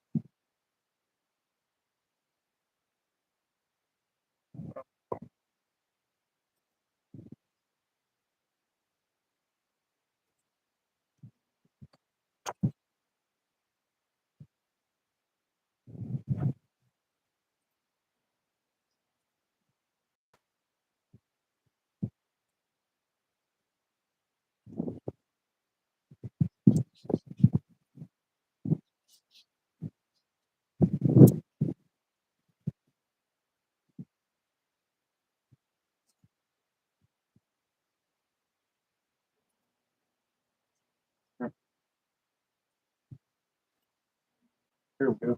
Here we go.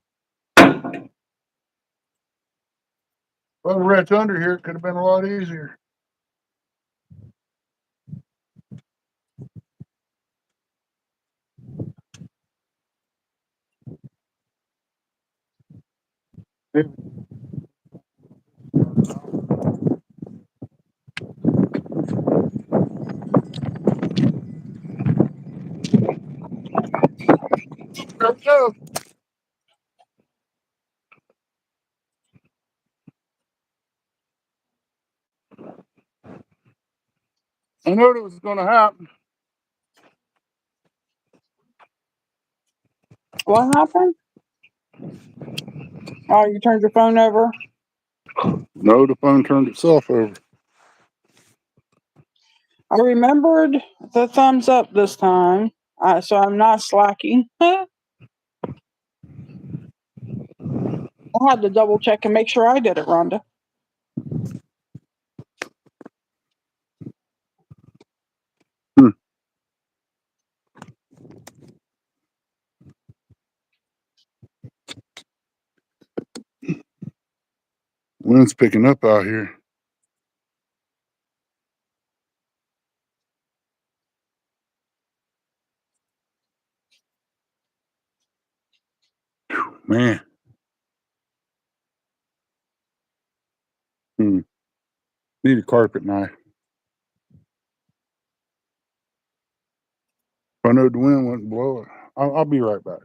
Well, the wrench under here could have been a lot easier. Maybe. I knew it was going to happen. What happened? Oh, you turned your phone over? No, the phone turned itself over. I remembered the thumbs up this time, so I'm not slacking. I had to double check and make sure I did it, Rhonda. Hmm. Wind's picking up out here. Man. Hmm. Need a carpet knife. If I know the wind wouldn't blow it. I'll be right back.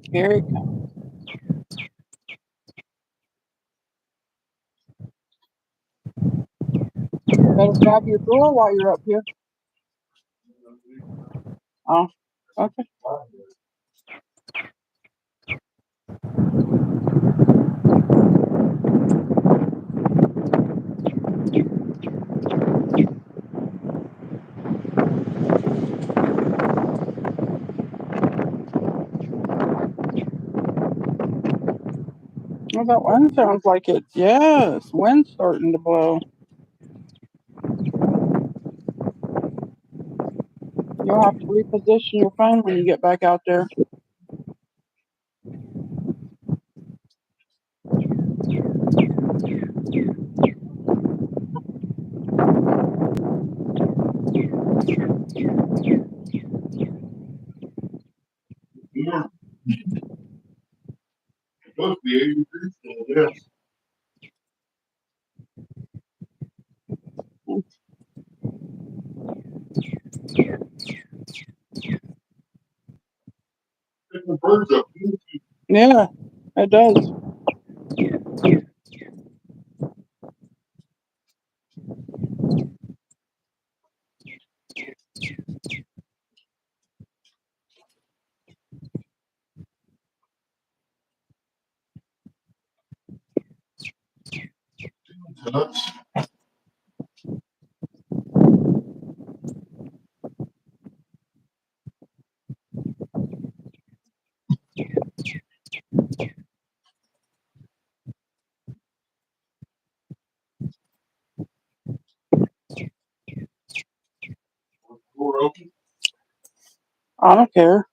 Here it comes. Better grab your door while you're up here. Oh, okay. Well, that wind sounds like it. Yes, wind's starting to blow. You'll have to reposition your phone when you get back out there. Yes. The birds up. Yeah, it does. Nuts. Door open. I don't care.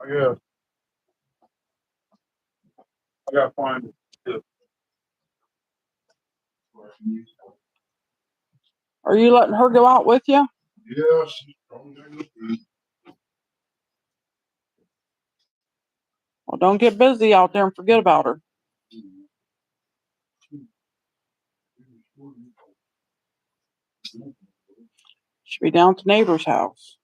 Yeah, I gotta find it. Are you letting her go out with you? Yes. Well, don't get busy out there and forget about her. She'll be down at the neighbor's house.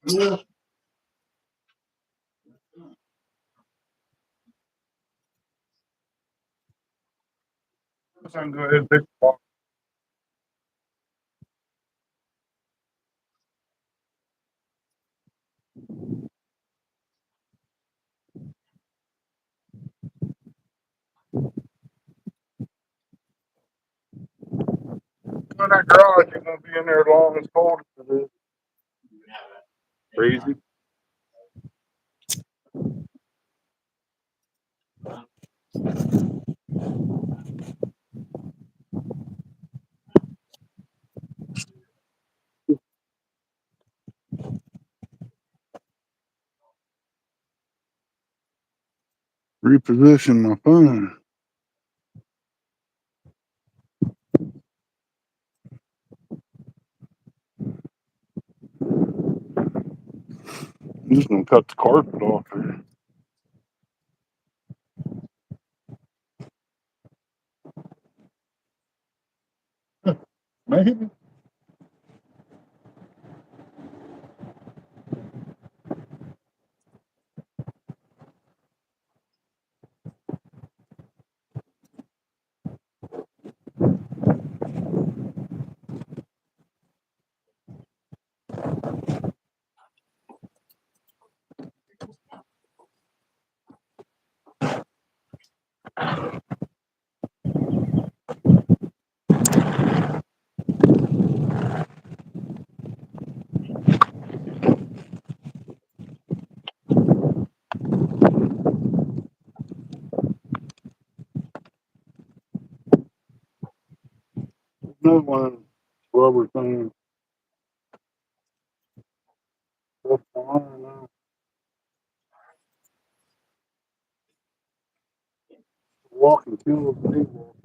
Yeah. I'm good. It's big box. In that garage, you're gonna be in there long as cold as it is. Crazy. Reposition my phone. I'm just gonna cut the carpet off here. Maybe. No one rubber thing. That's fine now. Walking field of people.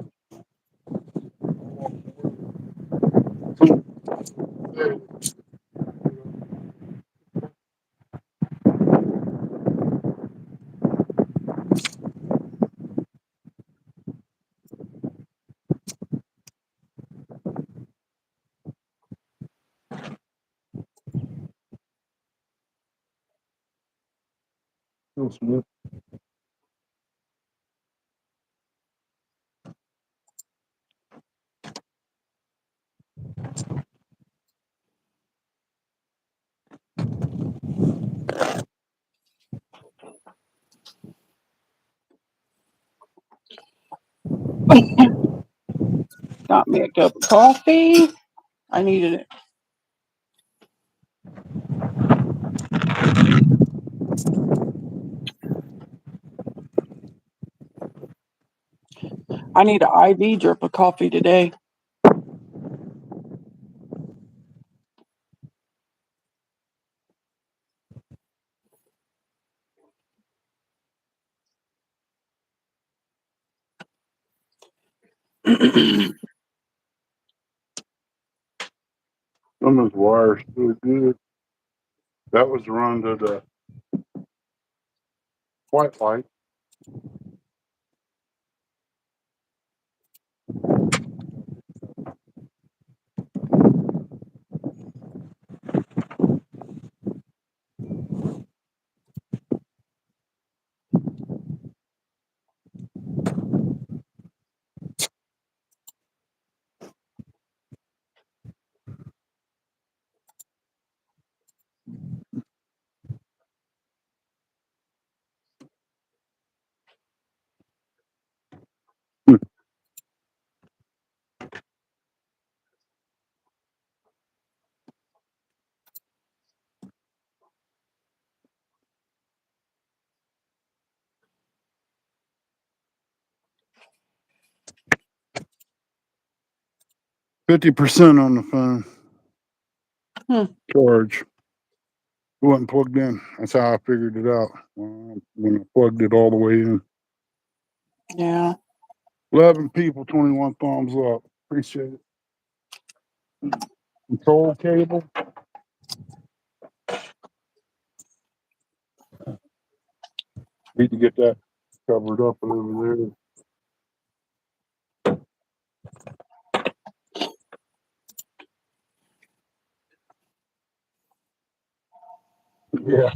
Smith. Got me a cup of coffee. I needed it. I need an IV drip of coffee today. Some of those wires still good. That was run to the white light. Hmm. 50% on the phone. Charge. It wasn't plugged in. That's how I figured it out when I plugged it all the way in. Yeah. 11 people, 21 thumbs up. Appreciate it. Control cable. Need to get that covered up over there. Yeah,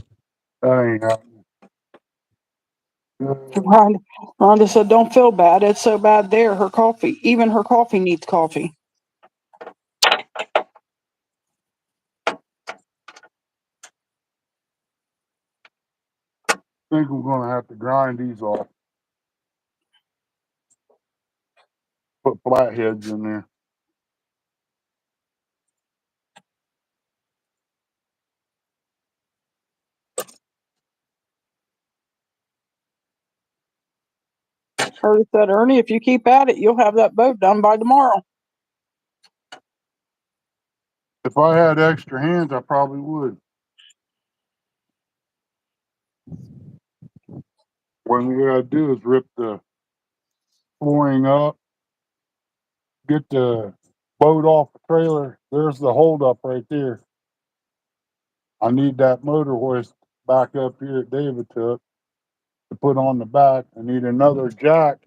that ain't happening. Rhonda said, "Don't feel bad. It's so bad there. Her coffee, even her coffee needs coffee." I think we're gonna have to grind these off. Put flatheads in there. Curtis said, "Ernie, if you keep at it, you'll have that boat done by tomorrow." If I had extra hands, I probably would. What we gotta do is rip the flooring up, get the boat off the trailer. There's the holdup right there. I need that motor hoist back up here that David took to put on the back. I need another jack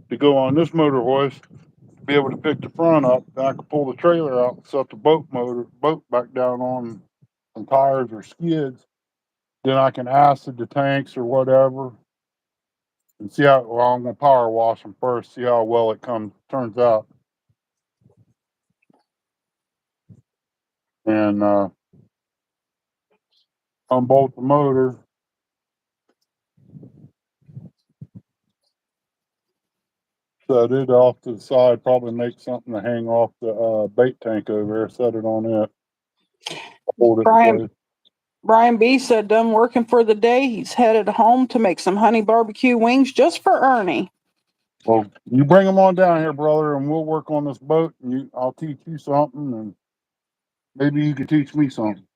to go on this motor hoist to be able to pick the front up. Then I can pull the trailer out and set the boat back down on some tires or skids. Then I can acid the tanks or whatever and see how. Well, I'm gonna power wash them first, see how well it turns out, and unbolt the motor. Set it off to the side. Probably make something to hang off the bait tank over there. Set it on it. Hold it in Brian place. Brian B said, "Done working for the day. He's headed home to make some honey barbecue wings just for Ernie." Well, you bring them on down here, brother, and we'll work on this boat. And I'll teach you something, and maybe you can teach me something.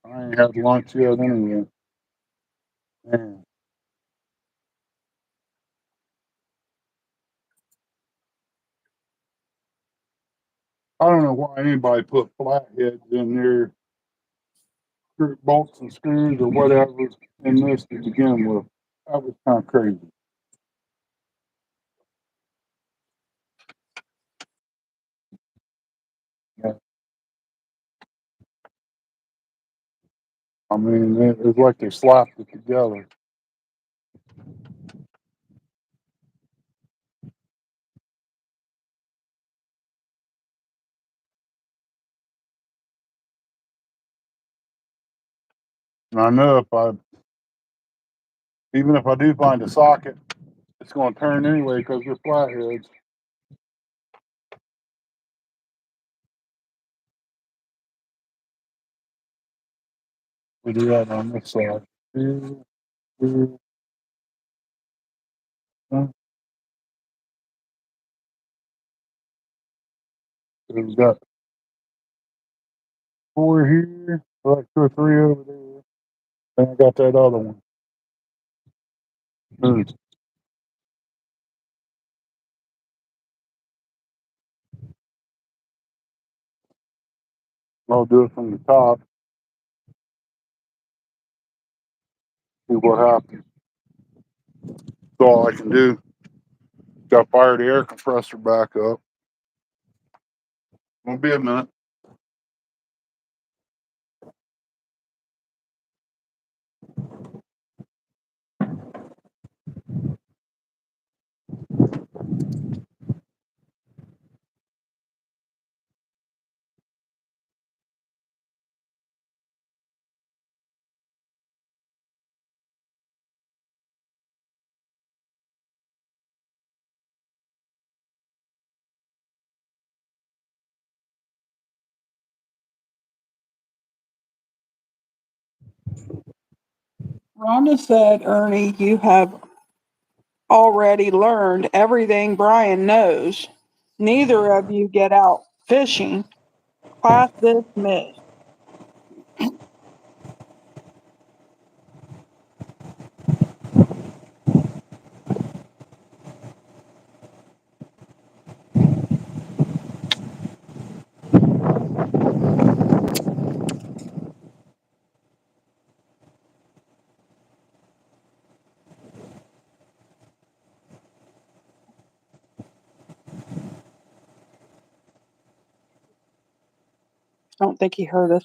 I ain't had lunch yet anyway. Man, I don't know why anybody put flatheads in there, bolts and screws or whatever in this to begin with. That was kind of crazy. Yeah. I mean, it was like they slapped it together. And I know if I Even if I do find a socket, it's going to turn anyway because they're flatheads. We do that on this side. Two, two, one. So we've got 4 here, like 2 or 3 over there. And I got that other one. I'll do it from the top. See what happens. That's all I can do. Got to fire the air compressor back up. Won't be a minute. Rhonda said, Ernie, you have already learned everything Brian knows. Neither of you get out fishing. Class dismissed. I don't think he heard us.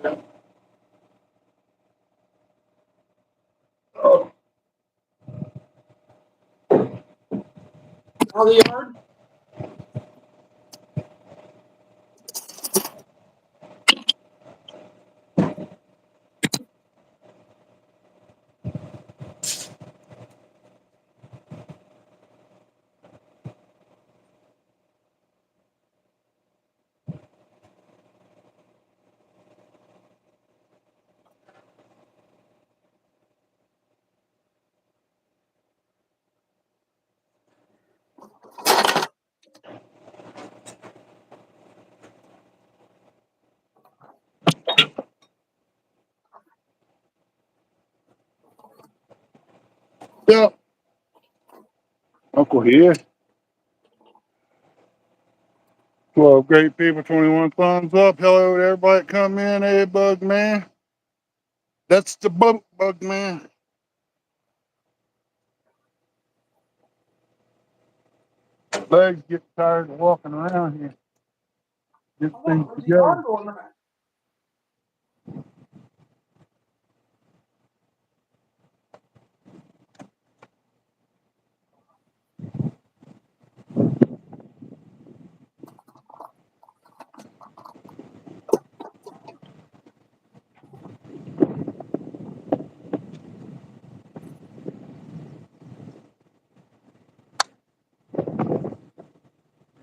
Oh, Out of the yard? yeah. Uncle here. 12 great people, 21 thumbs up. Hello to everybody that come in. Hey, Bug Man. That's the Bug Man. Legs get tired of walking around here. Get things Where's the together. yard going at?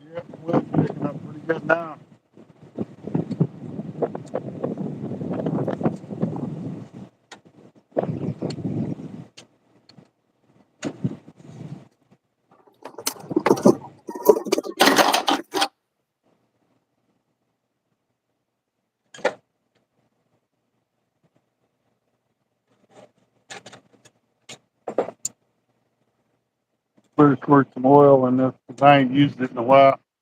Yeah, we're picking up pretty good now. Better squirt some oil in this because I ain't used it in a while. I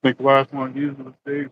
think the last one I used was Dave.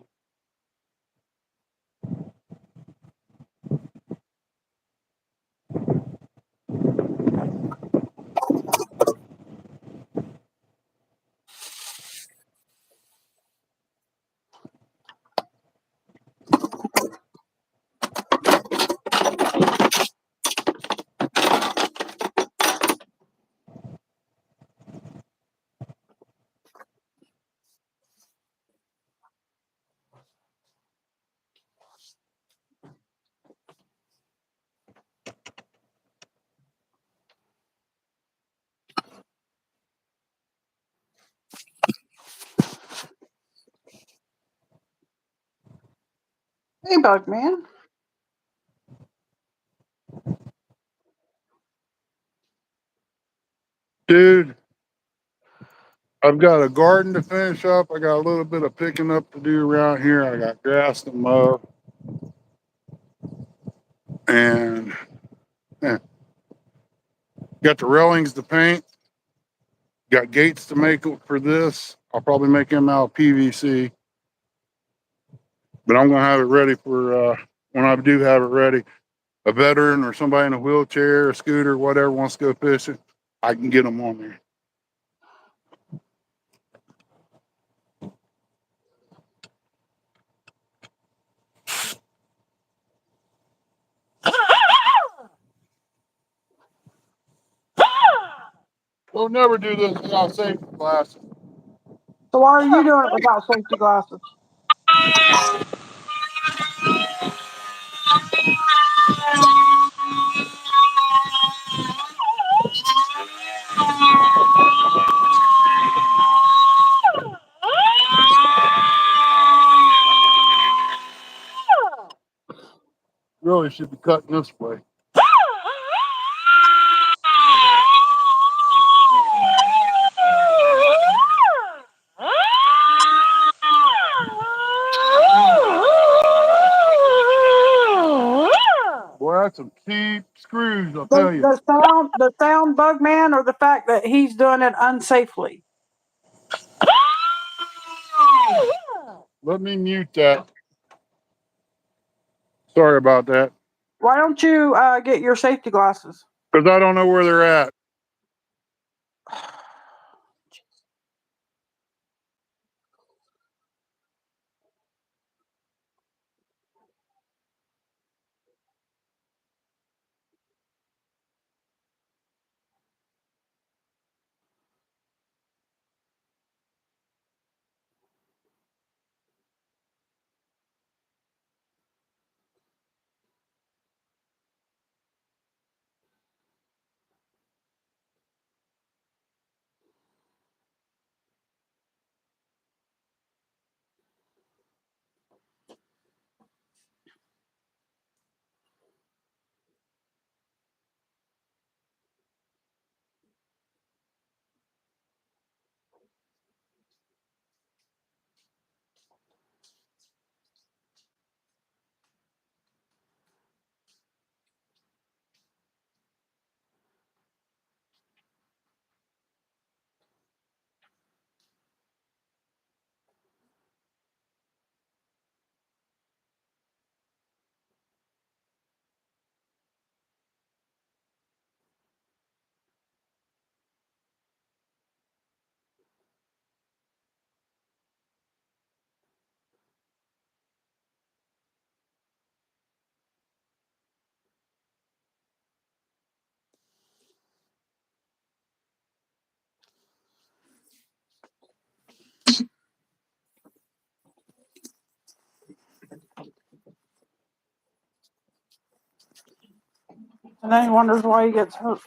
Hey, Bug Man. Dude, I've got a garden to finish up. I got a little bit of picking up to do around here. I got grass to mow. And yeah, got the railings to paint. Got gates to make for this. I'll probably make them out of PVC. But I'm going to have it ready for when I do have it ready. A veteran or somebody in a wheelchair, a scooter, whatever wants to go fishing, I can get them on there. We'll never do this without safety glasses. So why are you doing it without safety glasses? Really should be cutting this way. Boy, that's some cheap screws, I'll tell you. The sound, Bug Man, or the fact that he's doing it unsafely? Let me mute that. Sorry about that. Why don't you get your safety glasses? Because I don't know where they're at. And then he wonders why he gets hurt.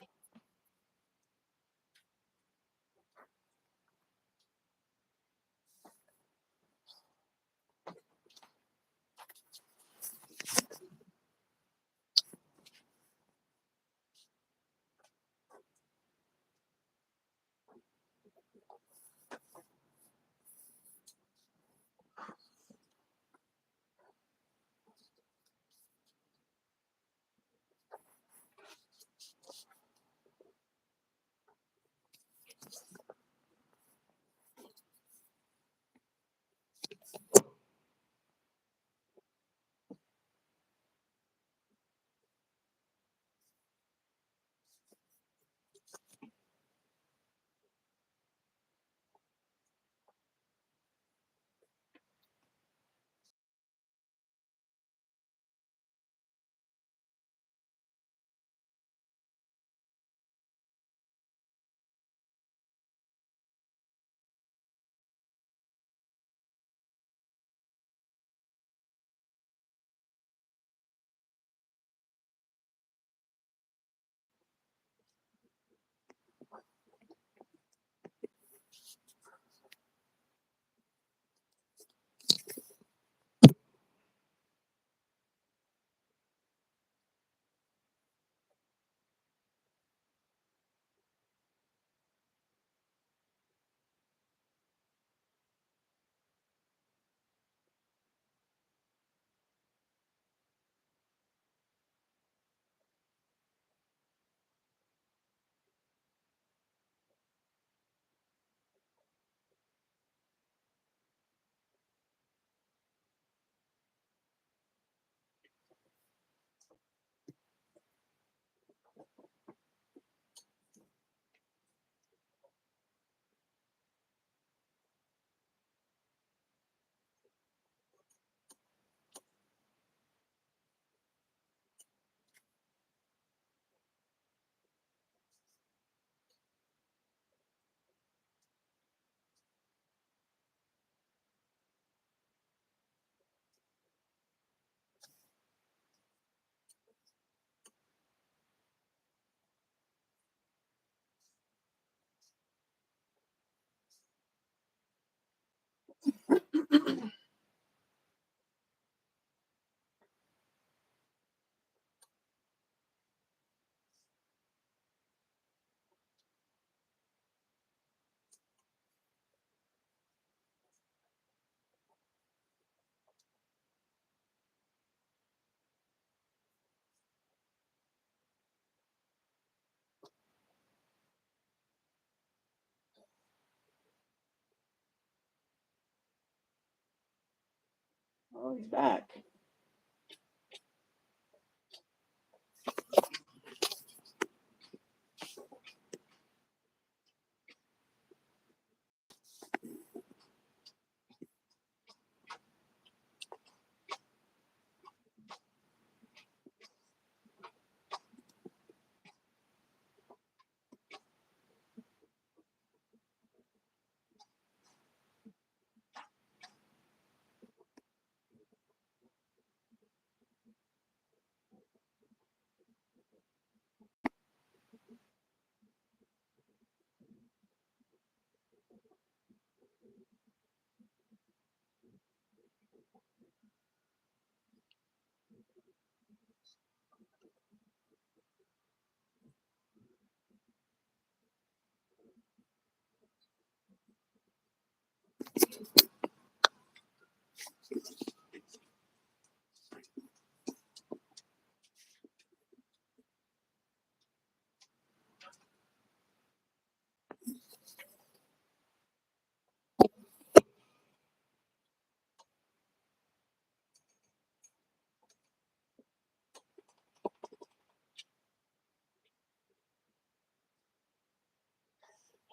Oh, he's back.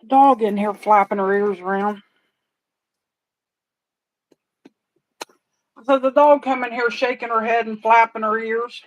Dog in here flapping her ears around. So the dog come in here shaking her head and flapping her ears.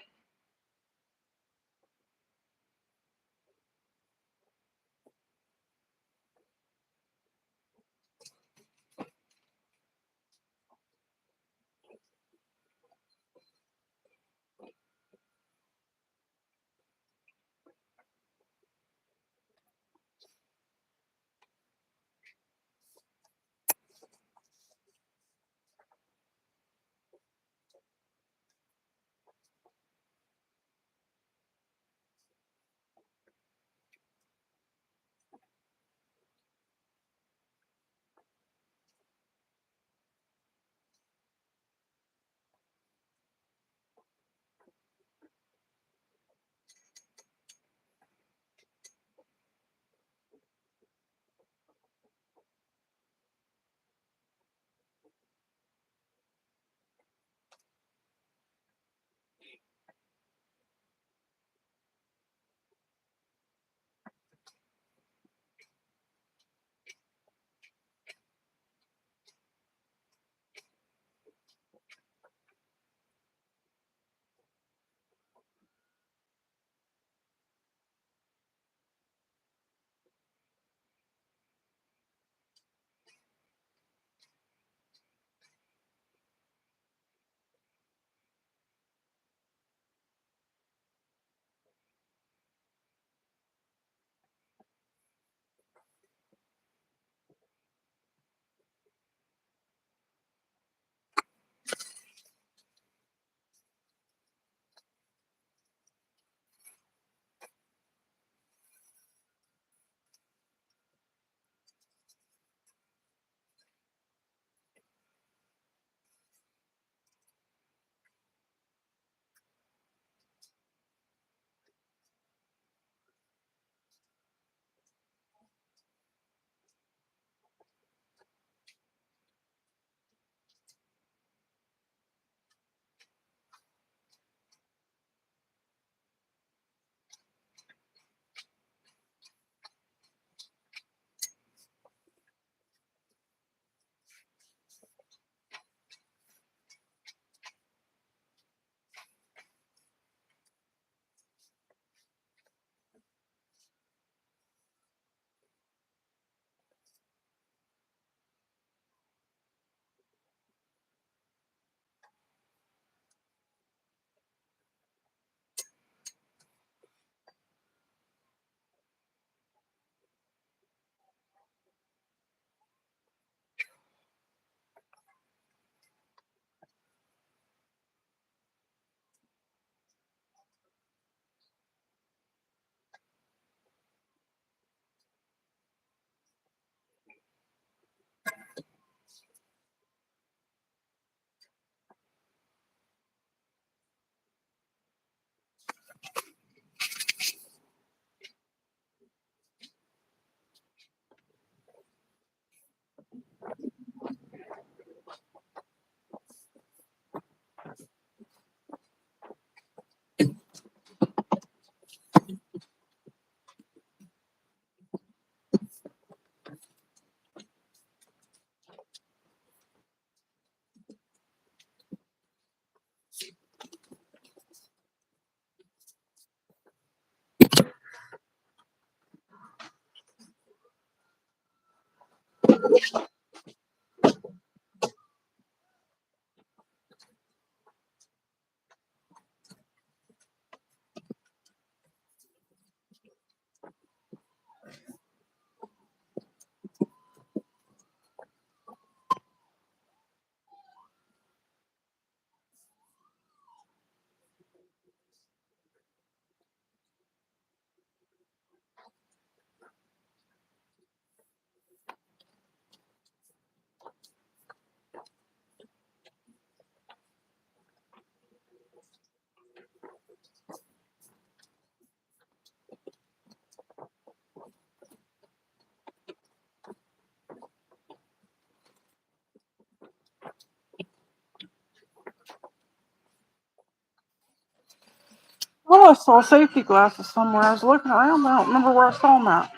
Oh, I saw safety glasses somewhere. I was looking around, but I don't remember where I saw them at.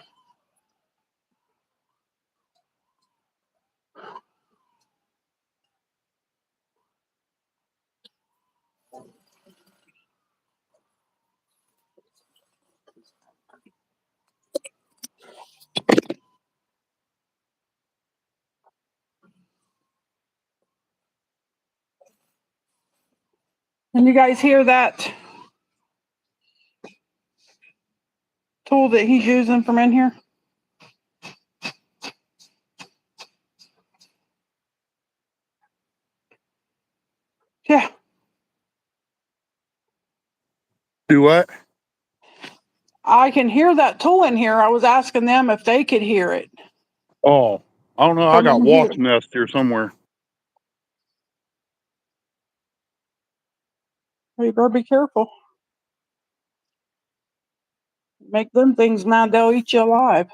And you guys hear that tool that he's using from in here? Yeah. Do what? I can hear that tool in here. I was asking them if they could hear it Oh, I don't know. I from got in here. wasp nest here somewhere. Well, you better be careful. Make them things mad, they'll eat you alive.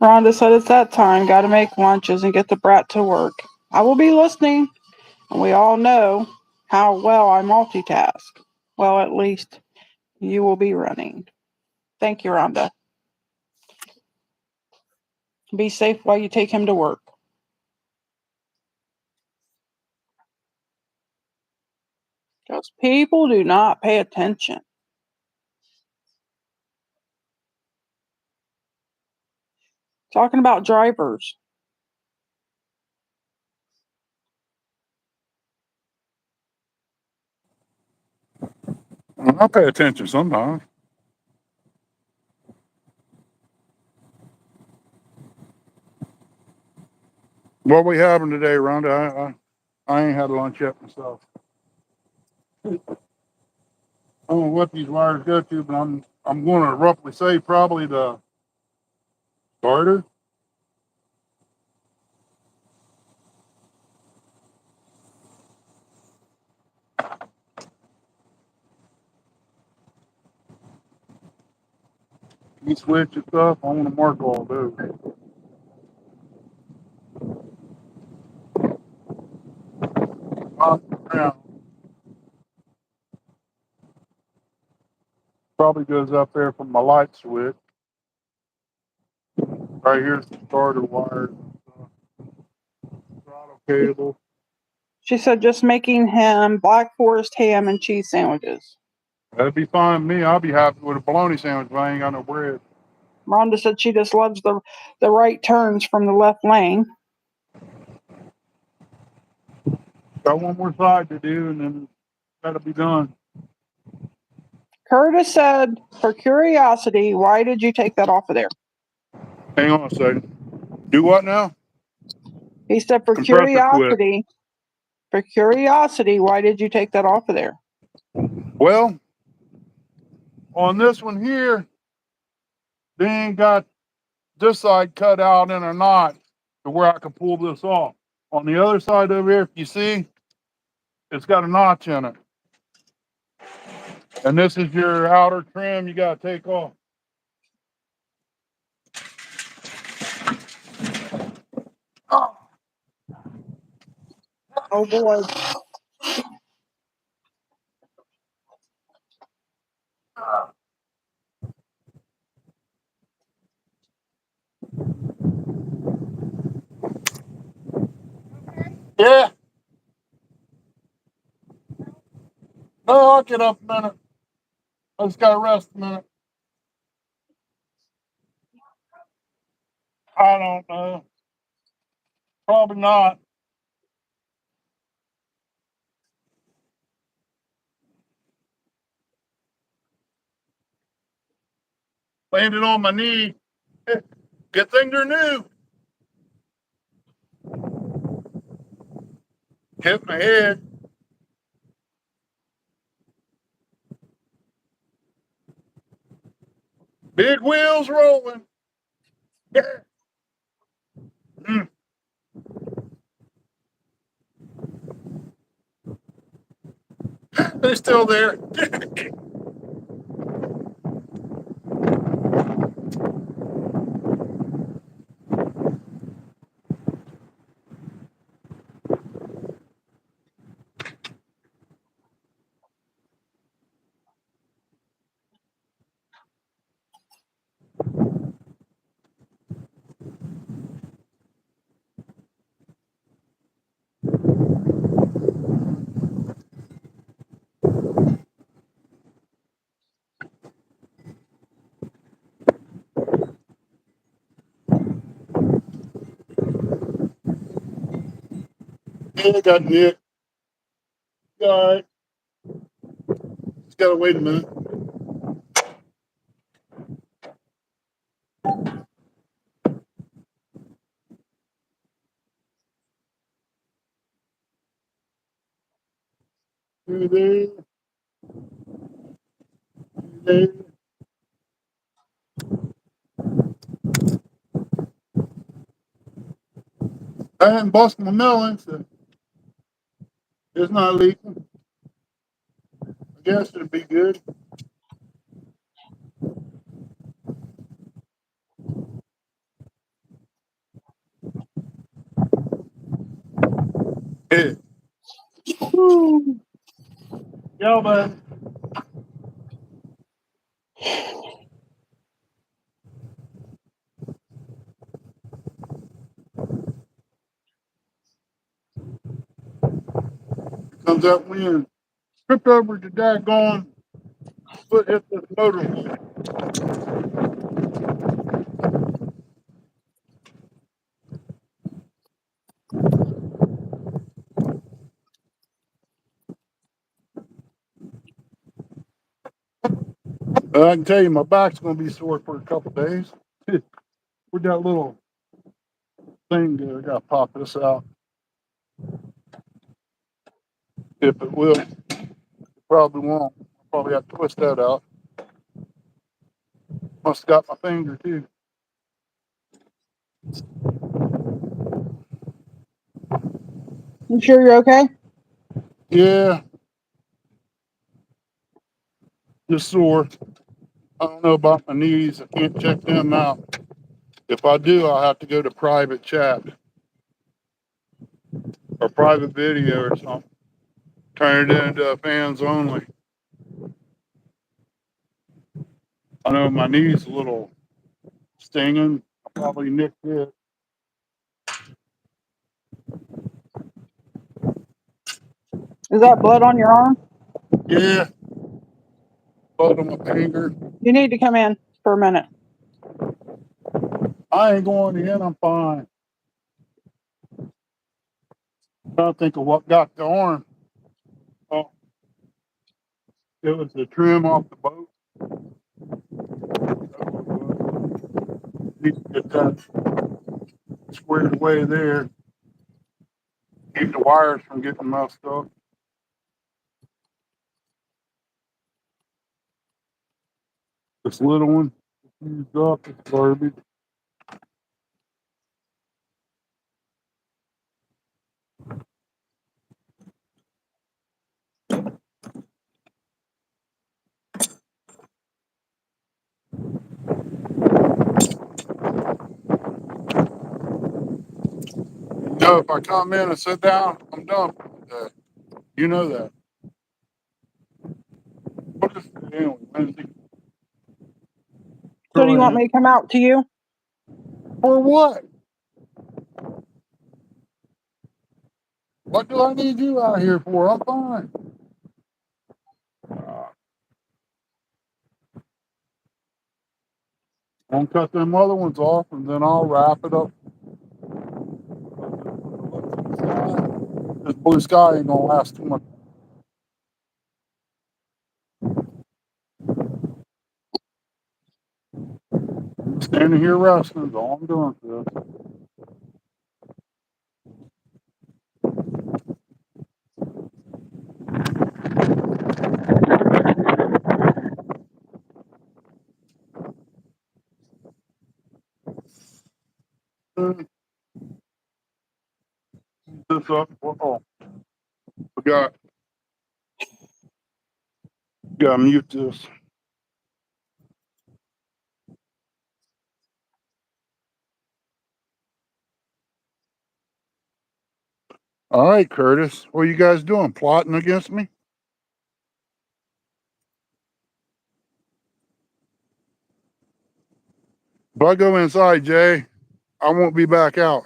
Rhonda said it's that time. Got to make lunches and get the brat to work. I will be listening, and we all know how well I multitask. Well, at least you will be running. Thank you, Rhonda. Be safe while you take him to work. Because people do not pay attention. Talking about drivers. I pay attention sometimes. What we having today, Rhonda? I ain't had lunch yet myself. I don't know what these wires go to, but I'm going to roughly say probably the starter. You switch and stuff. I want to mark all those. Probably goes up there from my light switch. Right here's the starter wires. Throttle cable. She said just making him Black Forest ham and cheese sandwiches. That'd be fine with me. I'll be happy with a bologna sandwich if I ain't got no bread. Rhonda said she just loves the right turns from the left lane. Got one more side to do, and then that'll be done. Curtis said, for curiosity, why did you take that off of there? Hang on a second. Do what now? He said, for Compressor quit. curiosity, why did you take that off of there? Well, on this one here, they ain't got this side cut out in a knot to where I can pull this off. On the other side over here, if you see, it's got a notch in it. And this is your outer trim you got to take off. Oh boy. Yeah. No, I'll get up a minute. I just got to rest a minute. I don't know. Probably not. Landed on my knee. Good thing they're new. Hit my head. Big wheels rolling. Yeah. Mm. They're still there. Yeah, got nicked. All right. Just gotta wait a minute. Through there. Through there. I hadn't busted my melon, so it's not leaking. I guess it'll be good. Yeah. Woo. Yeah, man. Comes that wind. Tripped over the daggone foot hit the motor. I can tell you my back's gonna be sore for a couple days. Where'd that little thing go? I gotta pop this out. If it will, it probably won't. I'll probably have to twist that out. Must have got my finger too. You sure you're okay? Yeah, just sore. I don't know about my knees. I can't check them out. If I do, I'll have to go to private chat or private video or something. Turn it into fans only. I know my knee's a little stinging. I probably nicked it. Is that blood on your arm? Yeah, blood on my finger. You need to come in for a minute. I ain't going in. I'm fine. Trying to think of what got the arm. Oh, it was the trim off the boat. Need to get that squared away there. Keep the wires from getting messed up. This little one used up. It's garbage. You know, if I come in and sit down, I'm done for the day. You know that. What is it anyway? Wednesday? So do you Go want ahead. me to come out to you? For what? What do I need you out here for? I'm fine. I'll cut them other ones off and then I'll wrap it up. This blue sky ain't gonna last too much. I'm standing here resting is all I'm doing for this. This up. Oh, forgot. Gotta mute this. All right, Curtis. What are you guys doing? Plotting against me? If I go inside, Jay, I won't be back out.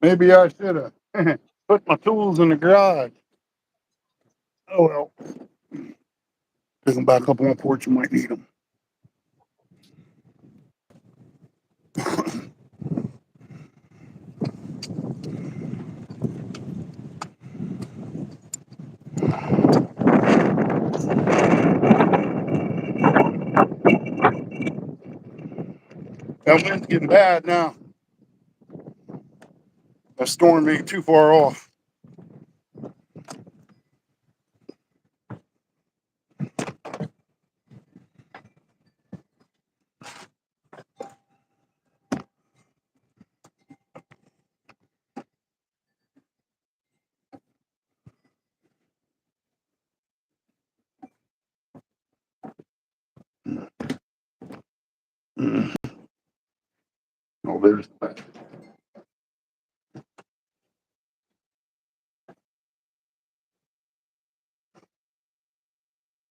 Maybe I should have put my tools in the garage. Oh well. Pick them back up on the porch. You might need them. That wind's getting bad now. That storm ain't too far off. Mm. Oh, there's that.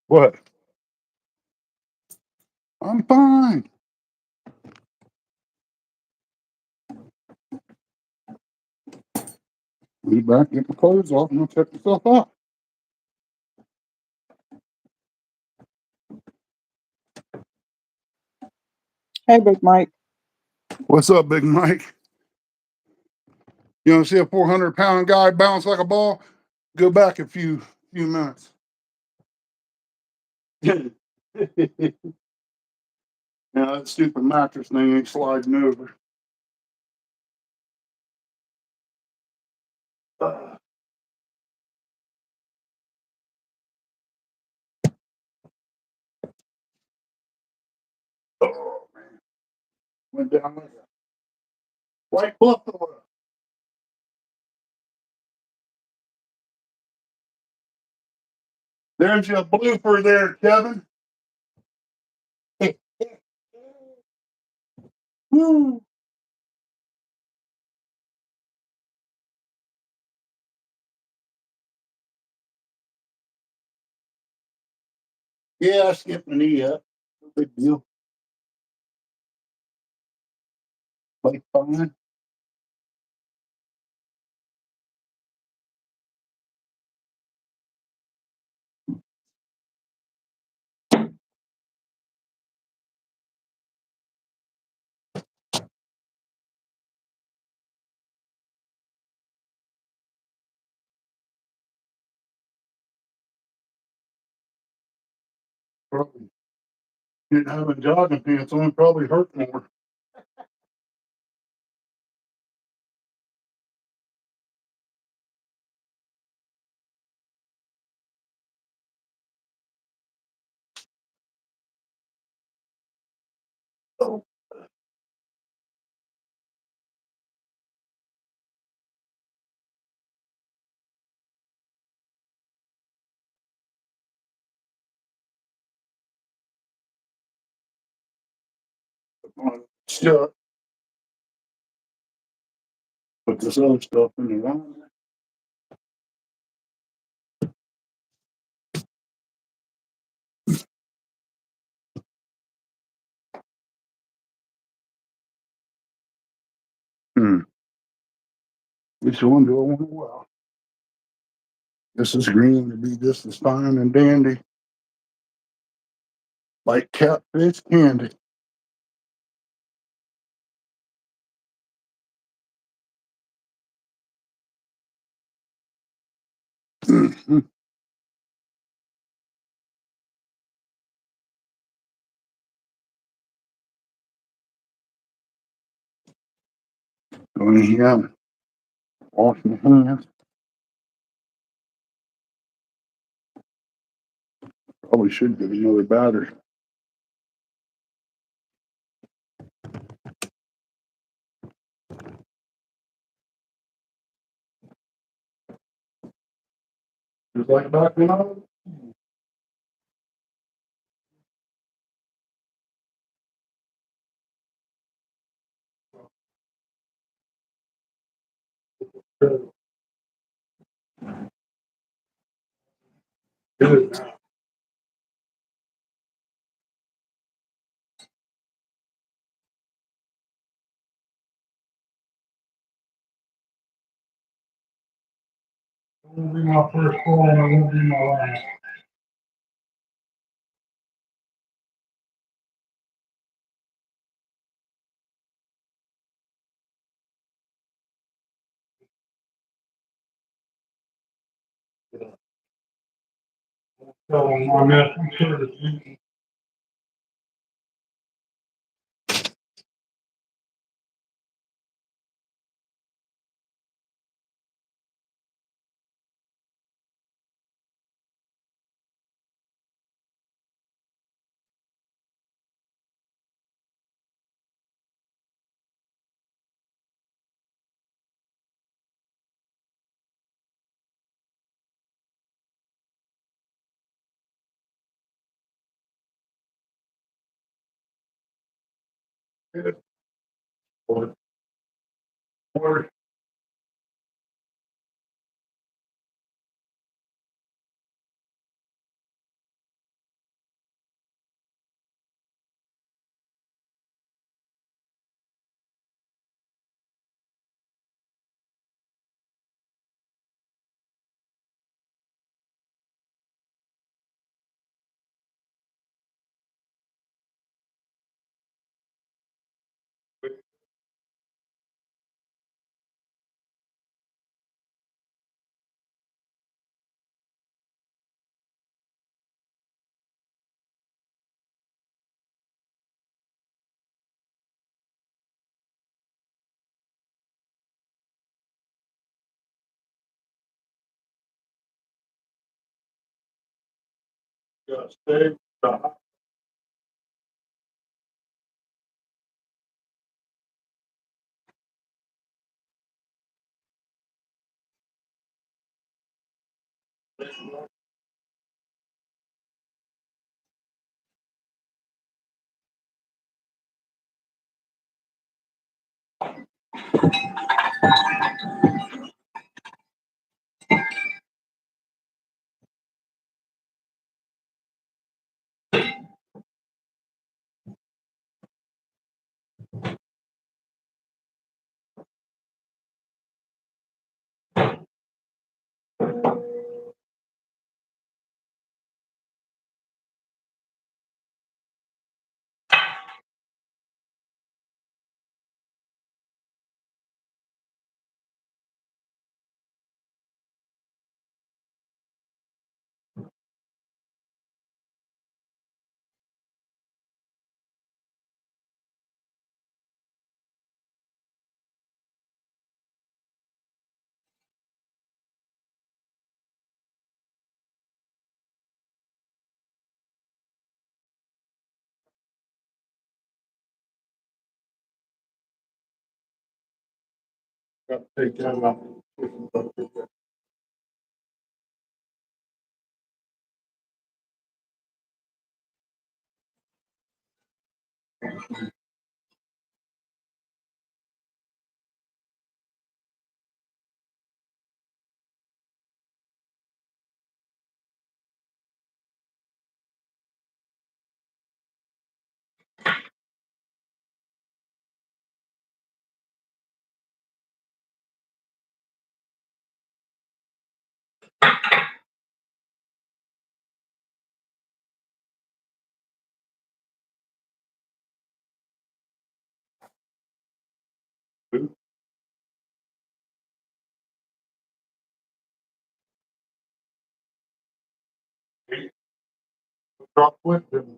What? I'm fine. Be back, get my clothes off, and I'll check myself out. Hey, Big Mike. What's up, Big Mike? You want to see a 400-pound guy bounce like a ball? Go back a few minutes. Now that stupid mattress thing ain't sliding over. Uh, oh man, went down like a white buffalo. There's your blooper there, Kevin. Woo. Yeah, I skipped my knee up. No big deal. Like fine. Probably didn't have a jogging pants on. Probably hurt more. Oh, shut. Put this other stuff in the line. Which one do I want to wear? This is green to be just as fine and dandy, like catfish candy. Mhm. Go in here, wash my hands. Probably should get another battery. Just like back when I was. Good. Won't be my first call and it won't be my last. Tell them my message courtesy. Or just stay. Got to take that out. Drop with them.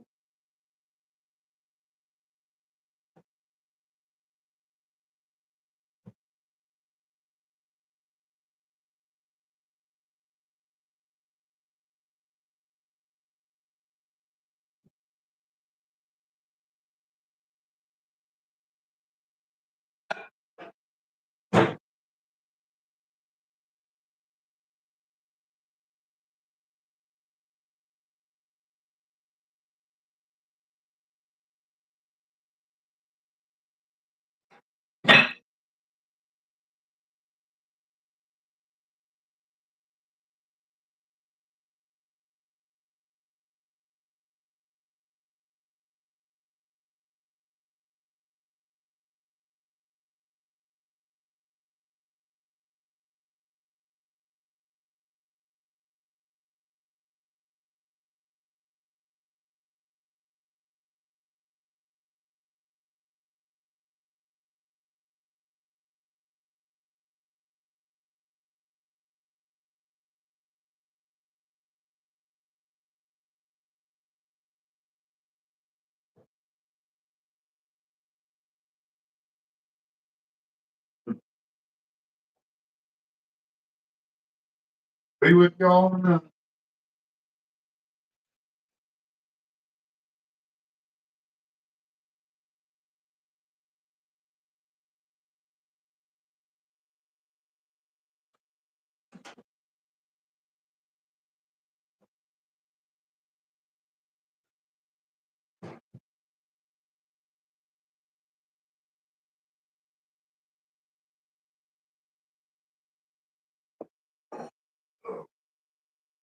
Be with y'all in a minute.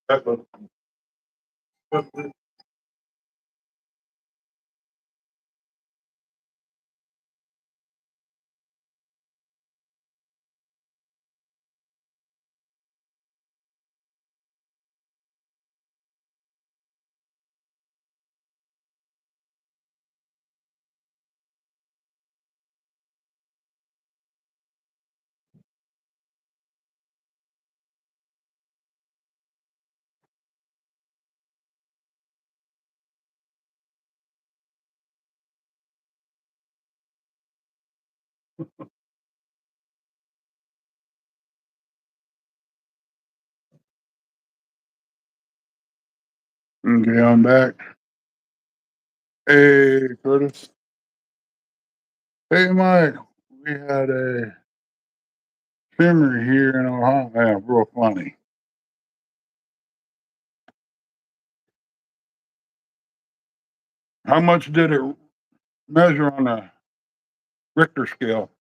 That's what- Okay, I'm back. Hey, Curtis. Hey, Mike. We had a simmer here in Ohio. Yeah, real funny. How much did it measure on a Richter scale?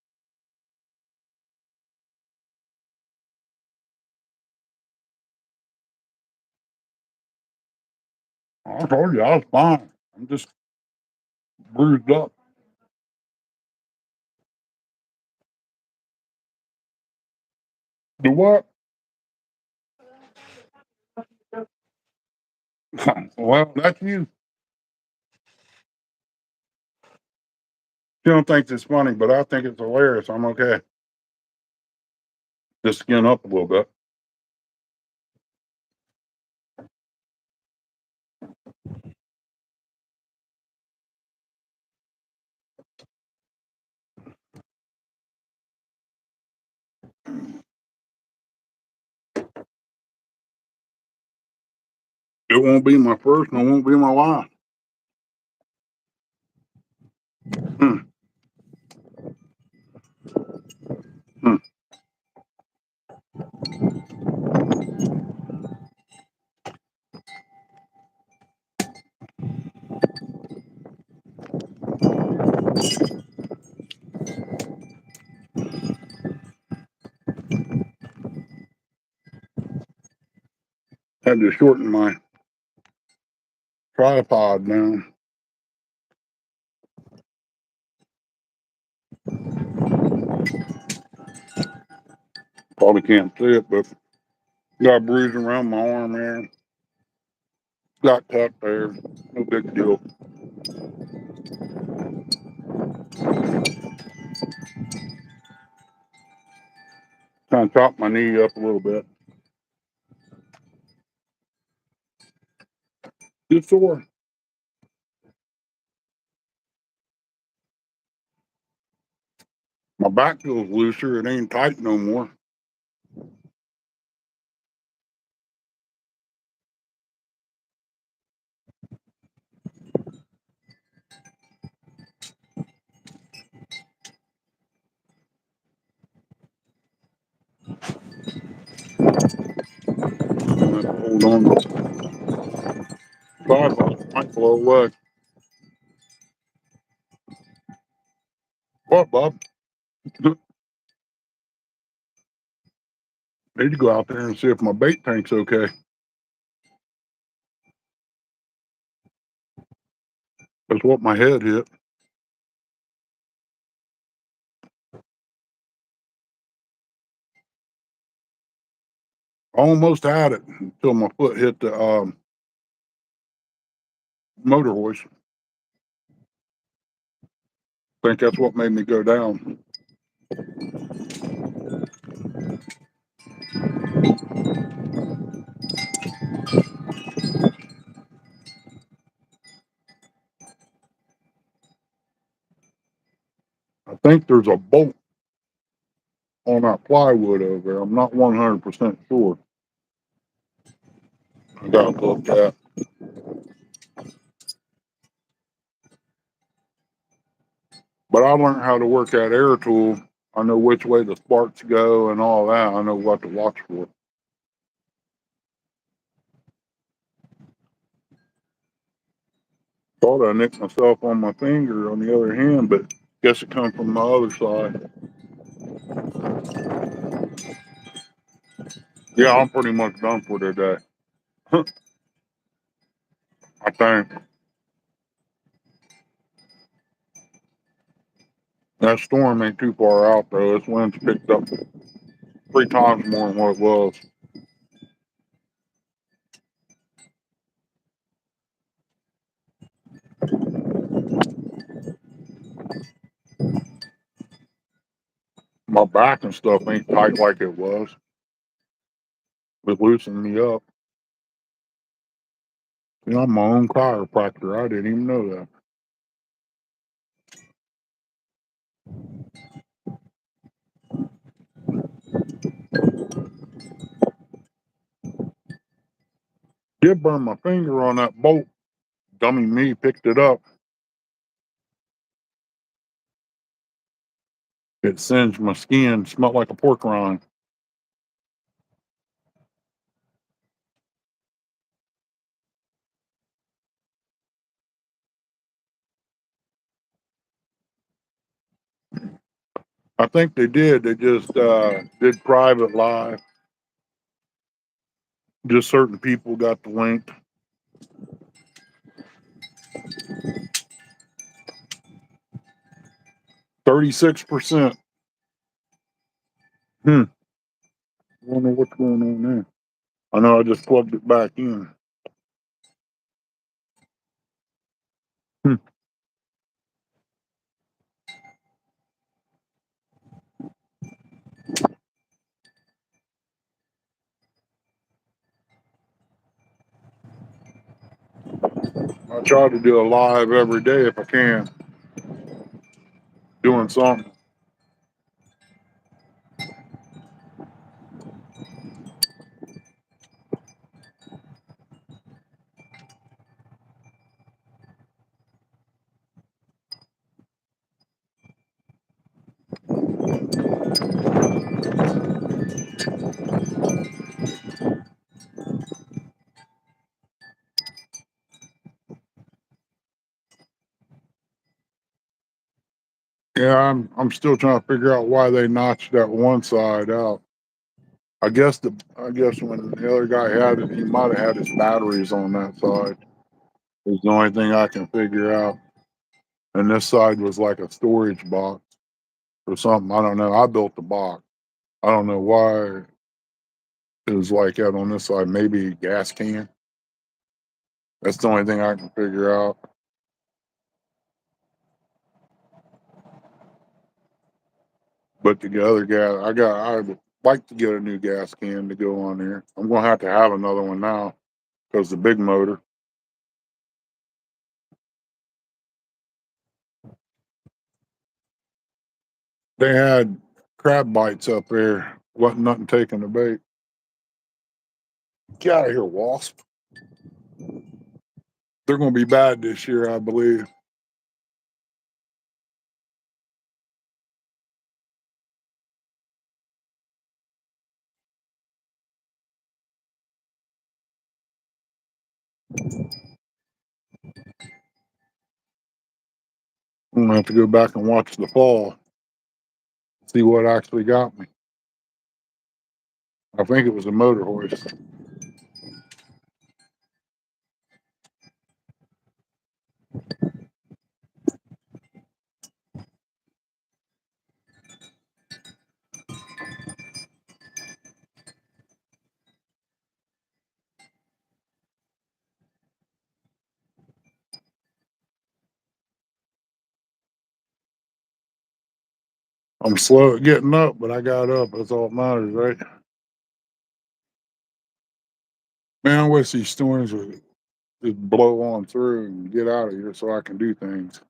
I told you I was fine. I'm just bruised up. The what? Well, that's you. You don't think it's funny, but I think it's hilarious. I'm okay. Just skin up a little bit. It won't be my first and it won't be my last. Hmm, hmm. Had to shorten my tripod down. Probably can't see it, but got a bruise around my arm there. Got cut there. No big deal. Kind of chopped my knee up a little bit. It's sore. My back feels looser. It ain't tight no more. I have to hold on to the tripod. It might blow away. What, Bob? Need to go out there and see if my bait tank's okay. That's what my head hit. I almost had it until my foot hit the motor hoist. I think that's what made me go down. I think there's a bolt on that plywood over there. I'm not 100% sure. I got to look at. But I learned how to work that air tool. I know which way the sparks go and all that. I know what to watch for. Thought I nicked myself on my finger on the other hand, but guess it come from my other side. Yeah, I'm pretty much done for today. I think that storm ain't too far out though. This wind's picked up 3 times more than what it was. My back and stuff ain't tight like it was. It loosened me up. You know, I'm my own chiropractor. I didn't even know that. Did burn my finger on that bolt. Dummy me picked it up. It singed my skin. Smelled like a pork rind. I think they did. They just did private live. Just certain people got the link. 36%. Hmm. I don't know what's going on there. I know I just plugged it back in. Hmm. I try to do a live every day if I can, doing something. Yeah, I'm still trying to figure out why they notched that one side out. I guess when the other guy had it, he might have had his batteries on that side. Is the only thing I can figure out. And this side was like a storage box or something. I don't know. I built the box. I don't know why it was like that on this side. Maybe a gas can. That's the only thing I can figure out. But the other gas, I would like to get a new gas can to go on there. I'm gonna have to have another one now because the big motor. They had crab bites up there. Wasn't nothing taking the bait. Get out of here, wasp. They're gonna be bad this year, I believe. I'm gonna have to go back and watch the fall, see what actually got me. I think it was a motor hoist. I'm slow at getting up, but I got up. That's all that matters, right? Man, I wish these storms would just blow on through and get out of here so I can do things.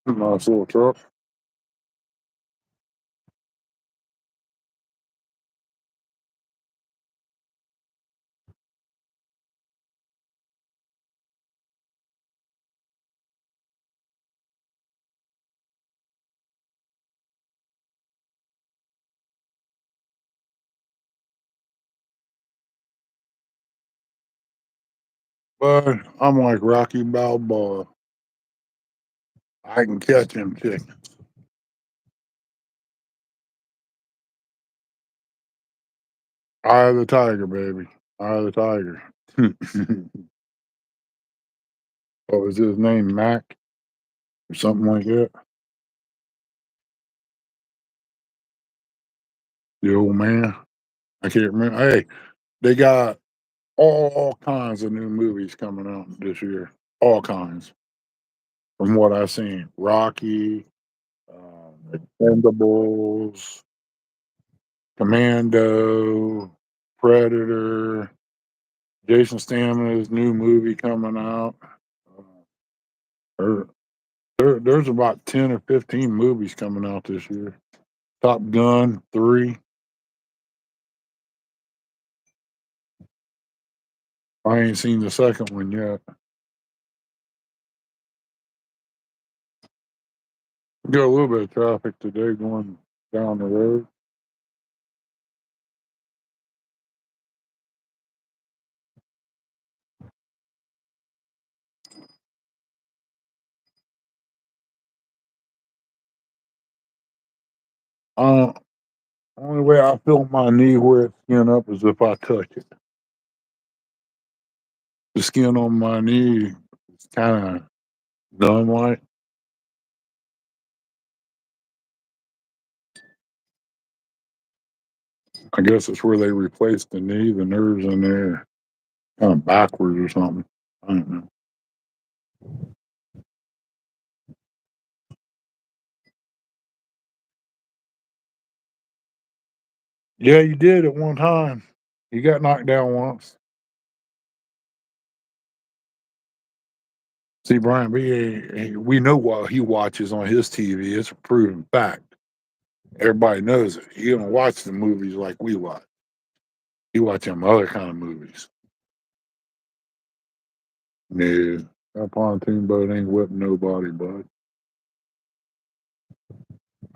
Nice little truck. But I'm like Rocky Balboa. I can catch him chickens. Eye of the tiger, baby. Eye of the tiger. What was his name? Mac or something like that? The old man. I can't remember. Hey, they got all kinds of new movies coming out this year. All kinds, from what I've seen. Rocky, Expendables, Commando, Predator, Jason Statham's new movie coming out. Uh, there, there's about 10 or 15 movies coming out this year. Top Gun 3. I ain't seen the second one yet. Got a little bit of traffic today going down the road. Uh, Only way I feel my knee where it's skin up is if I touch it. The skin on my knee is kind of numb like. I guess it's where they replaced the knee, the nerves in there kind of backwards or something. I don't know. Yeah, you did at one time. You got knocked down once. See, Brian we know what he watches on his TV. It's a proven fact. Everybody knows it. He don't watch the movies like we watch. He watch them other kind of movies. No, that pontoon boat ain't whipping nobody, bud.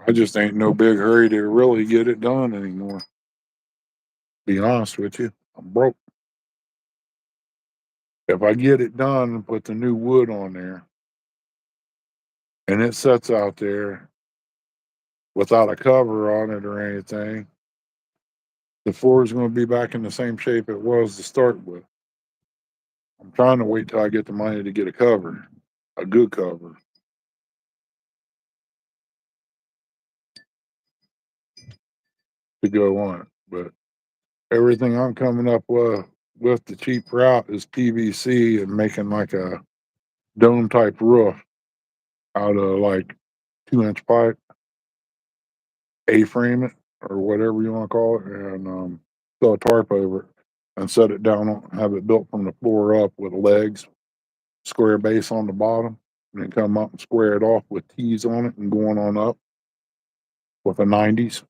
I just ain't no big hurry to really get it done anymore. Be honest with you, I'm broke. If I get it done and put the new wood on there and it sits out there without a cover on it or anything, the floor is going to be back in the same shape it was to start with. I'm trying to wait till I get the money to get a cover, a good cover to go on it. But everything I'm coming up with the cheap route is PVC and making like a dome type roof out of like 2-inch pipe, A-frame it or whatever you want to call it, and throw a tarp over it and set it down on, have it built from the floor up with legs, square base on the bottom, and then come up and square it off with T's on it and going on up with a 90s.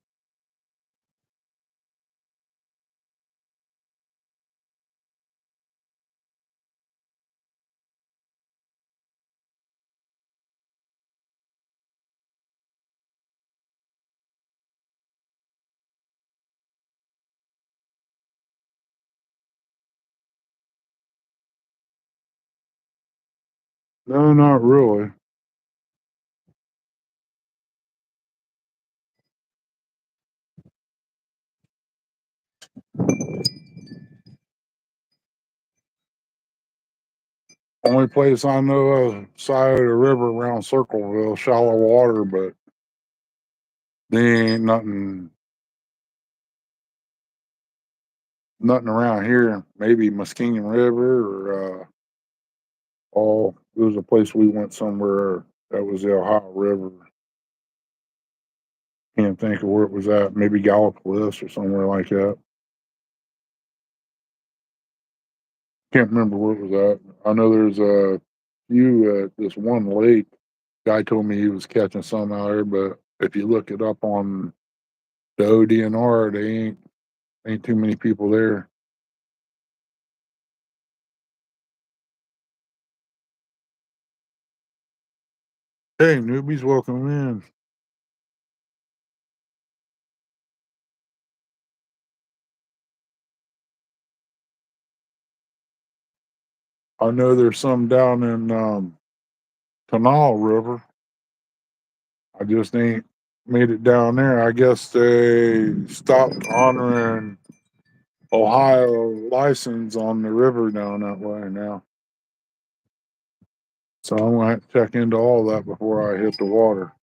No, not really. Only place I know of side of the river around Circleville, shallow water, but there ain't nothing around here. Maybe Muskingum River or there was a place we went somewhere that was the Ohio River. Can't think of where it was at. Maybe Gallipolis or somewhere like that. Can't remember where it was at. I know there's a few at this one lake. Guy told me he was catching some out there, but if you look it up on the ODNR, they ain't too many people there. Hey, newbies, welcome in. I know there's some down in Canal River. I just ain't made it down there. I guess they stopped honoring Ohio license on the river down that way now. So I'm gonna have to check into all that before I hit the water.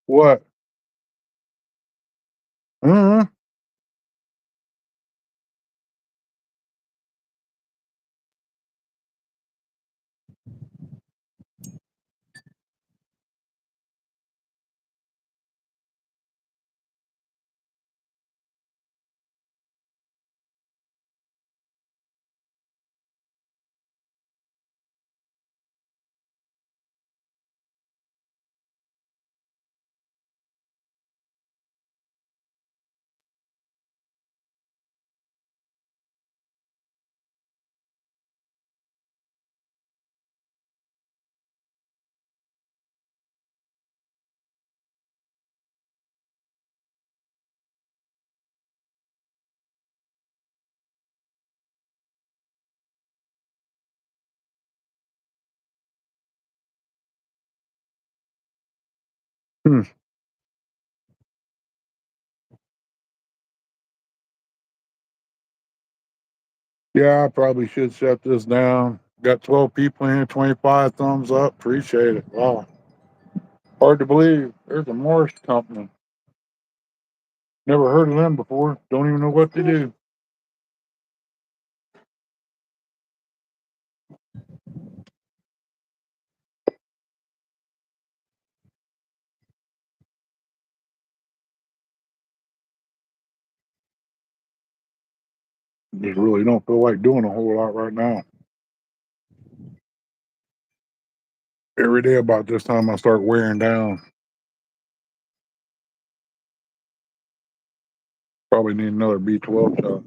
What? Uh-huh. Hmm. Yeah, I probably should shut this down. Got 12 people in here, 25 thumbs up. Appreciate it. Wow. Hard to believe. There's a Morse company. Never heard of them before. Don't even know what they do. Just really don't feel like doing a whole lot right now. Every day about this time I start wearing down. Probably need another B12 shot.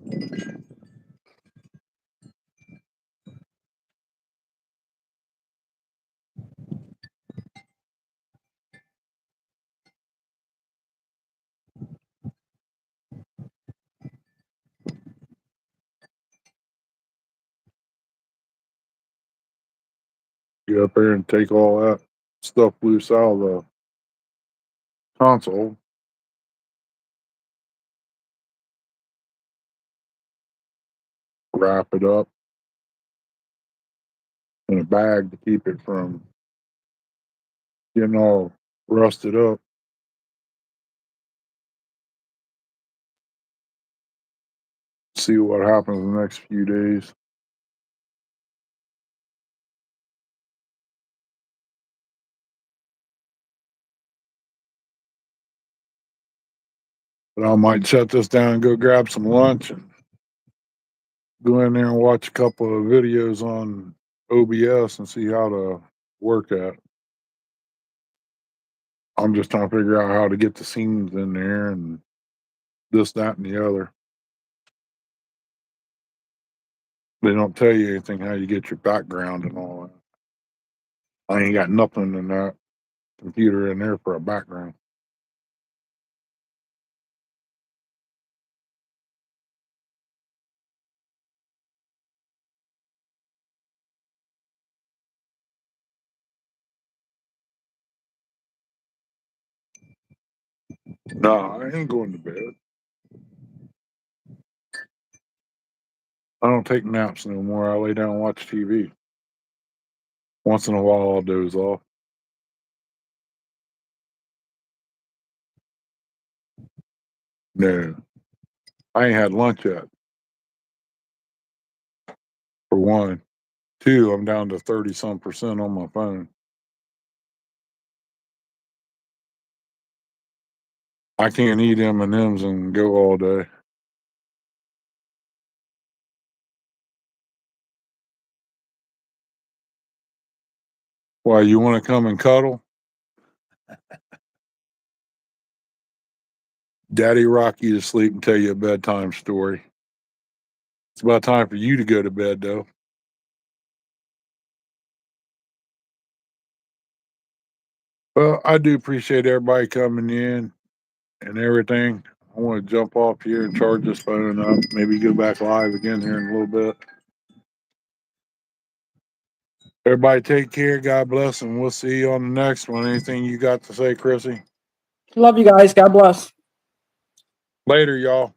Get up there and take all that stuff loose out of the console. Wrap it up in a bag to keep it from getting all rusted up. See what happens in the next few days. But I might shut this down and go grab some lunch and go in there and watch a couple of videos on OBS and see how to work at. I'm just trying to figure out how to get the scenes in there and this, that, and the other. They don't tell you anything how you get your background and all that. I ain't got nothing in that computer in there for a background. No, I ain't going to bed. I don't take naps no more. I lay down and watch TV. Once in a while, I'll doze off. No, I ain't had lunch yet, for one. Two, I'm down to 30 some percent on my phone. I can't eat M&Ms and go all day. Why, you want to come and cuddle? Daddy rock you to sleep and tell you a bedtime story. It's about time for you to go to bed, though. Well, I do appreciate everybody coming in and everything. I want to jump off here and charge this phone up. Maybe go back live again here in a little bit. Everybody take care. God bless, and we'll see you on the next one. Anything you got to say, Chrissy? Love you guys. God bless. Later, y'all.